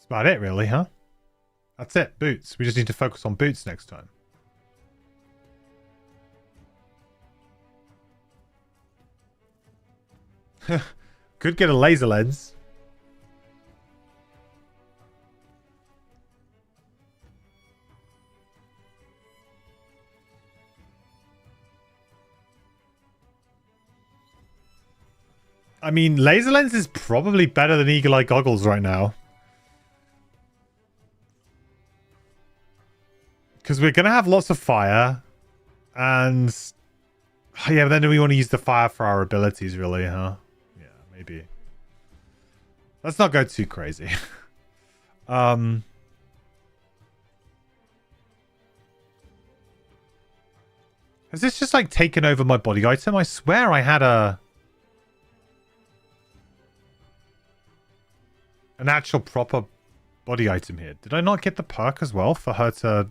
Speaker 2: That's about it, really, huh? That's it. Boots. We just need to focus on boots next time. Could get a laser lens. I mean, laser lens is probably better than eagle eye goggles right now. Because we're going to have lots of fire. And... yeah, but then do we want to use the fire for our abilities, really, huh? Yeah, maybe. Let's not go too crazy. Has this just, like, taken over my body item? I swear I had an actual proper body item here. Did I not get the perk as well for her to...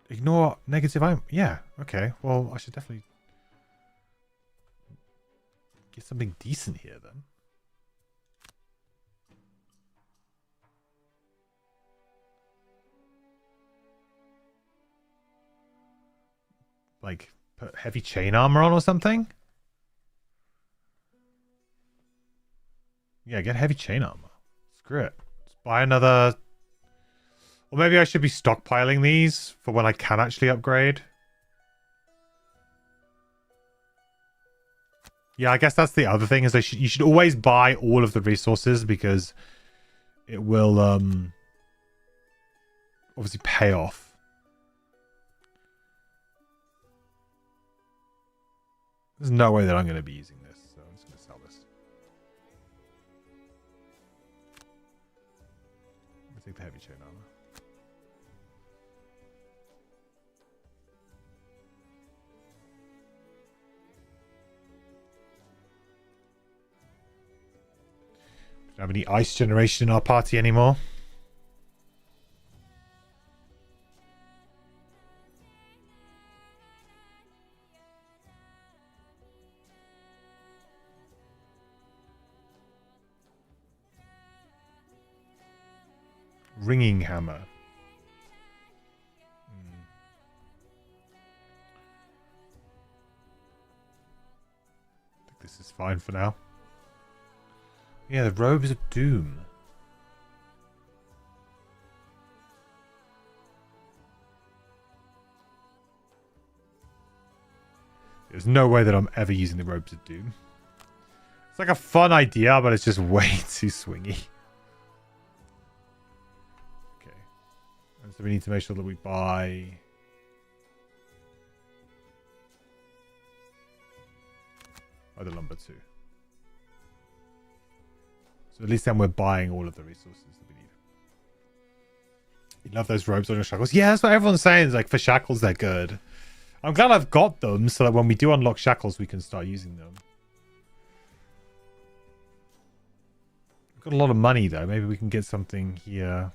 Speaker 2: ignore negative item? Yeah, okay. Well, I should definitely get something decent here then. Like, put heavy chain armor on or something? Yeah, get heavy chain armor. Screw it. Let's buy another... or maybe I should be stockpiling these for when I can actually upgrade. Yeah, I guess that's the other thing, is you should always buy all of the resources, because it will obviously pay off. There's no way that I'm going to be using this, so I'm just going to sell this. I'll take the heavy chain armor. Don't have any ice generation in our party anymore. Ringing hammer. I think this is fine for now. Yeah, the robes of doom. There's no way that I'm ever using the robes of doom. It's like a fun idea, but it's just way too swingy. Okay. And so we need to make sure that we buy... the lumber too. So at least then we're buying all of the resources that we need. You love those robes on your shackles? Yeah, that's what everyone's saying. It's like, for shackles, they're good. I'm glad I've got them, so that when we do unlock shackles, we can start using them. We've got a lot of money, though. Maybe we can get something here.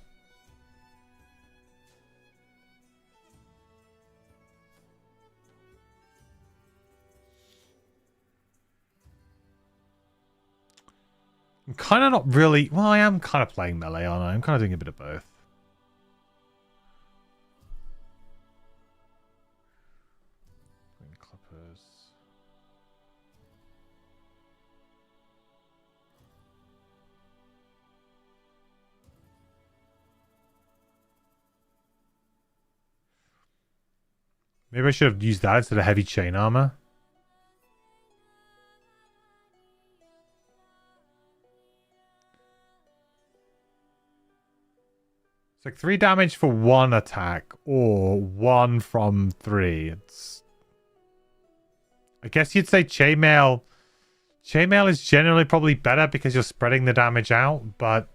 Speaker 2: I'm kind of not really... well, I am kind of playing melee, aren't I? I'm kind of doing a bit of both. Green clippers. Maybe I should have used that instead of heavy chain armor. It's like 3 damage for 1 attack, or 1 from 3. It's... I guess you'd say chainmail. Chainmail is generally probably better because you're spreading the damage out, but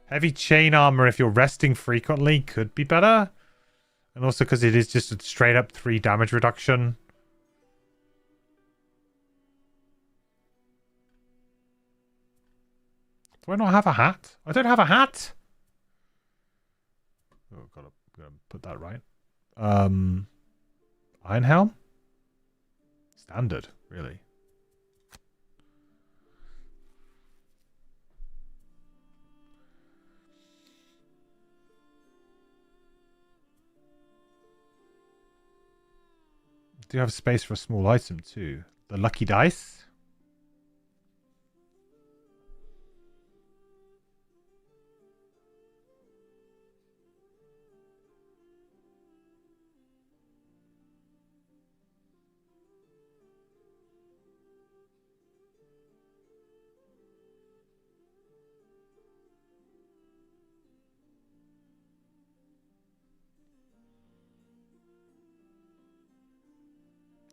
Speaker 2: heavy chain armor, if you're resting frequently, could be better. And also because it is just a straight up 3 damage reduction. Do I not have a hat? I don't have a hat! Oh, gotta put that right. Iron helm? Standard, really. Do have space for a small item too. The lucky dice.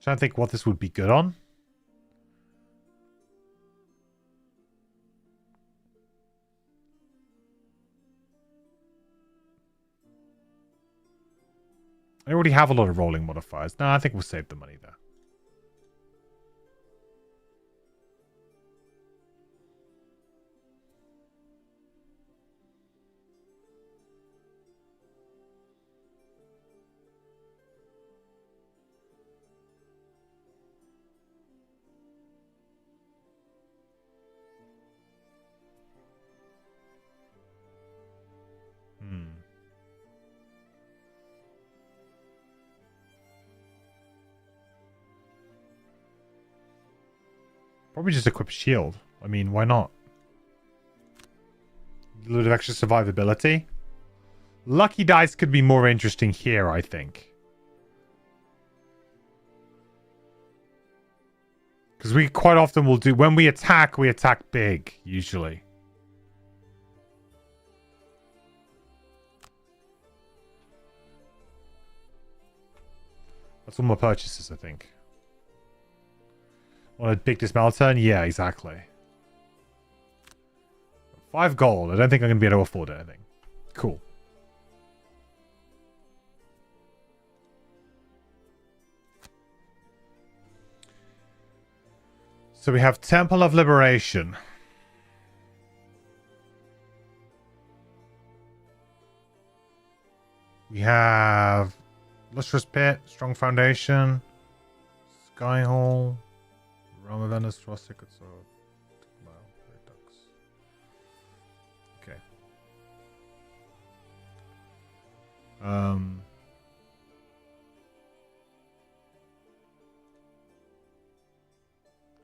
Speaker 2: Trying to think what this would be good on. I already have a lot of rolling modifiers. No, I think we'll save the money there. Probably just equip a shield. I mean, why not? A little bit of extra survivability. Lucky dice could be more interesting here, I think. Because we quite often will do... When we attack big, usually. That's all my purchases, I think. Want a big dismount turn? Yeah, exactly. 5 gold. I don't think I'm going to be able to afford anything. Cool. So we have Temple of Liberation. We have Lustrous Pit, Strong Foundation, Sky Hall, Realm of Endless Frost, Sacred Sword. Wow, Great Ducks. Okay.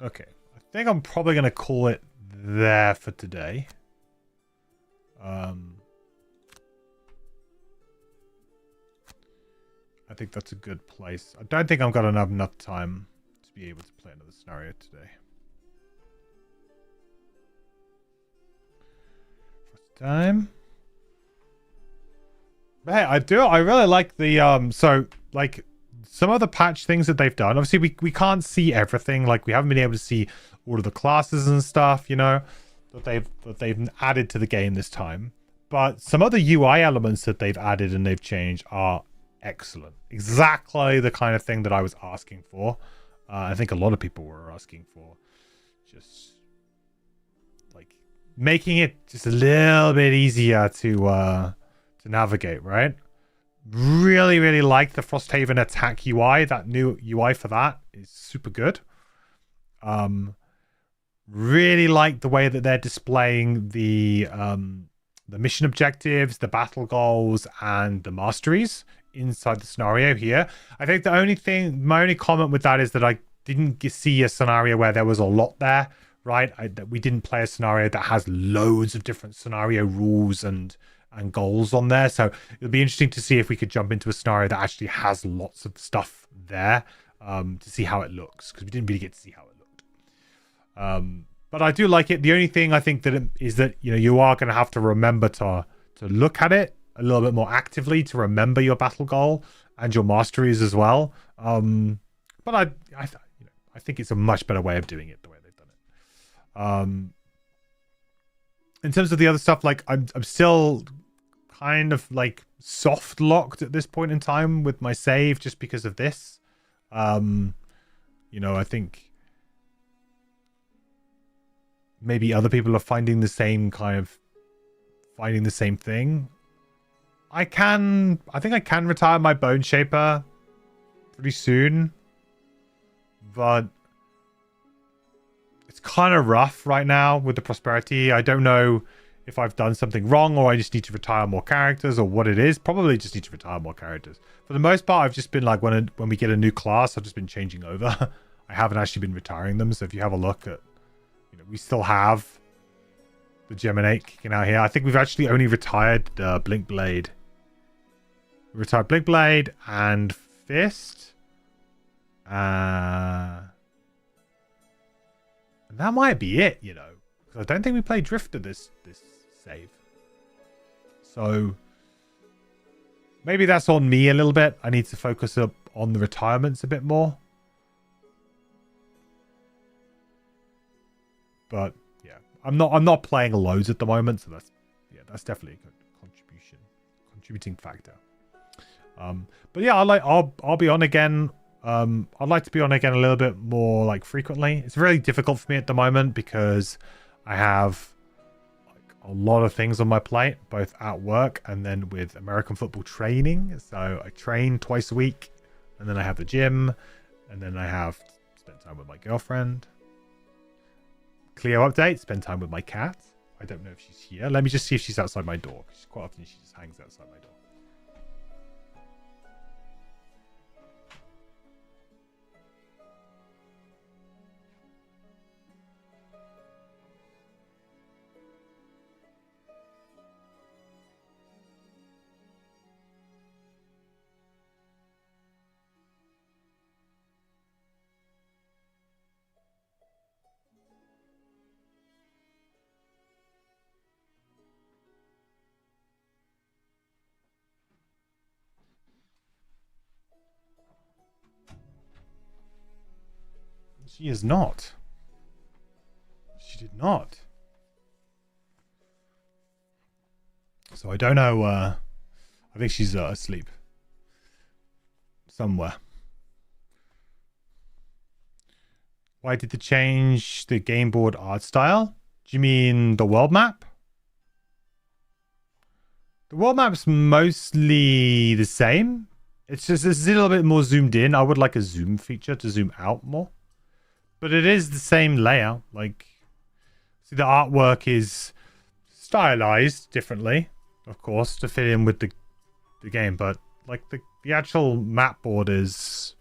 Speaker 2: Okay. I think I'm probably going to call it there for today. I think that's a good place. I don't think I've got enough time to be able to play another scenario today. First time. But hey, I really like the so like some of the patch things that they've done. Obviously we can't see everything. Like we haven't been able to see all of the classes and stuff, you know, that they've added to the game this time. But some of the UI elements that they've added and they've changed are excellent. Exactly the kind of thing that I was asking for. I think a lot of people were asking for. Just like making it just a little bit easier to navigate, right? Really, really like the Frosthaven attack UI. That new UI for that is super good. Really like the way that they're displaying the mission objectives, the battle goals, and the masteries inside the scenario here. I think my only comment with that is that I didn't see a scenario where there was a lot there, right? That we didn't play a scenario that has loads of different scenario rules and goals on there. So it'll be interesting to see if we could jump into a scenario that actually has lots of stuff there, to see how it looks, because we didn't really get to see how it looked. But I do like it. The only thing I think that is that, you know, you are going to have to remember to look at it a little bit more actively, to remember your battle goal and your masteries as well. But I think it's a much better way of doing it the way they've done it. In terms of the other stuff, like I'm still kind of like soft locked at this point in time with my save just because of this. You know, I think maybe other people are finding the same thing. I think I can retire my Bone Shaper pretty soon, but it's kind of rough right now with the prosperity. I don't know if I've done something wrong or I just need to retire more characters or what it is. Probably just need to retire more characters. For the most part, I've just been like, when we get a new class, I've just been changing over. I haven't actually been retiring them. So if you have a look at, you know, we still have the Geminate kicking out here. I think we've actually only retired Blink Blade. We retired Blink Blade and Fist. And that might be it, you know. Because I don't think we played Drifter this save. So maybe that's on me a little bit. I need to focus up on the retirements a bit more. But yeah, I'm not playing loads at the moment, so that's definitely a good contributing factor. But yeah, I'll be on again. I'd like to be on again a little bit more like frequently. It's really difficult for me at the moment because I have like a lot of things on my plate, both at work and then with American football training. So I train twice a week, and then I have the gym, and then I have spent time with my girlfriend. Cleo update, spend time with my cat. I don't know if she's here. Let me just see if she's outside my door. Because quite often she just hangs outside my door. She is not. She did not. So I don't know. I think she's asleep. Somewhere. Why did they change the game board art style? Do you mean the world map? The world map's mostly the same. It's just it's a little bit more zoomed in. I would like a zoom feature to zoom out more. But it is the same layout. Like, see, the artwork is stylized differently, of course, to fit in with the game. But like the actual map board is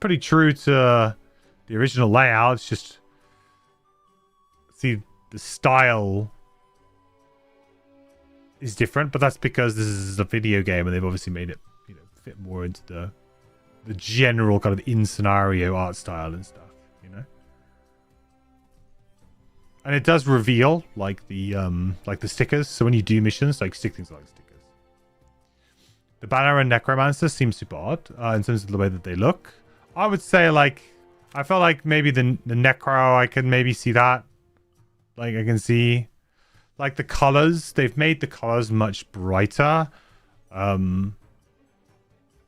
Speaker 2: pretty true to the original layout. It's just, see, the style is different, but that's because this is a video game and they've obviously made it, you know, fit more into the general kind of in-scenario art style and stuff, you know? And it does reveal, like the stickers. So when you do missions, like, stick things like stickers. The Banner and Necromancer seem super odd in terms of the way that they look. I would say, like, I felt like maybe the Necro, I can maybe see that. Like, I can see, like, the colors. They've made the colors much brighter.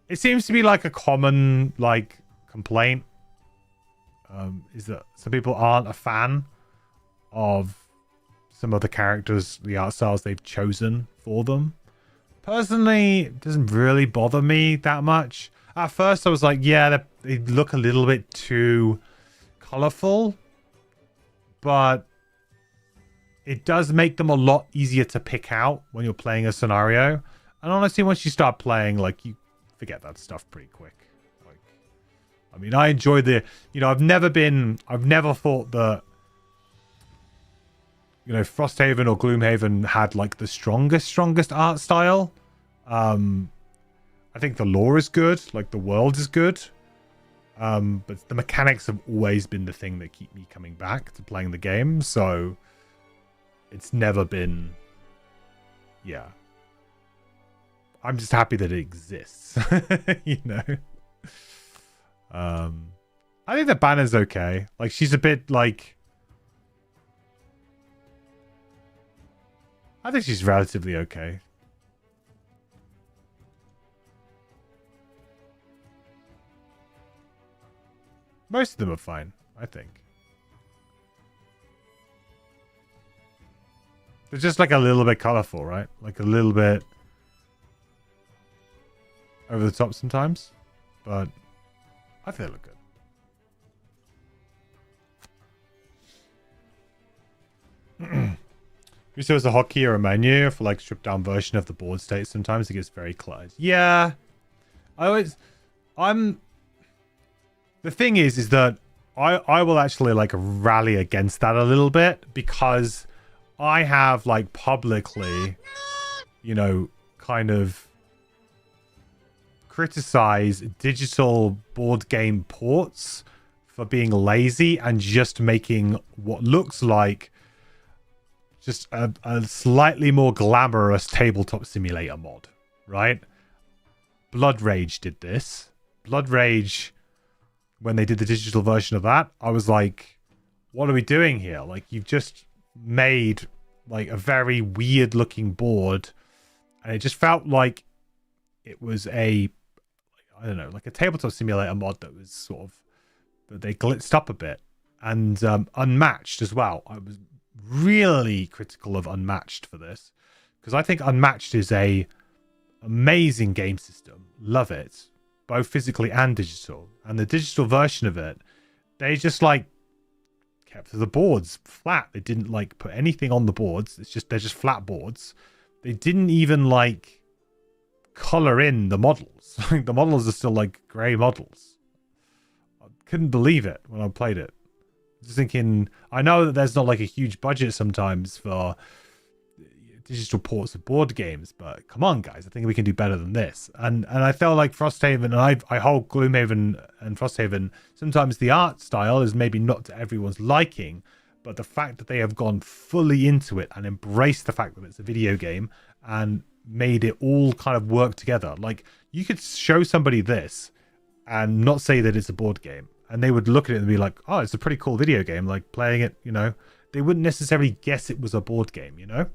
Speaker 2: It seems to be like a common like complaint is that some people aren't a fan of some of the characters, the art styles they've chosen for them. Personally, it doesn't really bother me that much. At first I was like, yeah, they look a little bit too colorful, but it does make them a lot easier to pick out when you're playing a scenario. And honestly, once you start playing, like, you forget that stuff pretty quick. Like, I mean, I enjoy the, you know, I've never thought that, you know, Frosthaven or Gloomhaven had like the strongest art style. I think the lore is good, like the world is good. But the mechanics have always been the thing that keep me coming back to playing the game. So it's never been, yeah. I'm just happy that it exists, you know. I think the banner's okay. Like, she's a bit like, I think she's relatively okay. Most of them are fine, I think. They're just like a little bit colorful, right? Like a little bit over the top sometimes, but I think they look good. If there was a hotkey or a menu for like stripped down version of the board state, sometimes it gets very cluttered. Yeah. The thing is that I will actually like rally against that a little bit, because I have like publicly, you know, kind of criticize digital board game ports for being lazy and just making what looks like just a slightly more glamorous tabletop simulator mod, right? Blood Rage did this. Blood Rage, when they did the digital version of that, I was like, what are we doing here? Like, you've just made like a very weird looking board, and it just felt like it was a, I don't know, like a tabletop simulator mod that was sort of, that they glitzed up a bit, and Unmatched as well. I was really critical of Unmatched for this, because I think Unmatched is a amazing game system. Love it, both physically and digital. And the digital version of it, they just like kept the boards flat. They didn't like put anything on the boards. They're just flat boards. They didn't even like color in the models. The models are still like gray models. I couldn't believe it when I played it. Just thinking, I know that there's not like a huge budget sometimes for digital ports of board games, but come on guys, I think we can do better than this. And I felt like Frosthaven, and I hold Gloomhaven and Frosthaven, sometimes the art style is maybe not to everyone's liking, but the fact that they have gone fully into it and embraced the fact that it's a video game and made it all kind of work together. Like, you could show somebody this and not say that it's a board game, and they would look at it and be like, oh, it's a pretty cool video game, like playing it, you know. They wouldn't necessarily guess it was a board game, you know.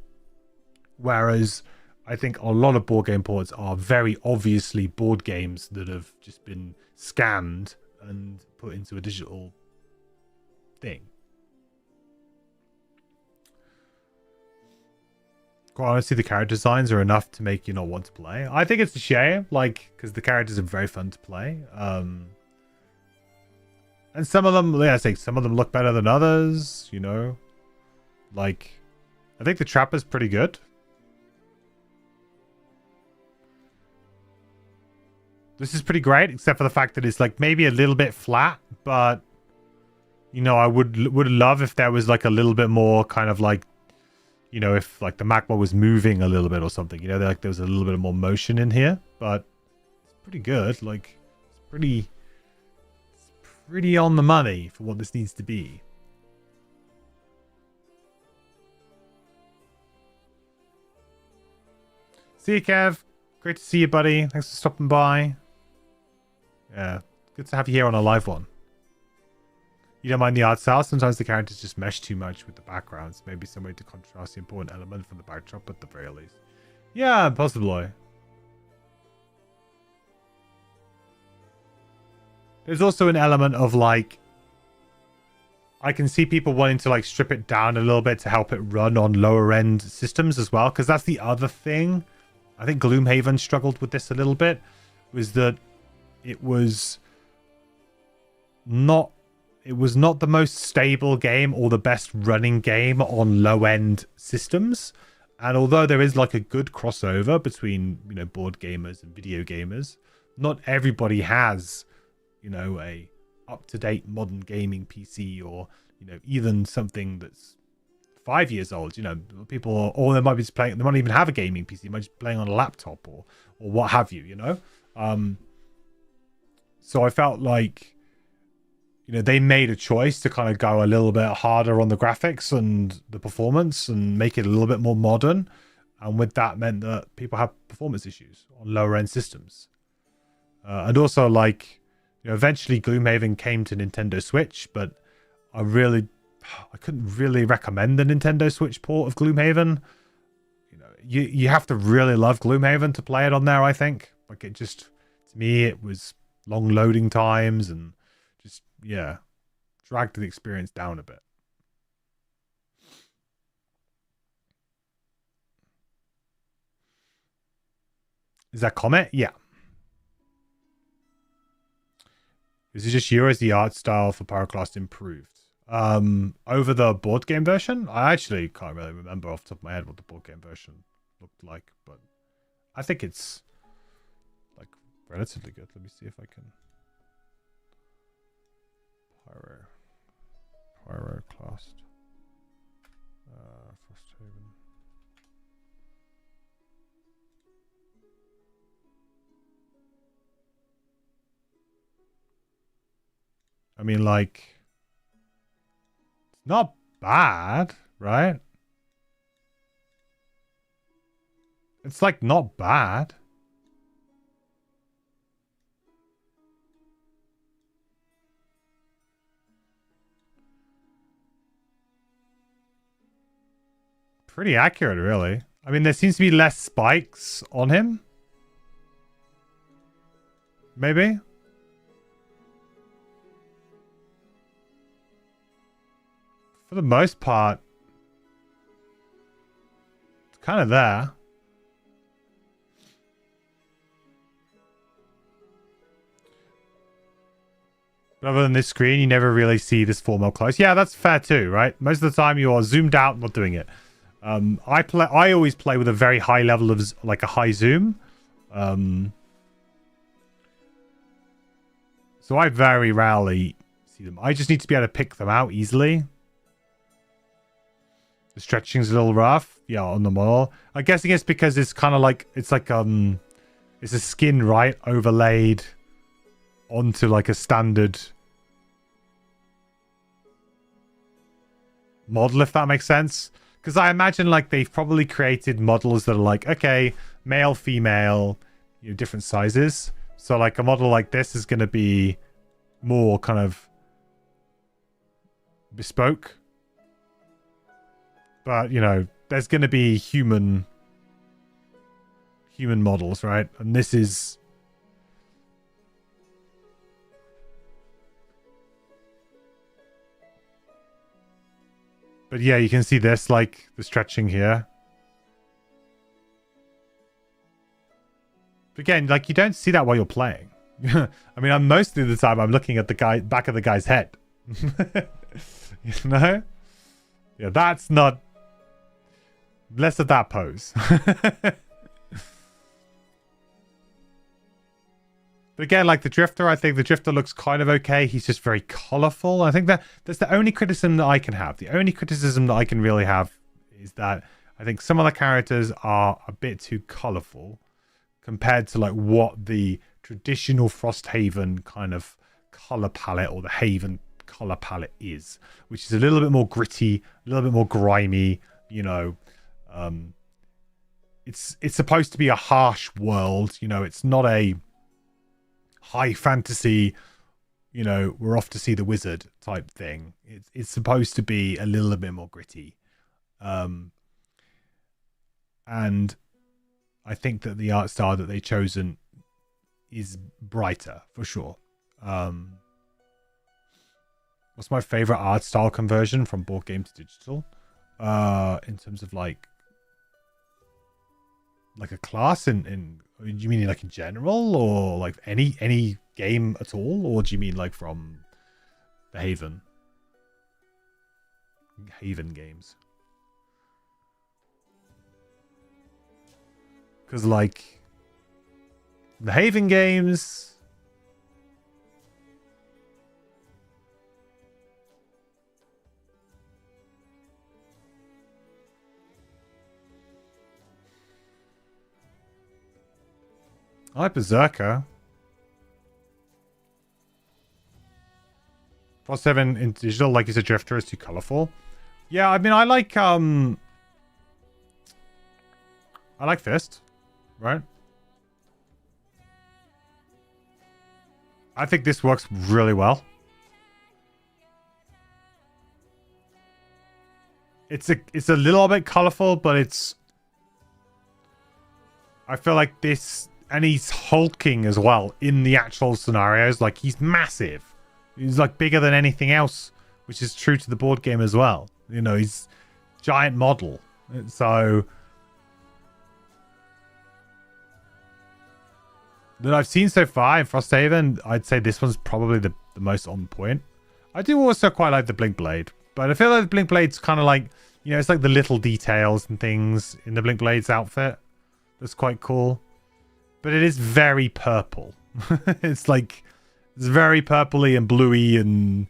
Speaker 2: Whereas I think a lot of board game ports are very obviously board games that have just been scanned and put into a digital thing. Quite honestly, the character designs are enough to make you not want to play. I think it's a shame, like, because the characters are very fun to play. And some of them, yeah, I say some of them look better than others, you know. Like, I think the Trapper's pretty good. This is pretty great, except for the fact that it's like maybe a little bit flat, but you know, I would love if there was like a little bit more kind of like, you know, if like the magma was moving a little bit or something, you know, like there was a little bit more motion in here, but it's pretty good. Like, it's pretty on the money for what this needs to be. See you, Kev. Great to see you, buddy. Thanks for stopping by. Yeah, good to have you here on a live one. You don't mind the art style? Sometimes the characters just mesh too much with the backgrounds. Maybe some way to contrast the important element from the backdrop at the very least. Yeah, possibly. There's also an element of like, I can see people wanting to like strip it down a little bit to help it run on lower end systems as well, because that's the other thing. I think Gloomhaven struggled with this a little bit, was that it was not the most stable game or the best running game on low end systems. And although there is like a good crossover between, you know, board gamers and video gamers, not everybody has, you know, a up-to-date modern gaming PC, or, you know, even something that's 5 years old. You know, people, or they might be just playing, they might even have a gaming PC, they might just be playing on a laptop or what have you, you know. So I felt like, you know, they made a choice to kind of go a little bit harder on the graphics and the performance and make it a little bit more modern, and with that meant that people have performance issues on lower end systems. And also, like, you know, eventually Gloomhaven came to Nintendo Switch, but I couldn't really recommend the Nintendo Switch port of Gloomhaven. You know, you have to really love Gloomhaven to play it on there, I think. Like, it just, to me, it was long loading times and just, yeah, dragged the experience down a bit. Is that comment? Yeah. Is it just you, or is the art style for Pyroclast improved? over the board game version. I actually can't really remember off the top of my head what the board game version looked like, but I think it's like relatively good. Let me see if I can Pyroclast. Frosthaven. I mean, like, it's not bad, right? It's like not bad. Pretty accurate, really. I mean, there seems to be less spikes on him. Maybe. For the most part, it's kind of there. But other than this screen, you never really see this form up close. Yeah, that's fair too, right? Most of the time you are zoomed out, not doing it. I always play with a very high level of, like, a high zoom. So I very rarely see them. I just need to be able to pick them out easily. The stretching's a little rough. Yeah, on the model. I'm guessing it's because it's kind of like, it's like, it's a skin, right? Overlaid onto like a standard model, if that makes sense. Because I imagine like they've probably created models that are like, okay, male, female, you know, different sizes. So like a model like this is going to be more kind of bespoke. But, you know, there's going to be human models, right? And this is... But yeah, you can see this, like, the stretching here. But again, like, you don't see that while you're playing. I mean, most of the time I'm looking at the back of the guy's head. You know? Yeah, that's not... Less of that pose. But again, like the Drifter, I think the Drifter looks kind of okay. He's just very colorful. I think that's the only criticism that I can have. The only criticism that I can really have is that I think some of the characters are a bit too colorful compared to like what the traditional Frosthaven kind of color palette or the Haven color palette is, which is a little bit more gritty, a little bit more grimy, you know. It's supposed to be a harsh world, you know. It's not a high fantasy, you know, we're off to see the wizard type thing. It's supposed to be a little bit more gritty. And I think that the art style that they've chosen is brighter, for sure. What's my favorite art style conversion from board game to digital? In terms of like a class in do you mean like in general, or like any game at all, or do you mean like from the Haven games? Because like the Haven games, I like Berserker. Frosthaven in digital, like you said, Drifter is too colorful. Yeah, I mean, I like Fist, right? I think this works really well. It's a little bit colorful, but it's... I feel like this... And he's hulking as well in the actual scenarios. Like, he's massive. He's, like, bigger than anything else, which is true to the board game as well. You know, he's giant model. So... that I've seen so far in Frosthaven, I'd say this one's probably the most on point. I do also quite like the Blink Blade, but I feel like the Blink Blade's kind of like, you know, it's like the little details and things in the Blink Blade's outfit that's quite cool. But it is very purple. It's like, it's very purpley and bluey and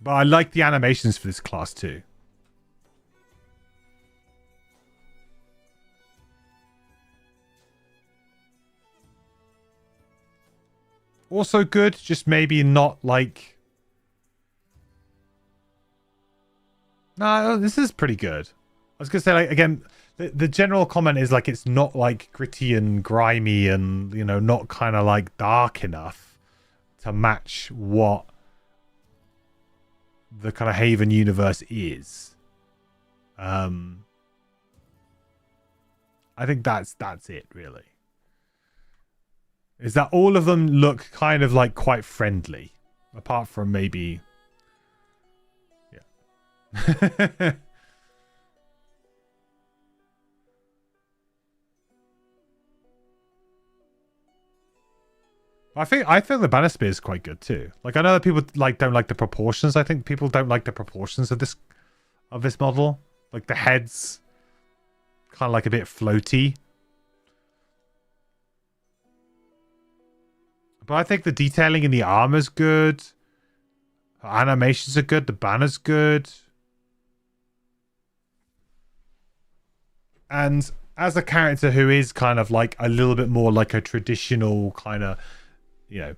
Speaker 2: but I like the animations for this class too. Also good, just maybe not like... No, this is pretty good. I was going to say, like, again, the general comment is like it's not like gritty and grimy and, you know, not kind of like dark enough to match what the kind of Haven universe is. I think that's it, really. Is that all of them look kind of like quite friendly, apart from maybe, yeah. I feel the banner spear is quite good too. Like, I know that people don't like the proportions. I think people don't like the proportions of this model. Like the head's kind of like a bit floaty. But I think the detailing in the armor's good. The animations are good. The banner's good. And as a character who is kind of like a little bit more like a traditional kind of, you know,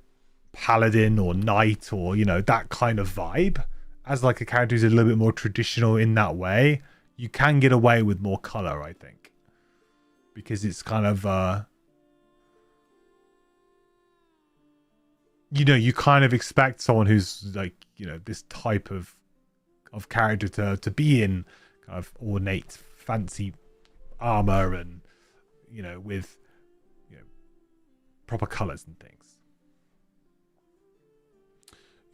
Speaker 2: paladin or knight or, you know, that kind of vibe, as like a character who's a little bit more traditional in that way, you can get away with more color, I think. Because it's kind of, you know, you kind of expect someone who's like, you know, this type of character to be in kind of ornate, fancy armor and, you know, with, you know, proper colors and things.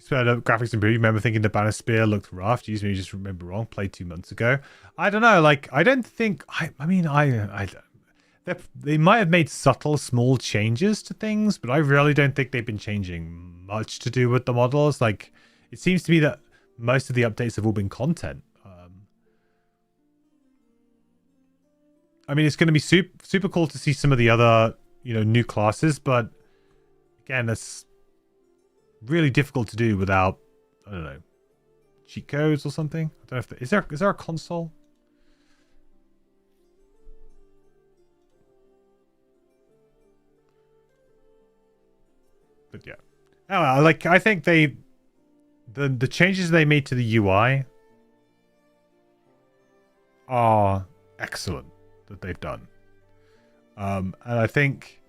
Speaker 2: Graphics improved. You remember thinking the banner spear looked rough? Geez, maybe you just remember wrong. Played 2 months ago. I don't know. Like, I don't think. They might have made subtle, small changes to things, but I really don't think they've been changing much to do with the models. Like, it seems to me that most of the updates have all been content. I mean, it's going to be super cool to see some of the other, you know, new classes, but again, that's really difficult to do without, I don't know, cheat codes or something. I don't know if is there a console? But yeah, I think the changes they made to the UI are excellent that they've done, and I think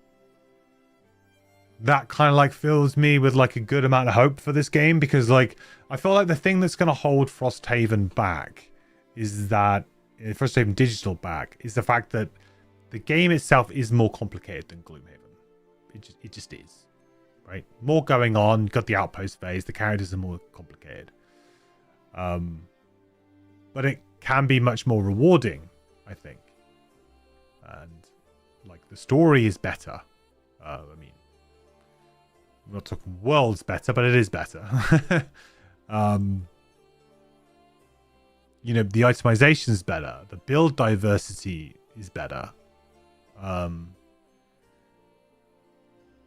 Speaker 2: that kind of like fills me with like a good amount of hope for this game, because like I feel like the thing that's going to hold Frosthaven back is that Frosthaven Digital back is the fact that the game itself is more complicated than Gloomhaven. It just is, right? More going on. You've got the outpost phase. The characters are more complicated, but it can be much more rewarding, I think, and like the story is better. I mean, I'm not talking worlds better, but it is better. You know, the itemization is better. The build diversity is better.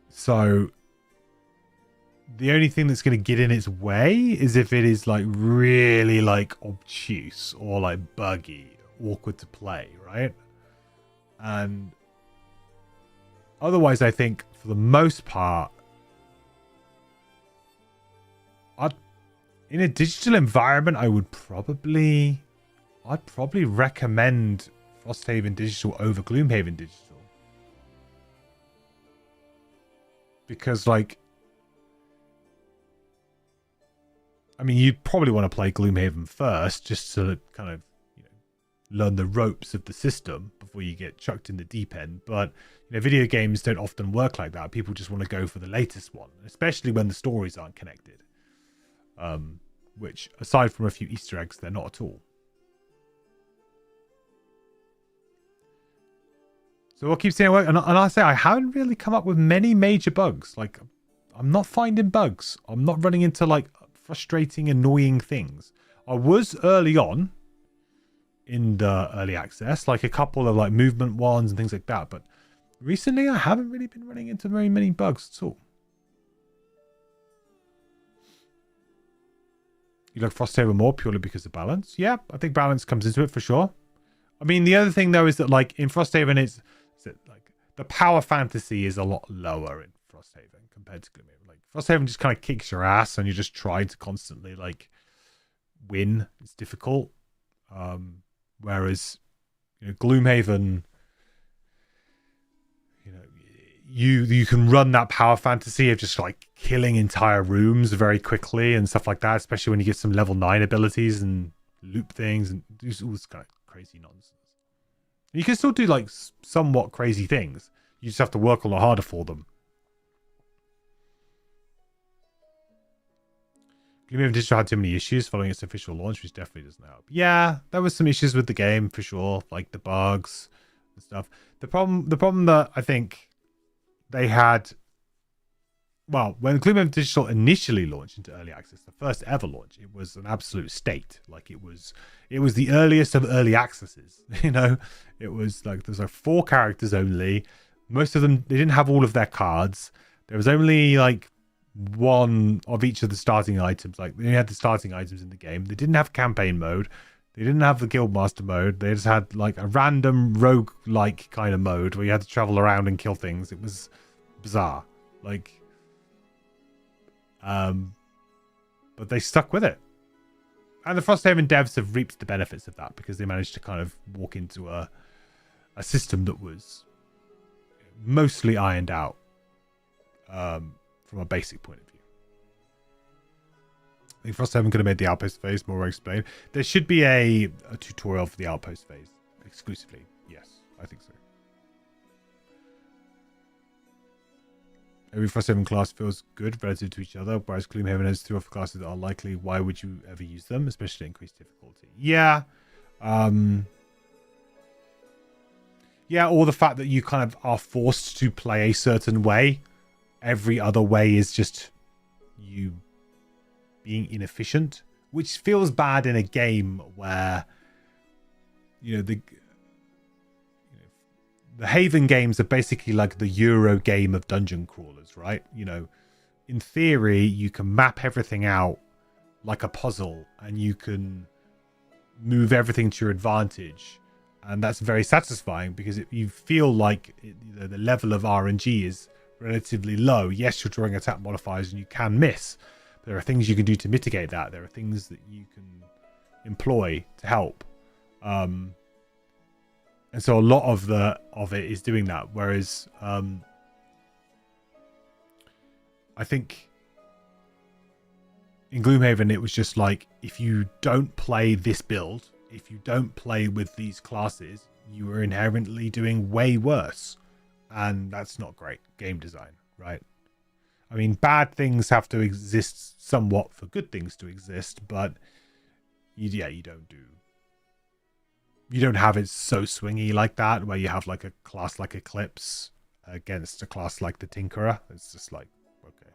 Speaker 2: So the only thing that's going to get in its way is if it is like really like obtuse or like buggy, awkward to play, right? And otherwise, I think for the most part, in a digital environment, I'd probably recommend Frosthaven Digital over Gloomhaven Digital. Because, like, I mean, you'd probably want to play Gloomhaven first, just to kind of, you know, learn the ropes of the system before you get chucked in the deep end. But, you know, video games don't often work like that. People just want to go for the latest one, especially when the stories aren't connected. Which, aside from a few Easter eggs, they're not at all. So we'll keep seeing it work. And I say I haven't really come up with many major bugs. Like, I'm not finding bugs. I'm not running into like frustrating, annoying things. I was early on in the early access, like a couple of like movement ones and things like that. But recently, I haven't really been running into very many bugs at all. You like Frosthaven more purely because of balance? Yeah, I think balance comes into it for sure. I mean, the other thing though is that like in Frosthaven, it's like the power fantasy is a lot lower in Frosthaven compared to Gloomhaven. Like Frosthaven just kind of kicks your ass, and you just try to constantly like win. It's difficult. Whereas Gloomhaven, you can run that power fantasy of just like killing entire rooms very quickly and stuff like that, especially when you get some level 9 abilities and loop things and do all this kind of crazy nonsense. And you can still do like somewhat crazy things. You just have to work a lot harder for them. Gloomhaven Digital had too many issues following its official launch, which definitely doesn't help. Yeah, there was some issues with the game for sure, like the bugs and stuff. The problem that I think they had, well, when Gloomhaven Digital initially launched into early access, the first ever launch, it was an absolute state. Like it was the earliest of early accesses. It was like there's like 4 characters only. Most of them, they didn't have all of their cards. There was only like one of each of the starting items. Like they only had the starting items in the game. They didn't have campaign mode. They didn't have the Guildmaster mode. They just had like a random rogue-like kind of mode where you had to travel around and kill things. It was bizarre. Like, but they stuck with it. And the Frosthaven devs have reaped the benefits of that because they managed to kind of walk into a system that was mostly ironed out from a basic point of view. I think Frosthaven could have made the outpost phase more explained. There should be a tutorial for the outpost phase exclusively. Yes, I think so. Every Frosthaven class feels good relative to each other, whereas Gloomhaven has 2 other classes that are likely. Why would you ever use them, especially at increased difficulty? Yeah. Yeah, or the fact that you kind of are forced to play a certain way. Every other way is just you being inefficient, which feels bad in a game where the Haven games are basically like the Euro game of dungeon crawlers, right? In theory, you can map everything out like a puzzle and you can move everything to your advantage. And that's very satisfying because you feel like the level of RNG is relatively low. Yes, you're drawing attack modifiers and you can miss. There are things you can do to mitigate that. There are things that you can employ to help. And so a lot of it is doing that. Whereas I think in Gloomhaven it was just like, if you don't play this build, if you don't play with these classes, you are inherently doing way worse. And that's not great game design, right? I mean, bad things have to exist somewhat for good things to exist, but you don't have it so swingy like that, where you have like a class like Eclipse against a class like the Tinkerer. It's just like, okay.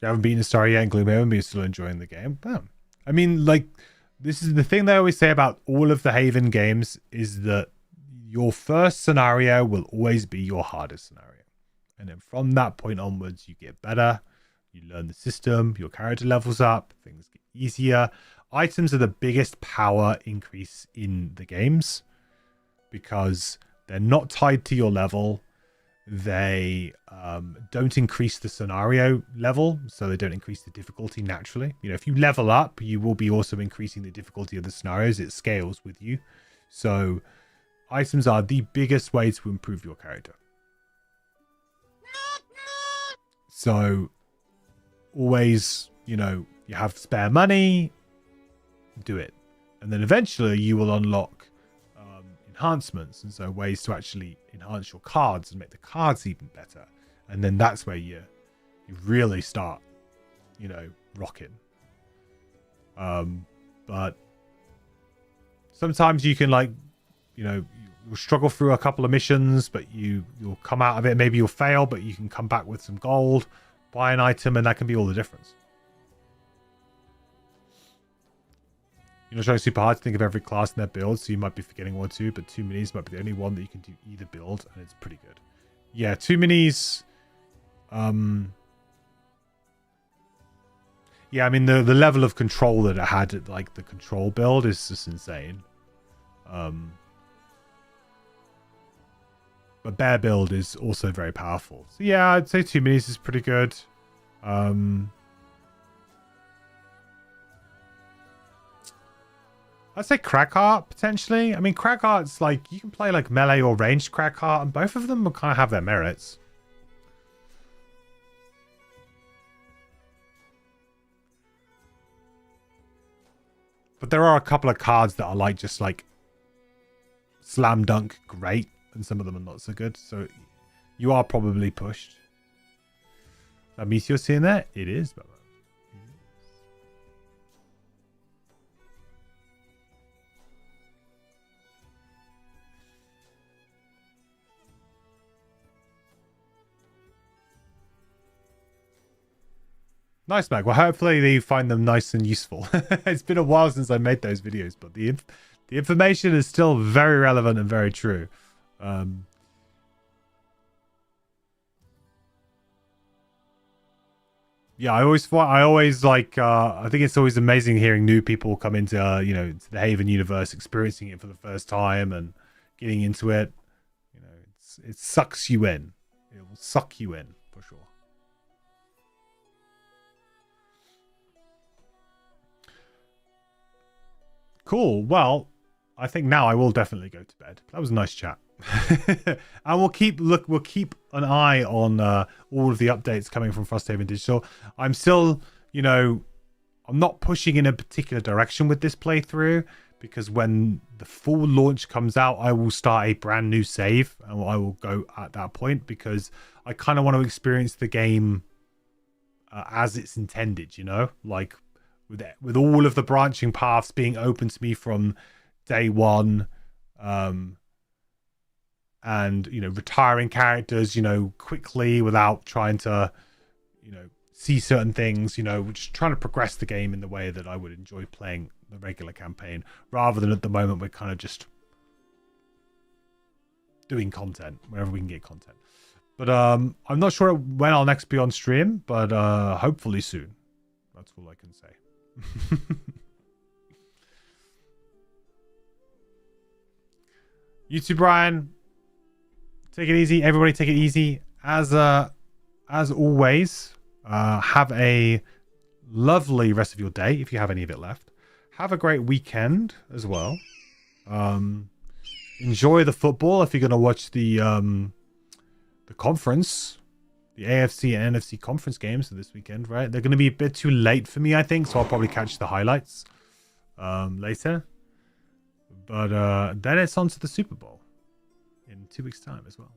Speaker 2: You haven't beaten a star yet in Gloomhaven, but you're still enjoying the game. Oh. I mean, like, this is the thing they always say about all of the Haven games, is that your first scenario will always be your hardest scenario. And then from that point onwards, you get better. You learn the system, your character levels up, things get easier. Items are the biggest power increase in the games because they're not tied to your level. They don't increase the scenario level, so they don't increase the difficulty naturally. If you level up, you will be also increasing the difficulty of the scenarios. It scales with you. So items are the biggest way to improve your character. So always, you have spare money, do it. And then eventually you will unlock enhancements, and so ways to actually enhance your cards and make the cards even better. And then that's where you really start, rocking. But sometimes you can like, you know, you'll struggle through a couple of missions, but you'll come out of it. Maybe you'll fail, but you can come back with some gold, buy an item, and that can be all the difference. You're not trying super hard to think of every class in their build, so you might be forgetting one or two, but 2 minis might be the only one that you can do either build, and it's pretty good. Yeah, 2 minis. Yeah, I mean the level of control that it had at like the control build is just insane. But bear build is also very powerful. So yeah, I'd say 2 minis is pretty good. I'd say Crackheart, potentially. I mean, Crackheart's like, you can play like melee or ranged Crackheart, and both of them will kind of have their merits. But there are a couple of cards that are like, just like, slam dunk great, and some of them are not so good. So, you are probably pushed. Is that Meteor seeing that? It is, Bubba. Nice, Mag. Well, hopefully you find them nice and useful. It's been a while since I made those videos, but the information is still very relevant and very true. Yeah, I always like. I think it's always amazing hearing new people come into you know, into the Haven universe, experiencing it for the first time and getting into it. You know, it sucks you in. It will suck you in for sure. Cool. Well, I think now I will definitely go to bed. That was a nice chat. And we'll keep an eye on all of the updates coming from Frosthaven Digital. I'm still, you know, I'm not pushing in a particular direction with this playthrough, because when the full launch comes out, I will start a brand new save and I will go at that point, because I kind of want to experience the game as it's intended, you know, like with all of the branching paths being open to me from day one, and, you know, retiring characters, you know, quickly without trying to, you know, see certain things, you know, just trying to progress the game in the way that I would enjoy playing the regular campaign, rather than at the moment we're kind of just doing content wherever we can get content. But I'm not sure when I'll next be on stream, but hopefully soon. That's all I can say. You too, Brian. Take it easy. Everybody take it easy. As always, have a lovely rest of your day, if you have any of it left. Have a great weekend as well. Enjoy the football if you're going to watch the conference. The AFC and NFC conference games this weekend, right? They're going to be a bit too late for me, I think, so I'll probably catch the highlights later. But then it's on to the Super Bowl in 2 weeks' time as well.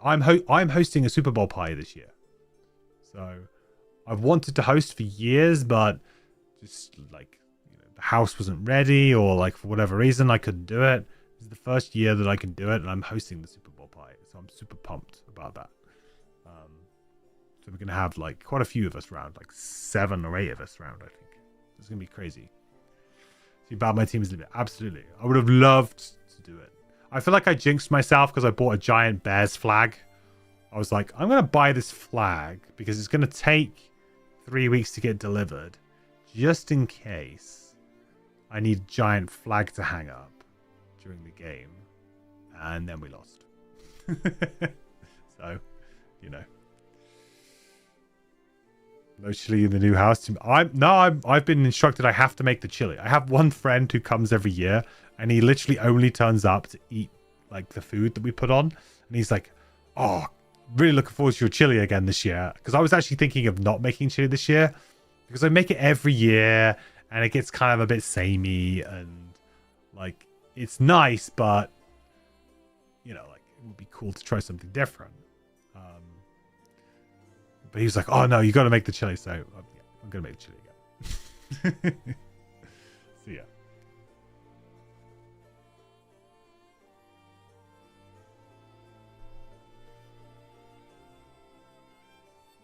Speaker 2: And I'm hosting a Super Bowl party this year. So I've wanted to host for years, but just like, you know, the house wasn't ready, or like for whatever reason I couldn't do it. This is the first year that I can do it, and I'm hosting the Super Bowl party. So I'm super pumped about that. So we're going to have like quite a few of us around, like 7 or 8 of us around, I think. It's going to be crazy. See, bad my team is a little bit. Absolutely. I would have loved to do it. I feel like I jinxed myself because I bought a giant Bears flag. I was like, I'm going to buy this flag because it's going to take 3 weeks to get delivered, just in case I need a giant flag to hang up during the game. And then we lost. So, you know. No chili in the new house. I've been instructed I have to make the chili. I have one friend who comes every year, and he literally only turns up to eat like the food that we put on. And he's like, "Oh, really looking forward to your chili again this year." Because I was actually thinking of not making chili this year, because I make it every year and it gets kind of a bit samey, and like it's nice, but you know, like it would be cool to try something different. But he was like, "Oh no, you got to make the chili." So I'm gonna make the chili again. See ya.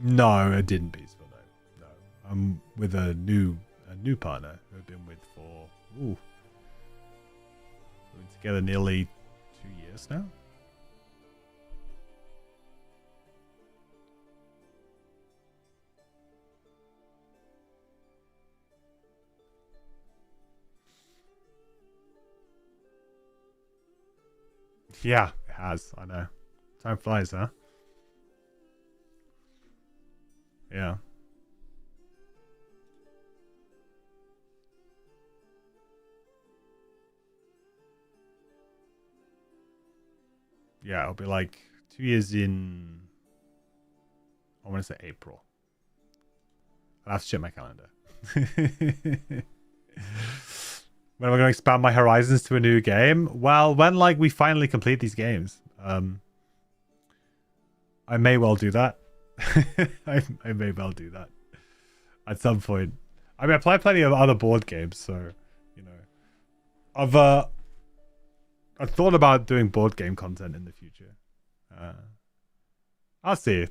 Speaker 2: No, I didn't peaceful. No. I'm with a new partner who I've been with for we've been together nearly 2 years now. Yeah, it has. I know. Time flies, huh? Yeah. Yeah, it'll be like 2 years in, I want to say April. I'll have to check my calendar. When am I going to expand my horizons to a new game? Well, when like we finally complete these games. I may well do that. I may well do that at some point. I mean, I play plenty of other board games, so you know, I've thought about doing board game content in the future. I'll see.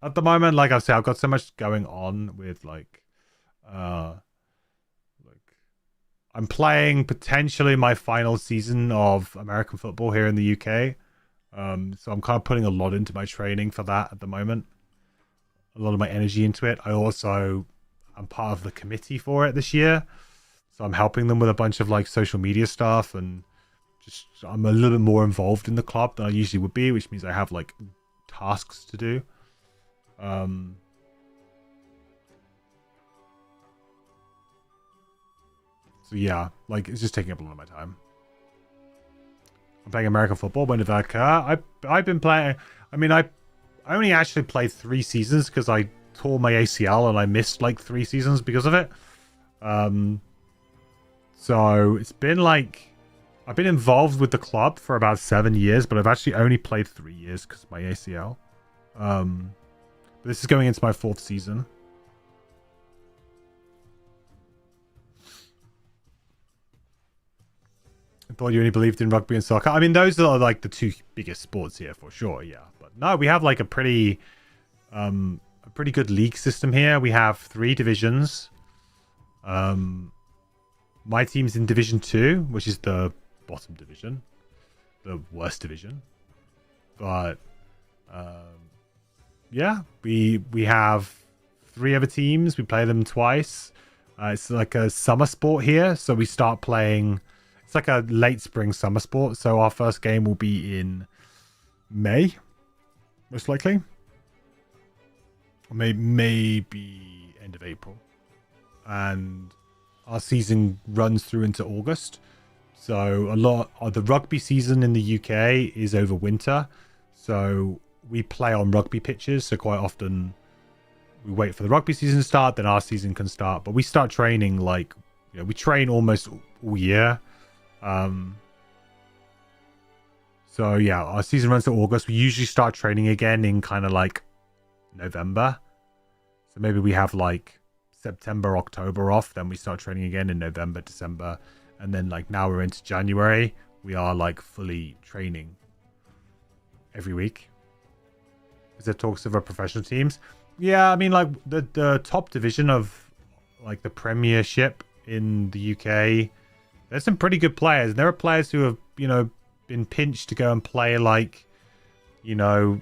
Speaker 2: At the moment, like I say, I've got so much going on with like I'm playing potentially my final season of American football here in the UK. So I'm kind of putting a lot into my training for that at the moment. A lot of my energy into it. I'm part of the committee for it this year. So I'm helping them with a bunch of like social media stuff, and just I'm a little bit more involved in the club than I usually would be, which means I have like tasks to do. So yeah, like it's just taking up a lot of my time. I'm playing American football. When did that occur? I've been playing. I mean, I only actually played 3 seasons because I tore my ACL and I missed like 3 seasons because of it. So it's been like I've been involved with the club for about 7 years, but I've actually only played 3 years because of my ACL. But this is going into my 4th season. I thought you only believed in rugby and soccer. I mean, those are like the 2 biggest sports here for sure. Yeah, but no, we have like a pretty good league system here. We have 3 divisions. My team's in Division 2, which is the bottom division, the worst division. But yeah, we have 3 other teams. We play them twice. It's like a summer sport here, so we start playing. It's like a late spring summer sport. So our first game will be in May, most likely. Or maybe end of April. And our season runs through into August. So a lot of the rugby season in the UK is over winter. So we play on rugby pitches. So quite often we wait for the rugby season to start, then our season can start. But we start training like, you know, we train almost all year. So yeah, our season runs to August. We usually start training again in kind of like November. So maybe we have like September, October off. Then we start training again in November, December. And then like now we're into January. We are like fully training every week. Is there talks of our professional teams? Yeah, I mean like the top division of like the Premiership in the UK, there's some pretty good players. There are players who have, you know, been pinched to go and play like, you know,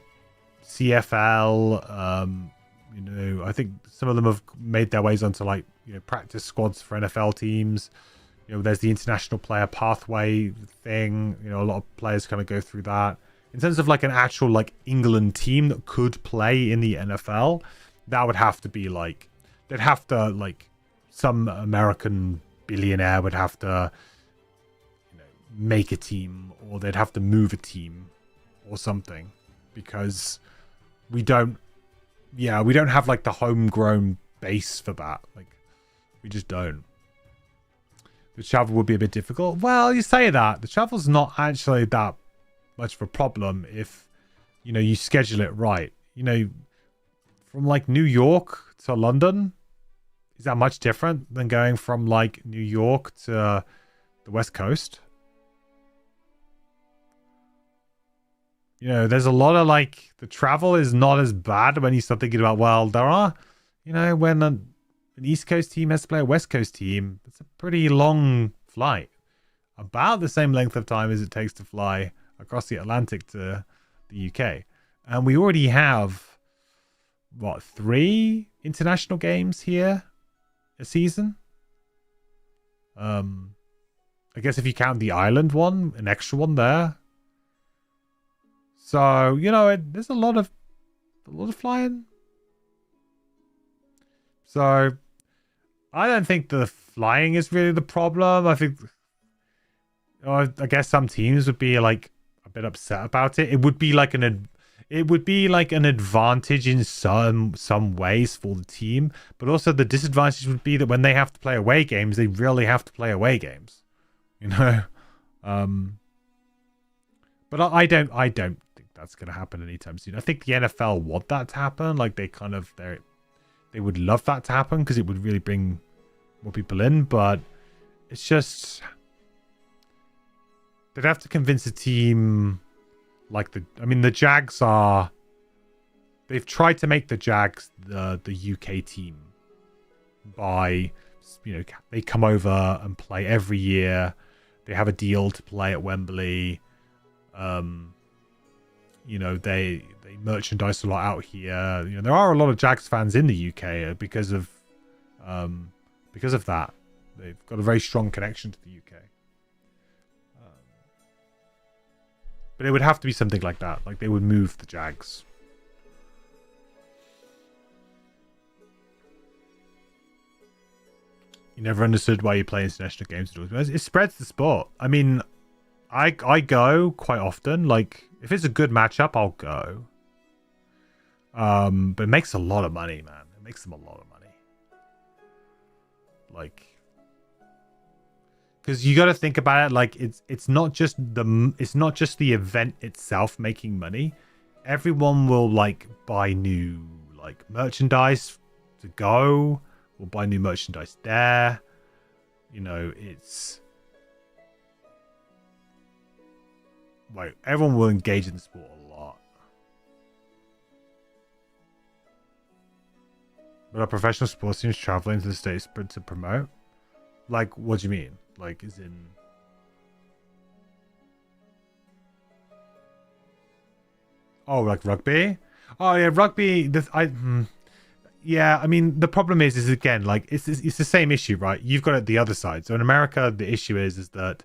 Speaker 2: CFL. You know, I think some of them have made their ways onto like, you know, practice squads for NFL teams. You know, there's the international player pathway thing. You know, a lot of players kind of go through that. In terms of like an actual like England team that could play in the NFL, that would have to be like, they'd have to like some American billionaire would have to, you know, make a team, or they'd have to move a team or something, because we don't have like the homegrown base for that. Like we just don't. The travel would be a bit difficult. Well, you say that. The travel's not actually that much of a problem if, you know, you schedule it right. You know, from like New York to London, is that much different than going from like New York to the West Coast? You know, there's a lot of like the travel is not as bad when you start thinking about, well, there are, you know, when an East Coast team has to play a West Coast team, it's a pretty long flight. About the same length of time as it takes to fly across the Atlantic to the UK. And we already have, what, 3 international games here a season? I guess if you count the Ireland one, an extra one there. So, you know, there's a lot of flying. So, I don't think the flying is really the problem. I think, I guess some teams would be like a bit upset about it. It would be like an advantage in some ways for the team, but also the disadvantage would be that when they have to play away games, they really have to play away games. You know, but I don't think that's going to happen anytime soon. I think the NFL want that to happen. Like they would love that to happen because it would really bring more people in. But it's just they'd have to convince a team like the Jags are. They've tried to make the Jags the UK team by, you know, they come over and play every year. They have a deal to play at Wembley. You know, they merchandise a lot out here. You know, there are a lot of Jags fans in the UK because of that. They've got a very strong connection to the UK. But it would have to be something like that. Like they would move the Jags. You never understood why you play international games. It spreads the sport. I mean, I go quite often. Like, if it's a good matchup, I'll go. But it makes a lot of money, man. It makes them a lot of money. Like, because you got to think about it. Like, it's not just the event itself making money. Everyone will like buy new like merchandise to go. We'll buy new merchandise there. You know, it's like everyone will engage in the sport a lot. But are professional sports teams traveling to the States to promote? Like, what do you mean? Like, is in... Oh, like rugby? Oh, yeah, rugby... Yeah, I mean, the problem is again, like, it's the same issue, right? You've got it the other side. So in America, the issue is that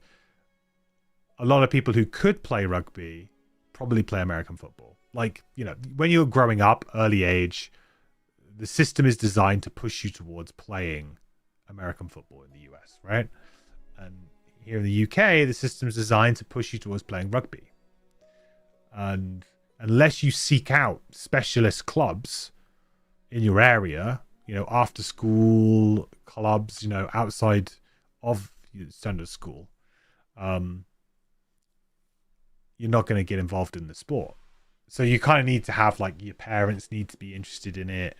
Speaker 2: a lot of people who could play rugby probably play American football. Like, you know, when you're growing up, early age, the system is designed to push you towards playing American football in the US, right? And here in the UK, the system is designed to push you towards playing rugby. And unless you seek out specialist clubs in your area, you know, after school clubs, you know, outside of standard school, you're not going to get involved in the sport. So you kind of need to have, like, your parents need to be interested in it,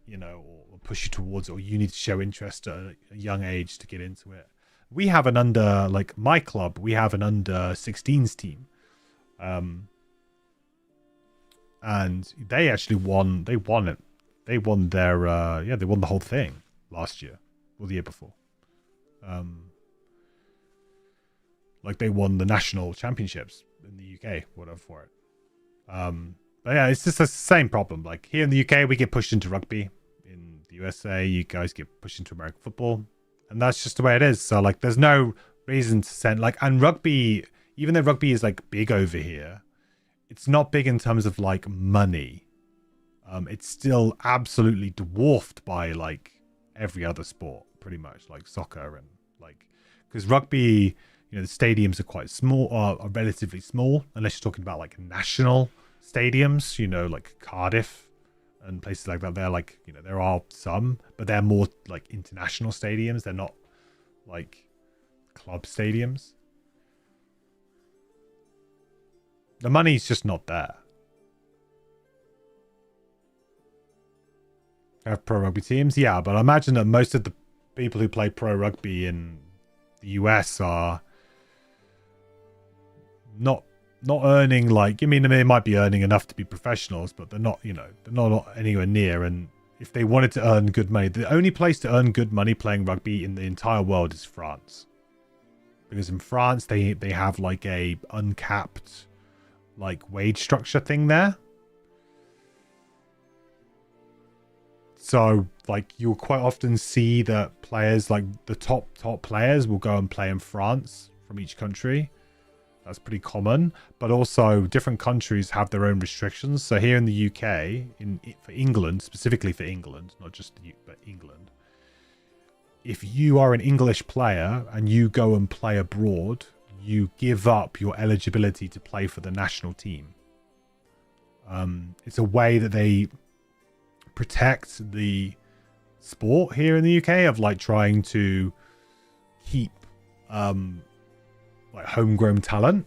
Speaker 2: you know, or push you towards it, or you need to show interest at a young age to get into it. We have an under, like my club, we have an under 16s team. And they actually won, they won it. They won their, they won the whole thing last year, or the year before. Like they won the national championships in the UK, whatever for it. But yeah, it's just the same problem. Like here in the UK, we get pushed into rugby. In the USA, you guys get pushed into American football. And that's just the way it is. So like, there's no reason to send, like, and rugby, even though rugby is like big over here, it's not big in terms of like money. It's still absolutely dwarfed by like every other sport, pretty much, like soccer and like, because rugby, you know, the stadiums are quite small, are relatively small, unless you're talking about like national stadiums, you know, like Cardiff and places like that. They're like, you know, there are some, but they're more like international stadiums. They're not like club stadiums. The money's just not there. Have pro rugby teams, yeah, but I imagine that most of the people who play pro rugby in the US are not not earning like, I mean, they might be earning enough to be professionals, but they're not, they're not anywhere near. And if they wanted to earn good money, the only place to earn good money playing rugby in the entire world is France. Because in France, they have like a uncapped like wage structure thing there. So like you'll quite often see that players, like the top players, will go and play in France from each country. That's pretty common. But also different countries have their own restrictions. So here in the UK, for England, specifically for England, not just the UK, but England, if you are an English player and you go and play abroad, you give up your eligibility to play for the national team. It's a way that they protect the sport here in the UK of like trying to keep like homegrown talent,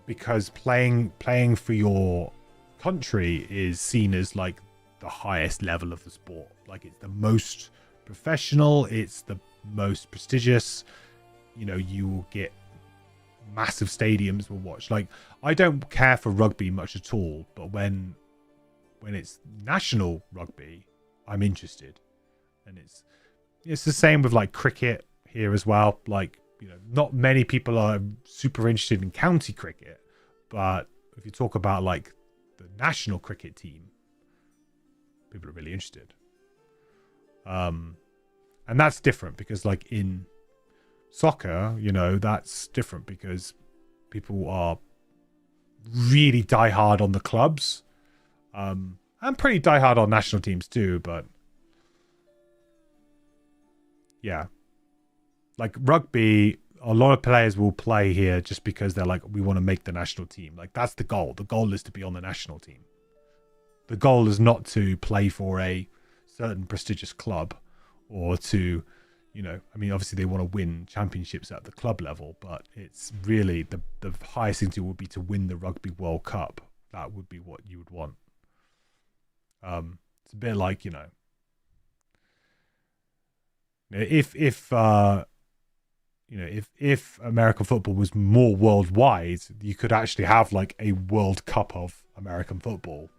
Speaker 2: because playing for your country is seen as like the highest level of the sport. Like it's the most professional, it's the most prestigious. You will get massive stadiums will watch. Like I don't care for rugby much at all, but when it's national rugby, I'm interested. And it's the same with like cricket here as well. Like, not many people are super interested in county cricket, but if you talk about like the national cricket team, people are really interested. And that's different because like in soccer, that's different because people are really diehard on the clubs, and pretty diehard on national teams too. But yeah, like rugby, a lot of players will play here just because they're like, we want to make the national team. Like that's the goal. The goal is to be on the national team. The goal is not to play for a certain prestigious club or to, obviously they want to win championships at the club level, but it's really the highest thing to do would be to win the Rugby World Cup. That would be what you would want. It's a bit like, if American football was more worldwide, you could actually have like a World Cup of American football.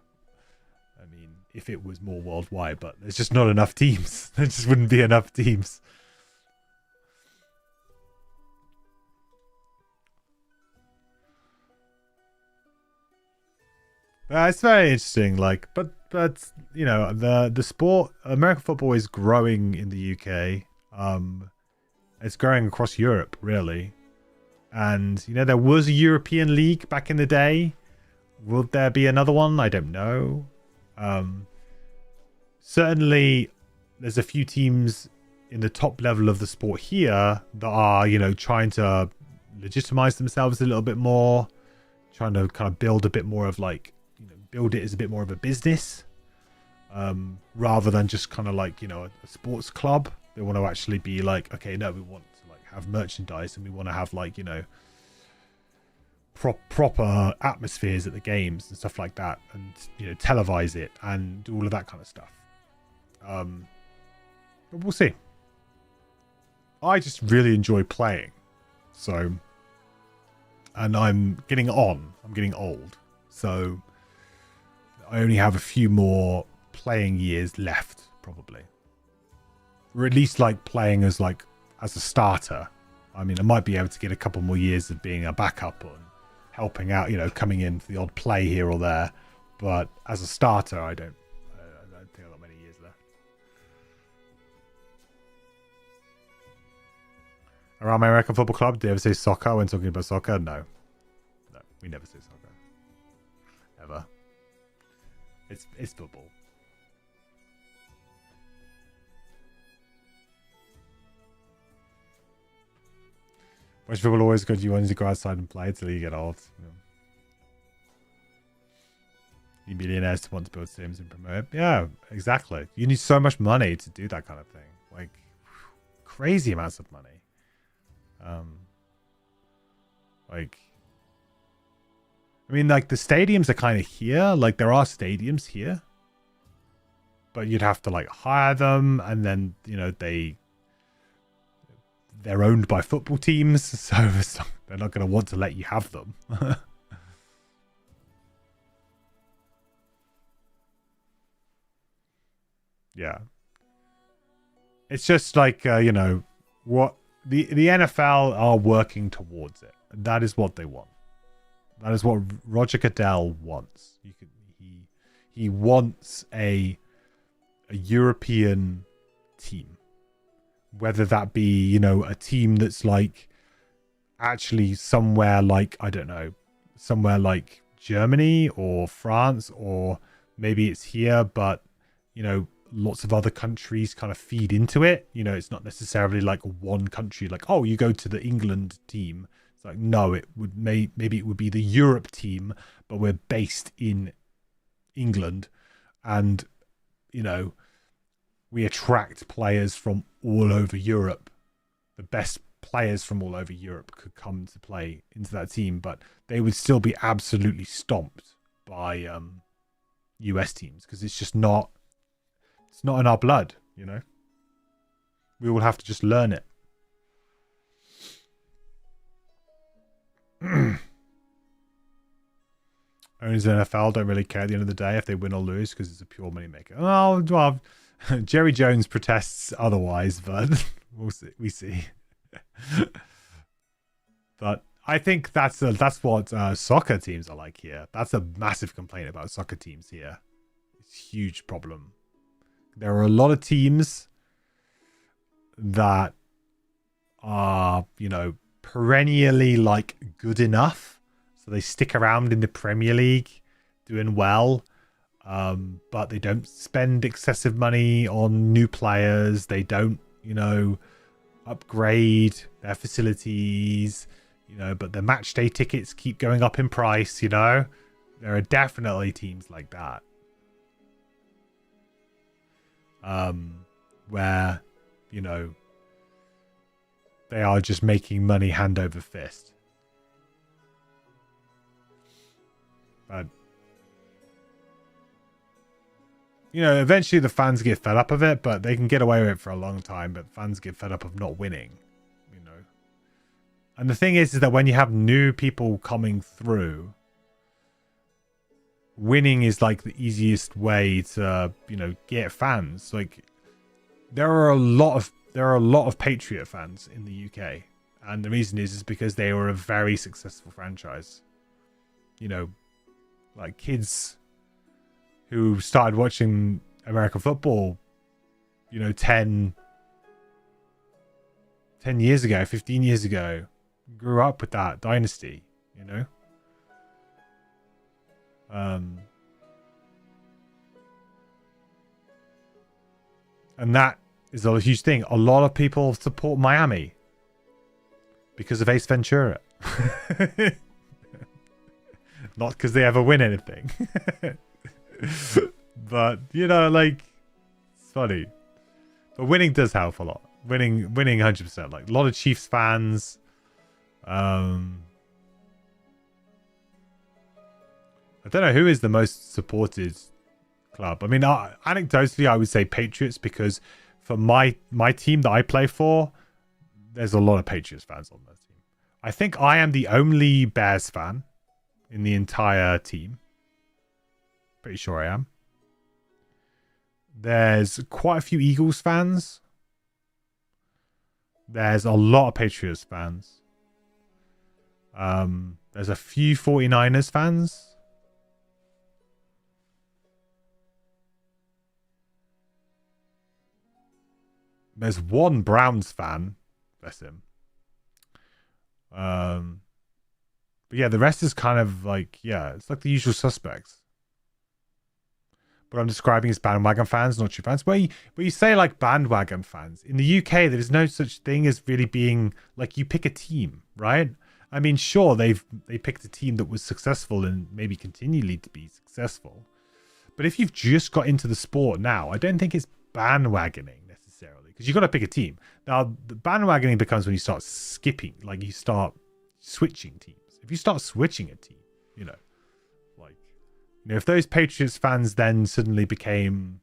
Speaker 2: I mean, if it was more worldwide, but there's just not enough teams. There just wouldn't be enough teams. It's very interesting. Like, but the sport, American football is growing in the UK. It's growing across Europe, really. And there was a European league back in the day. Will there be another one? I don't know. Certainly there's a few teams in the top level of the sport here that are, trying to legitimize themselves a little bit more, trying to kind of build a bit more of like, build it as a bit more of a business, rather than just kind of like, a sports club. They want to actually be like, okay, no, we want to like have merchandise and we want to have like, proper atmospheres at the games and stuff like that, and televise it and do all of that kind of stuff. But we'll see. I just really enjoy playing, so, and I'm getting old, so I only have a few more playing years left, probably, or at least like playing as a starter. I mean, I might be able to get a couple more years of being a backup and helping out, coming in for the odd play here or there. But as a starter, I don't think I've got many years left. Around my American Football Club, do you ever say soccer when talking about soccer? No, we never say soccer. Ever. It's football. Which people always go, you want to go outside and play till you get old. You millionaires want to build sims and promote it. Yeah, exactly. You need so much money to do that kind of thing. Like, crazy amounts of money. I mean, like, the stadiums are kind of here. Like, there are stadiums here. But you'd have to, like, hire them. And then, they're owned by football teams. So They're not going to want to let you have them. Yeah. It's just like, what the NFL are working towards it. That is what they want. That is what Roger Goodell wants. He wants a European team. Whether that be, a team that's like actually somewhere like, I don't know, somewhere like Germany or France, or maybe it's here, but, lots of other countries kind of feed into it. It's not necessarily like one country, like, oh, you go to the England team. It's like, no, it would maybe it would be the Europe team, but we're based in England, and we attract players from all over Europe. The best players from all over Europe could come to play into that team, but they would still be absolutely stomped by US teams, because it's just not. It's not in our blood, We will have to just learn it. Owners of the NFL don't really care at the end of the day if they win or lose, because it's a pure money maker. Oh, well, Jerry Jones protests otherwise, but we'll see. We see. But I think that's what soccer teams are like here. That's a massive complaint about soccer teams here. It's a huge problem. There are a lot of teams that are, perennially like good enough. So they stick around in the Premier League doing well. But they don't spend excessive money on new players. They don't, upgrade their facilities, but the match day tickets keep going up in price, There are definitely teams like that. Where, they are just making money hand over fist. But, eventually the fans get fed up of it, but they can get away with it for a long time, but fans get fed up of not winning, And the thing is that when you have new people coming through, winning is like the easiest way to, get fans. Like, there are a lot of Patriot fans in the UK, and the reason is because they were a very successful franchise. Like kids who started watching American football, 10 years ago, 15 years ago, grew up with that dynasty, And that is a huge thing. A lot of people support Miami because of Ace Ventura. Not because they ever win anything. But, it's funny. But winning does help a lot. Winning 100%. Like, a lot of Chiefs fans. I don't know who is the most supported club. I mean, anecdotally, I would say Patriots, because for my team that I play for, there's a lot of Patriots fans on that team. I think I am the only Bears fan in the entire team. Pretty sure I am. There's quite a few Eagles fans. There's a lot of Patriots fans. There's a few 49ers fans. There's one Browns fan. Bless him. But yeah, the rest is kind of like, it's like the usual suspects. But I'm describing as bandwagon fans, not true fans. But you say like bandwagon fans. In the UK, there is no such thing as really being like, you pick a team, right? I mean, sure, they picked a team that was successful and maybe continually to be successful. But if you've just got into the sport now, I don't think it's bandwagoning necessarily, because you've got to pick a team. Now, the bandwagoning becomes when you start skipping, like you start switching teams. If you start switching a team, if those Patriots fans then suddenly became,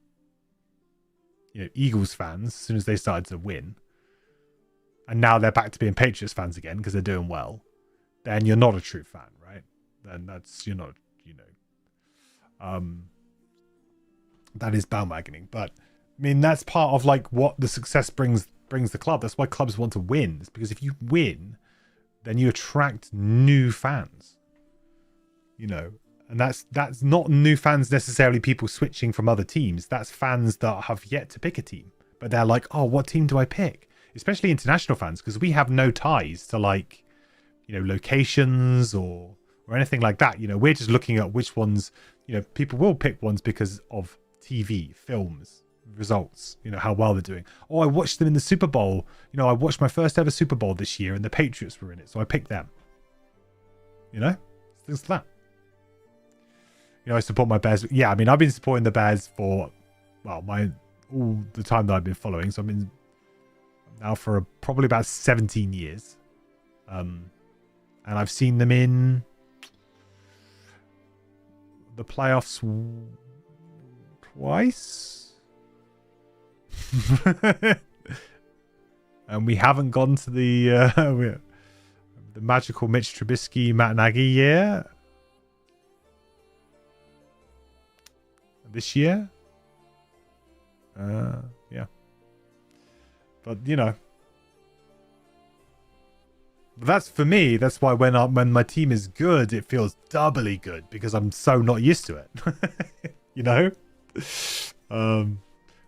Speaker 2: Eagles fans as soon as they started to win, and now they're back to being Patriots fans again because they're doing well, then you're not a true fan, right? Then you're not, that is bandwagoning. But I mean, that's part of like what the success brings the club. That's why clubs want to win. It's because if you win, then you attract new fans. And that's not new fans necessarily people switching from other teams. That's fans that have yet to pick a team, but they're like, oh, what team do I pick? Especially international fans, because we have no ties to like, locations or anything like that. We're just looking at which ones, people will pick ones because of TV, films, results, how well they're doing. Oh, I watched them in the Super Bowl. I watched my first ever Super Bowl this year and the Patriots were in it, so I picked them. Things like that. I support my Bears. Yeah, I mean, I've been supporting the Bears for, well, all the time that I've been following. So I've been now for probably about 17 years. And I've seen them in the playoffs twice. And we haven't gone to the magical Mitch Trubisky, Matt Nagy year. This year, yeah, but that's for me. That's why when my team is good, it feels doubly good because I'm so not used to it.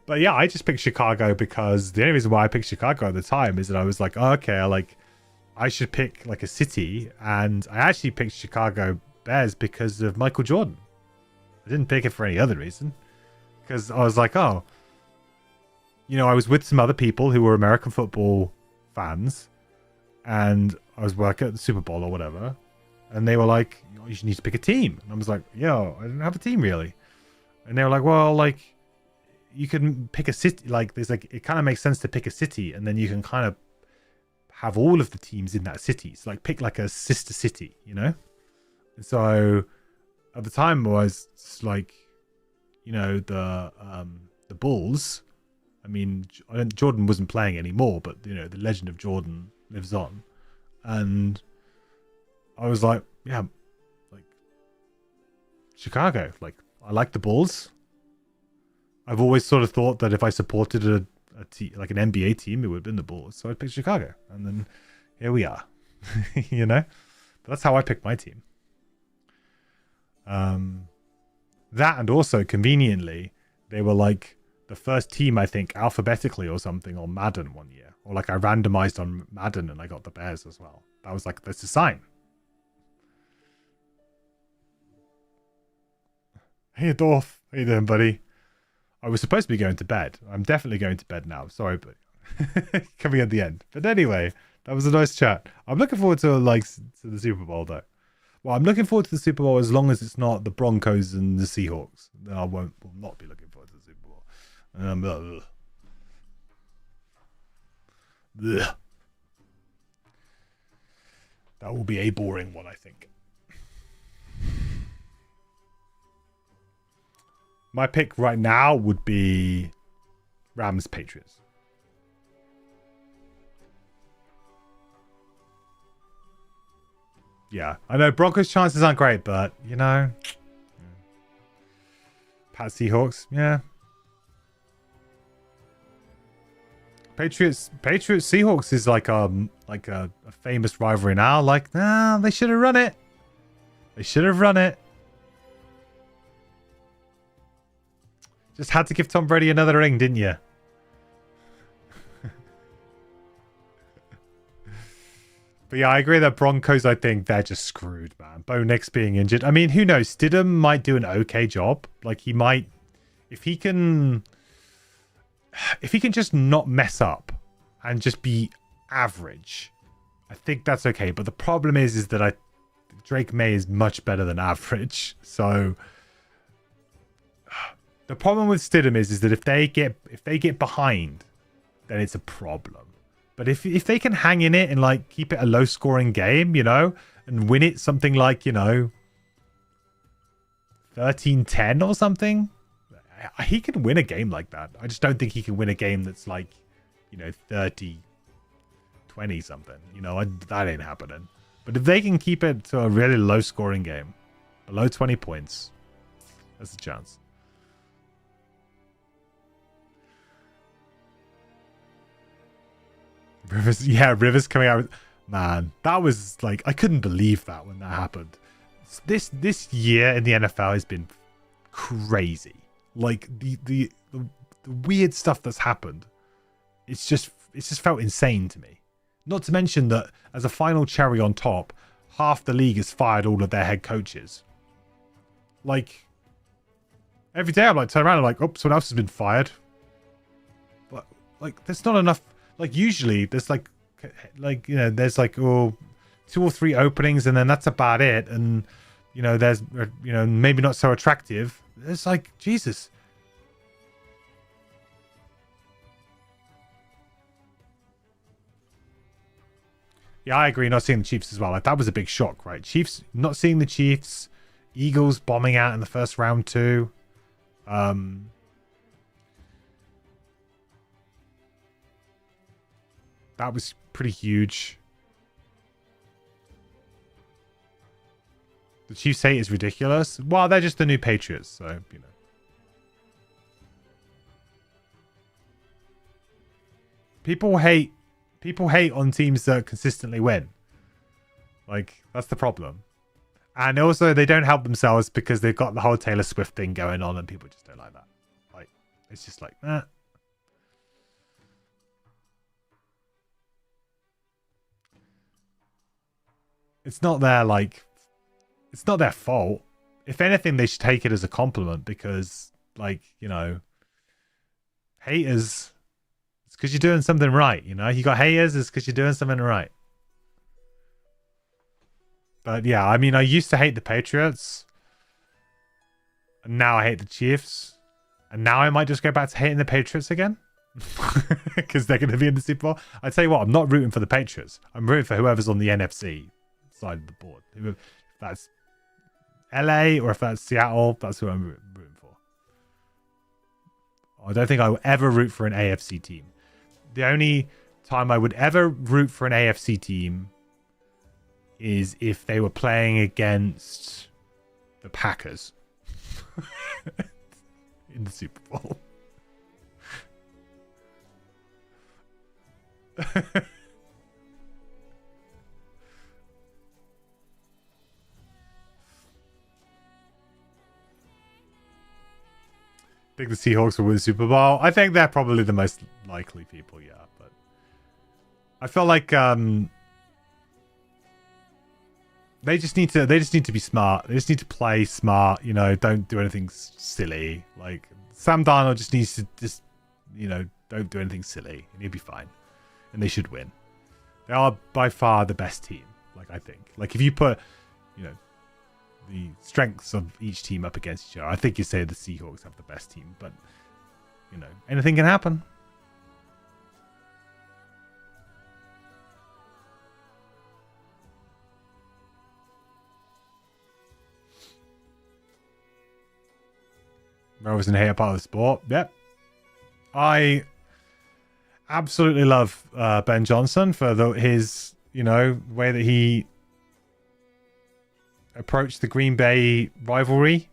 Speaker 2: But yeah, I just picked Chicago because the only reason why I picked Chicago at the time is that I was like, oh, okay, I should pick like a city, and I actually picked Chicago Bears because of Michael Jordan. I didn't pick it for any other reason, because I was like, oh, I was with some other people who were American football fans, and I was working at the Super Bowl or whatever, and they were like, you should need to pick a team. And I was like, yo, I didn't have a team really. And they were like, well, like, you can pick a city. Like, there's like, it kind of makes sense to pick a city, and then you can kind of have all of the teams in that city. So like, pick like a sister city, And so at the time was like, the Bulls. I mean, Jordan wasn't playing anymore, but the legend of Jordan lives on. And I was like, yeah, like Chicago. Like, I like the Bulls. I've always sort of thought that if I supported like an NBA team, it would have been the Bulls. So I picked Chicago, and then here we are. But that's how I picked my team. That, and also conveniently, they were like the first team, I think, alphabetically or something on Madden one year, or like I randomized on Madden and I got the Bears as well. That was like, that's a sign. Hey Dorf, how you doing, buddy? I was supposed to be going to bed. I'm definitely going to bed now. Sorry, but coming at the end. But anyway, that was a nice chat. I'm looking forward to the Super Bowl though. Well, I'm looking forward to the Super Bowl as long as it's not the Broncos and the Seahawks. Then I will not be looking forward to the Super Bowl. That will be a boring one, I think. My pick right now would be Rams Patriots. Yeah, I know Broncos' chances aren't great, but Pat Seahawks, yeah. Patriots Seahawks is like a famous rivalry now. Like, nah, they should have run it. They should have run it. Just had to give Tom Brady another ring, didn't you? But yeah, I agree that Broncos, I think they're just screwed, man. Bo Nix being injured. I mean, who knows? Stidham might do an okay job. Like, he might, if he can just not mess up and just be average, I think that's okay. But the problem is that Drake May is much better than average. So the problem with Stidham is that if they get behind, then it's a problem. But if they can hang in it and like keep it a low scoring game, and win it something like, 13-10 or something, he can win a game like that. I just don't think he can win a game that's like, 30-20 something. That ain't happening. But if they can keep it to a really low scoring game, below 20 points, there's a chance. Rivers coming out. Man, that was like, I couldn't believe that when that happened. This year in the NFL has been crazy. Like the weird stuff that's happened. It's just felt insane to me. Not to mention that as a final cherry on top, half the league has fired all of their head coaches. Like every day I'm like turn around and like, oh, someone else has been fired. But like there's not enough. Like usually there's like you know, there's like 2 or 3 openings and then that's about it. And you know, there's you know, maybe not so attractive. It's like Jesus. Yeah, I agree. Not seeing the Chiefs as well. Like that was a big shock, right? Chiefs not seeing the Chiefs, Eagles bombing out in the first round too. That was pretty huge. The Chiefs hate is ridiculous. Well, they're just the new Patriots, so you know. People hate on teams that consistently win. Like, that's the problem. And also, they don't help themselves because they've got the whole Taylor Swift thing going on and people just don't like that. Like, it's just like, eh. It's not their, like, it's not their fault. If anything, they should take it as a compliment because, like, you know, haters... It's because you're doing something right, you know? You got haters, it's because you're doing something right. But yeah, I mean, I used to hate the Patriots. And now I hate the Chiefs. And now I might just go back to hating the Patriots again. Because they're going to be in the Super Bowl. I tell you what, I'm not rooting for the Patriots. I'm rooting for whoever's on the NFC side of the board. If that's LA or if that's Seattle, that's who I'm rooting for. I don't think I will ever root for an AFC team. The only time I would ever root for an AFC team is if they were playing against the Packers in the Super Bowl. Think the Seahawks will win the Super Bowl. I think they're probably the most likely people, yeah. But I feel like they just need to be smart. They just need to play smart. You know, don't do anything silly. Like Sam Darnold just needs to you know, don't do anything silly, and he'll be fine. And they should win. They are by far the best team. Like I think. Like if you put, you know, the strengths of each team up against each other, I think you say the Seahawks have the best team, but you know, anything can happen. Rovers and hate are part of the sport. Yep. I absolutely love Ben Johnson for his, you know, way that he approach the Green Bay rivalry.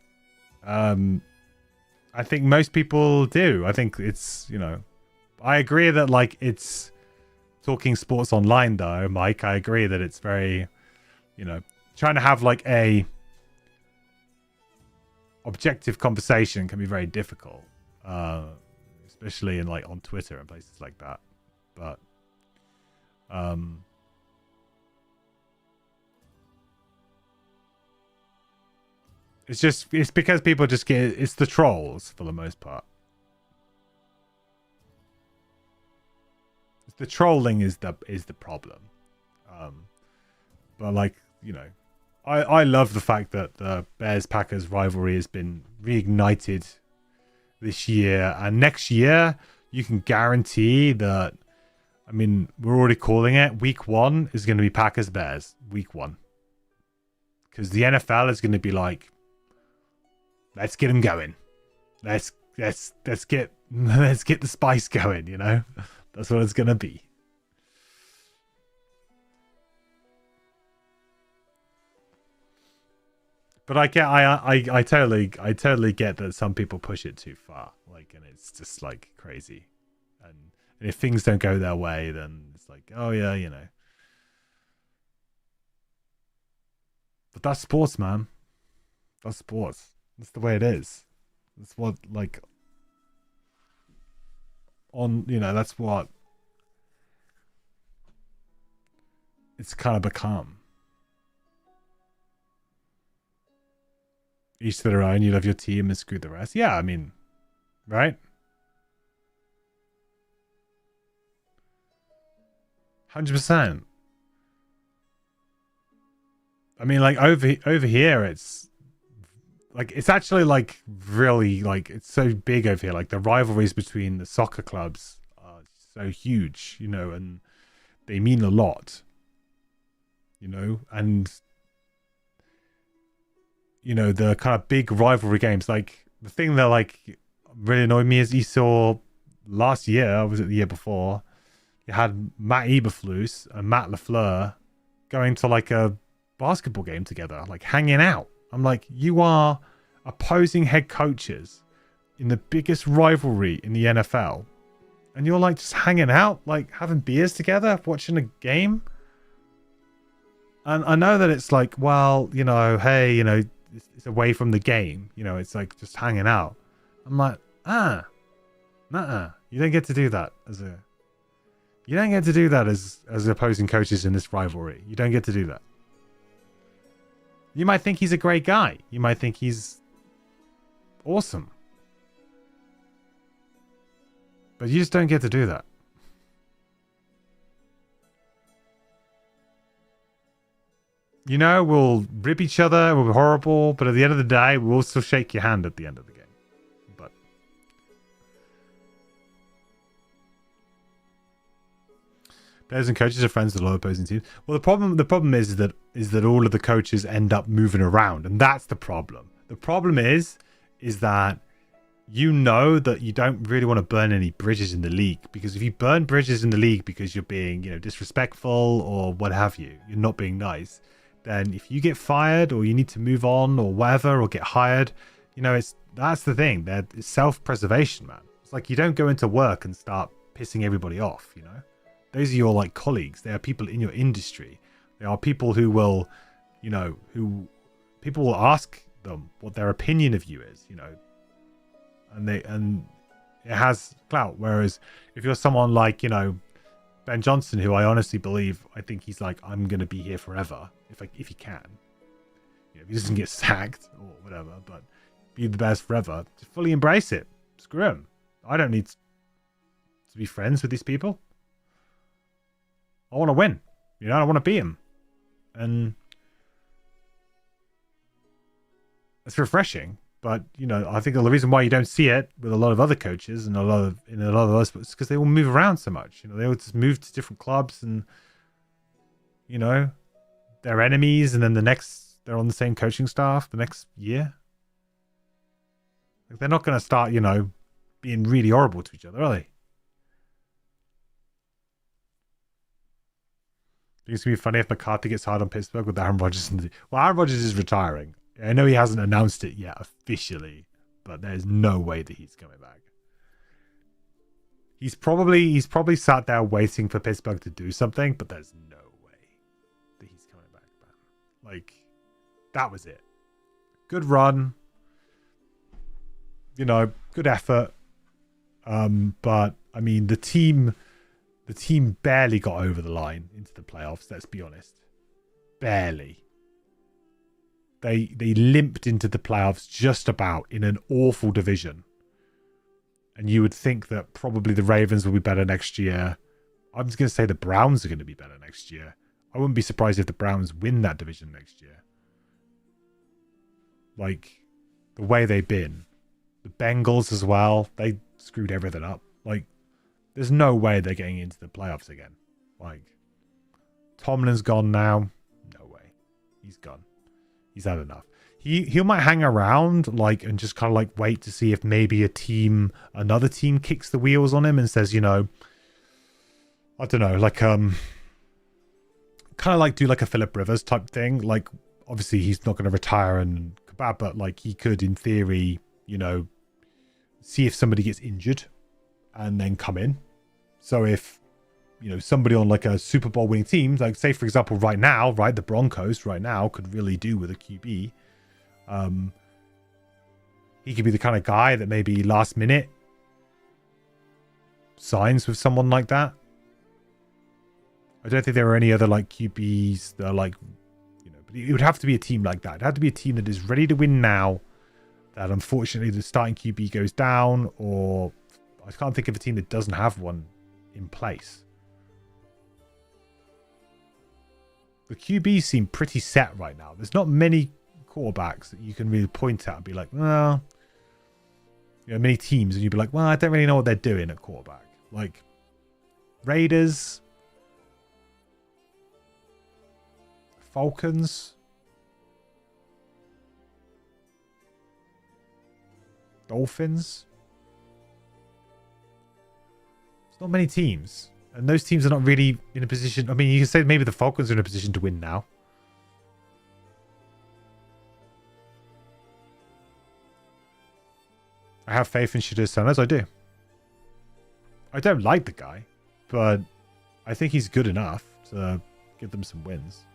Speaker 2: I think most people do. I think it's, you know, I agree that like it's talking sports online though, Mike. I agree that it's very, you know, trying to have like a objective conversation can be very difficult, especially in like on Twitter and places like that. But it's because people just it's the trolls for the most part. The trolling is the problem. But like, you know, I love the fact that the Bears-Packers rivalry has been reignited this year, and next year you can guarantee that, I mean, we're already calling it, week 1 is going to be Packers-Bears, week 1. Because the NFL is going to be like, let's get them going. Let's get the spice going, you know? That's what it's going to be. But I totally get that some people push it too far. Like, and it's just like crazy. And if things don't go their way, then it's like, oh yeah, you know. But that's sports, man. That's sports. That's the way it is. That's what, like, that's what it's kind of become. Each to their own. You love your team and screw the rest. Yeah, I mean, right? 100%. I mean, like, over here, it's like, it's actually like really, like, it's so big over here. Like, the rivalries between the soccer clubs are so huge, you know, and they mean a lot, you know, and you know, the kind of big rivalry games. Like, the thing that like really annoyed me is you saw last year, or was it the year before, you had Matt Eberflus and Matt LaFleur going to like a basketball game together, like hanging out. I'm like, you are opposing head coaches in the biggest rivalry in the NFL, and you're like just hanging out, like having beers together, watching a game. And I know that it's like, well, you know, hey, you know, it's away from the game, you know, it's like just hanging out. I'm like, nuh-uh. You don't get to do that as opposing coaches in this rivalry. You don't get to do that. You might think he's a great guy. You might think he's awesome. But you just don't get to do that. You know, we'll rip each other, we'll be horrible, but at the end of the day, we'll still shake your hand at the end of the game. But players and coaches are friends with all opposing teams. Well, the problem is that all of the coaches end up moving around, and that's the problem. The problem is that you know that you don't really want to burn any bridges in the league, because if you burn bridges in the league because you're being, you know, disrespectful or what have you, you're not being nice, then if you get fired or you need to move on or whatever, or get hired, you know, that's the thing. It's self-preservation, man. It's like you don't go into work and start pissing everybody off, you know. Those are your like colleagues. They are people in your industry. They are people who will, you know, who people will ask them what their opinion of you is, you know, and it has clout. Whereas if you're someone like, you know, Ben Johnson, who I honestly believe, I think he's like, I'm going to be here forever if he can. You know, if he doesn't get sacked or whatever, but be the best forever. Just fully embrace it. Screw him. I don't need to be friends with these people. I want to win. You know, I want to beat him. And it's refreshing. But, you know, I think the reason why you don't see it with a lot of other coaches and a lot of us is because they all move around so much. You know, they all just move to different clubs, and, you know, they're enemies, and then they're on the same coaching staff the next year. Like, they're not going to start, you know, being really horrible to each other, are they? I think it's going to be funny if McCarthy gets hard on Pittsburgh with Aaron Rodgers. Well, Aaron Rodgers is retiring. I know he hasn't announced it yet officially, but there's no way that he's coming back. He's probably sat there waiting for Pittsburgh to do something, but there's no way that he's coming back, man. Like, that was it. Good run. You know, good effort. But I mean, the team barely got over the line into the playoffs, let's be honest. Barely. They limped into the playoffs just about in an awful division. And you would think that probably the Ravens will be better next year. I'm just going to say the Browns are going to be better next year. I wouldn't be surprised if the Browns win that division next year. Like, the way they've been. The Bengals as well. They screwed everything up. Like, there's no way they're getting into the playoffs again. Like, Tomlin's gone now. No way. He's gone. He's had enough. He might hang around, like, and just kind of like wait to see if maybe another team kicks the wheels on him and says, you know, I don't know, like kind of like do like a Phillip Rivers type thing. Like, obviously he's not going to retire and kebab, but like he could, in theory, you know, see if somebody gets injured and then come in. So if, you know, somebody on like a Super Bowl winning team, like say for example right now, right, the Broncos right now could really do with a QB. He could be the kind of guy that maybe last minute signs with someone like that. I don't think there are any other like QBs that are like, you know, but it would have to be a team like that. It'd have to be a team that is ready to win now, that unfortunately the starting QB goes down, or I can't think of a team that doesn't have one in place. The QBs seem pretty set right now. There's not many quarterbacks that you can really point at and be like, well, you know, many teams, and you'd be like, well, I don't really know what they're doing at quarterback. Like Raiders, Falcons, Dolphins. There's not many teams. And those teams are not really in a position. I mean, you can say maybe the Falcons are in a position to win now. I have faith in Shadis Sanders. I do. I don't like the guy, but I think he's good enough to give them some wins.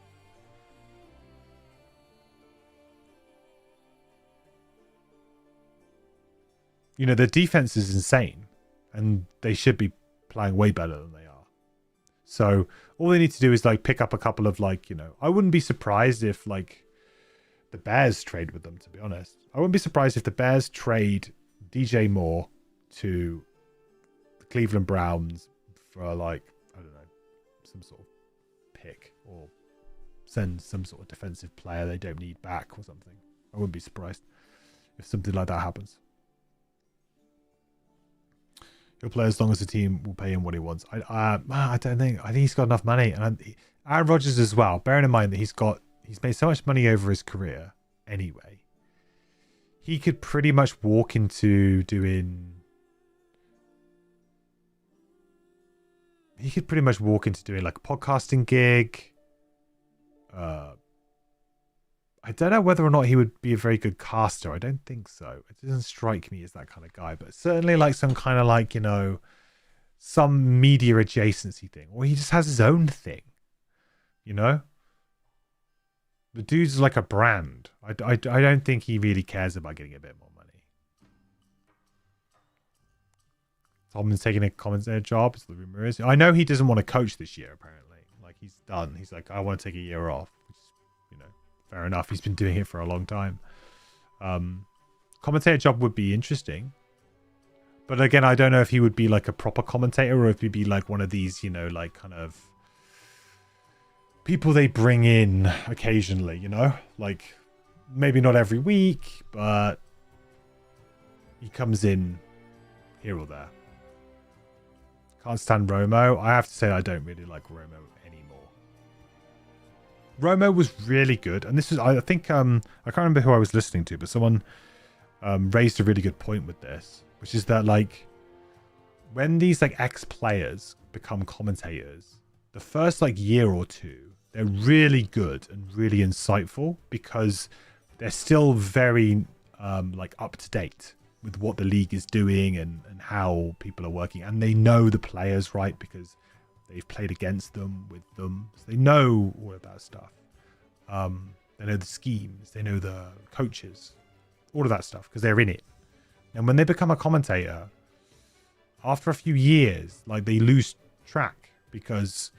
Speaker 2: You know, their defense is insane, and they should be playing way better than they are. So all they need to do is like pick up a couple of like, you know, I wouldn't be surprised if like the Bears trade with them, to be honest. I wouldn't be surprised if the Bears trade DJ Moore to the Cleveland Browns for like, I don't know, some sort of pick, or send some sort of defensive player they don't need back or something. I wouldn't be surprised if something like that happens. He'll play as long as the team will pay him what he wants. I don't think. I think he's got enough money, and Aaron Rodgers as well. Bearing in mind that he's made so much money over his career anyway. He could pretty much walk into doing. He could pretty much walk into doing like a podcasting gig. I don't know whether or not he would be a very good caster. I don't think so. It doesn't strike me as that kind of guy, but certainly like some kind of like, you know, some media adjacency thing, or he just has his own thing, you know? The dude's like a brand. I don't think he really cares about getting a bit more money. Tomlin's taking a commentator job, as the rumor is. I know he doesn't want to coach this year, apparently. Like, he's done. He's like, I want to take a year off, which is, you know, fair enough. He's been doing it for a long time. Commentator job would be interesting. But again, I don't know if he would be like a proper commentator, or if he'd be like one of these, you know, like kind of people they bring in occasionally, you know? Like, maybe not every week, but he comes in here or there. Can't stand Romo. I have to say I don't really like Romo anymore. Romo was really good. And this is, I think, I can't remember who I was listening to, but someone raised a really good point with this, which is that, like, when these, like, ex-players become commentators, the first, like, year or two, they're really good and really insightful because they're still very, like, up-to-date with what the league is doing and how people are working. And they know the players, right? Because they've played against them, with them. So they know all of that stuff. They know the schemes. They know the coaches. All of that stuff because they're in it. And when they become a commentator, after a few years, like, they lose track because,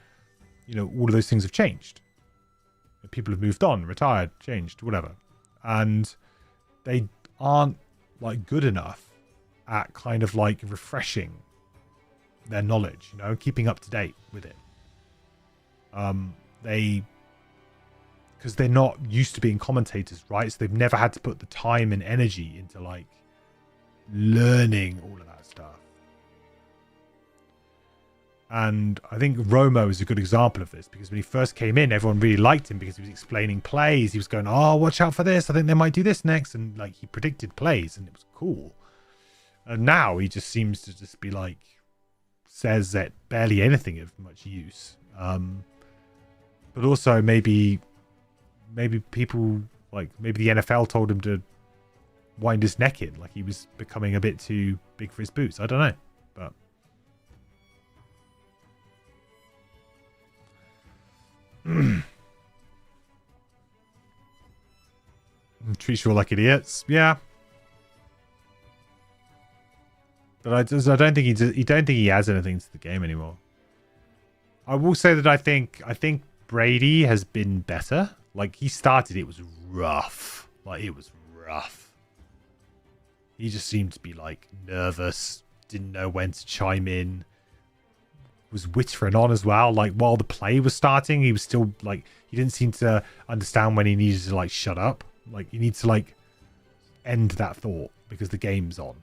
Speaker 2: you know, all of those things have changed. People have moved on, retired, changed, whatever. And they aren't, like, good enough at kind of like refreshing their knowledge, you know, keeping up to date with it. Because they're not used to being commentators, right? So they've never had to put the time and energy into, like, learning all of that stuff. And I think Romo is a good example of this, because when he first came in, everyone really liked him because he was explaining plays. He was going, oh, watch out for this. I think they might do this next. And, like, he predicted plays and it was cool. And now he just seems to just be like, says that barely anything of much use. But also maybe maybe people, like, maybe the NFL told him to wind his neck in. Like, he was becoming a bit too big for his boots. I don't know. But treats you all like idiots. Yeah. But I don't think he don't think he adds anything to the game anymore. I will say that I think Brady has been better. Like, he started, it was rough. Like, it was rough. He just seemed to be, like, nervous, didn't know when to chime in, was whittering on as well. Like, while the play was starting, he was still, like, he didn't seem to understand when he needed to, like, shut up. Like, you need to, like, end that thought because the game's on.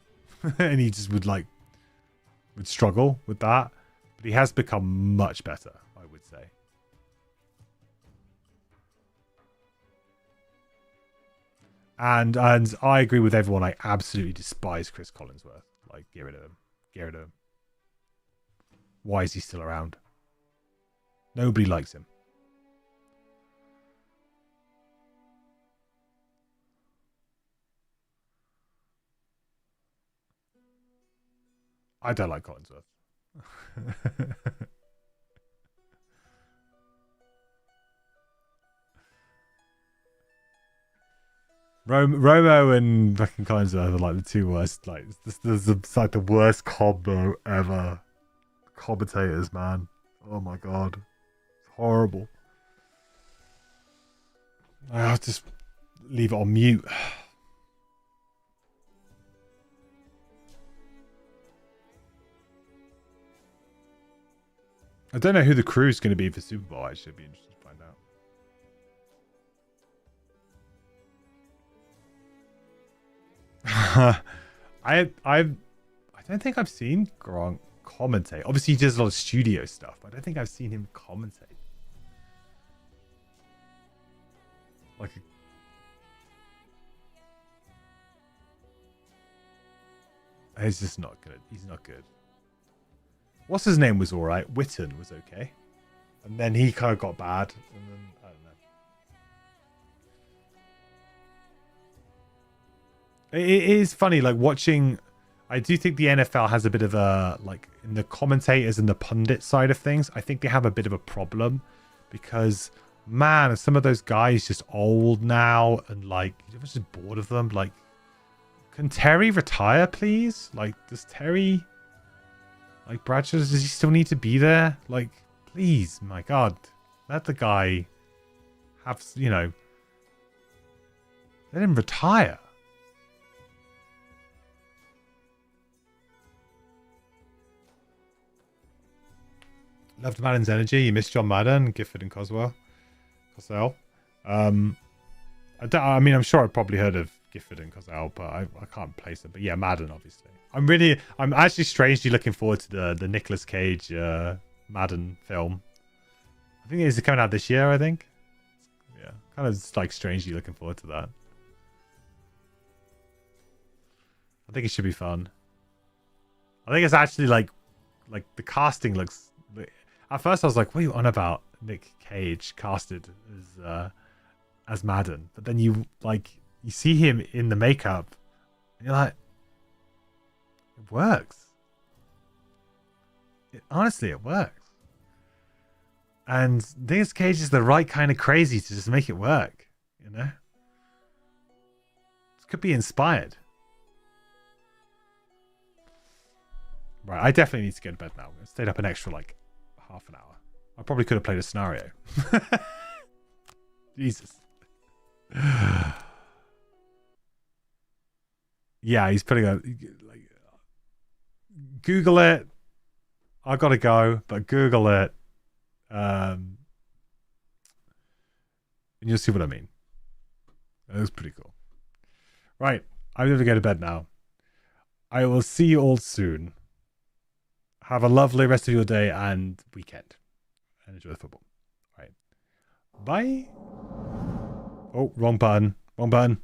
Speaker 2: And he just would struggle with that. But he has become much better, I would say. And I agree with everyone. I absolutely despise Chris Collinsworth. Like, get rid of him. Get rid of him. Why is he still around? Nobody likes him. I don't like Collinsworth. Romo and fucking Collinsworth are like the two worst. Like, it's like the worst combo ever. Commentators, man. Oh my god, it's horrible. I'll just leave it on mute. I don't know who the crew is going to be for Super Bowl. Actually, it'd be interesting to find out. I don't think I've seen Gronk commentate. Obviously, he does a lot of studio stuff, but I don't think I've seen him commentate. Like, he's just not good. He's not good. What's his name was all right. Witten was okay, and then he kind of got bad, and then I don't know. It is funny, like, watching. I do think the NFL has a bit of a, like, in the commentators and the pundit side of things, I think they have a bit of a problem because, man, some of those guys just old now, and, like, you're just bored of them. Like, can Terry retire, please? Like, does Terry, like, Bradshaw, does he still need to be there? Like, please, my God, let the guy have, you know, let him retire. Loved Madden's energy. You missed John Madden, Gifford, and Cosell. I mean, I'm sure I've probably heard of Gifford and Cosell, but I can't place them. But yeah, Madden, obviously. I'm actually strangely looking forward to the Nicolas Cage Madden film. I think it's coming out this year, I think. Yeah, kind of like strangely looking forward to that. I think it should be fun. I think it's actually like the casting looks. At first, I was like, "What are you on about?" Nick Cage casted as Madden, but then you see him in the makeup, and you're like, "It works." Honestly, it works. And Nick Cage is the right kind of crazy to just make it work. You know, this could be inspired. Right, I definitely need to go to bed now. I stayed up an extra half an hour. I probably could have played a scenario. Jesus. Yeah, he's putting a Google it. I gotta go, but Google it. And you'll see what I mean. That was pretty cool. Right, I'm gonna go to bed now. I will see you all soon. Have a lovely rest of your day and weekend. And enjoy the football. All right. Bye. Oh, wrong button. Wrong button.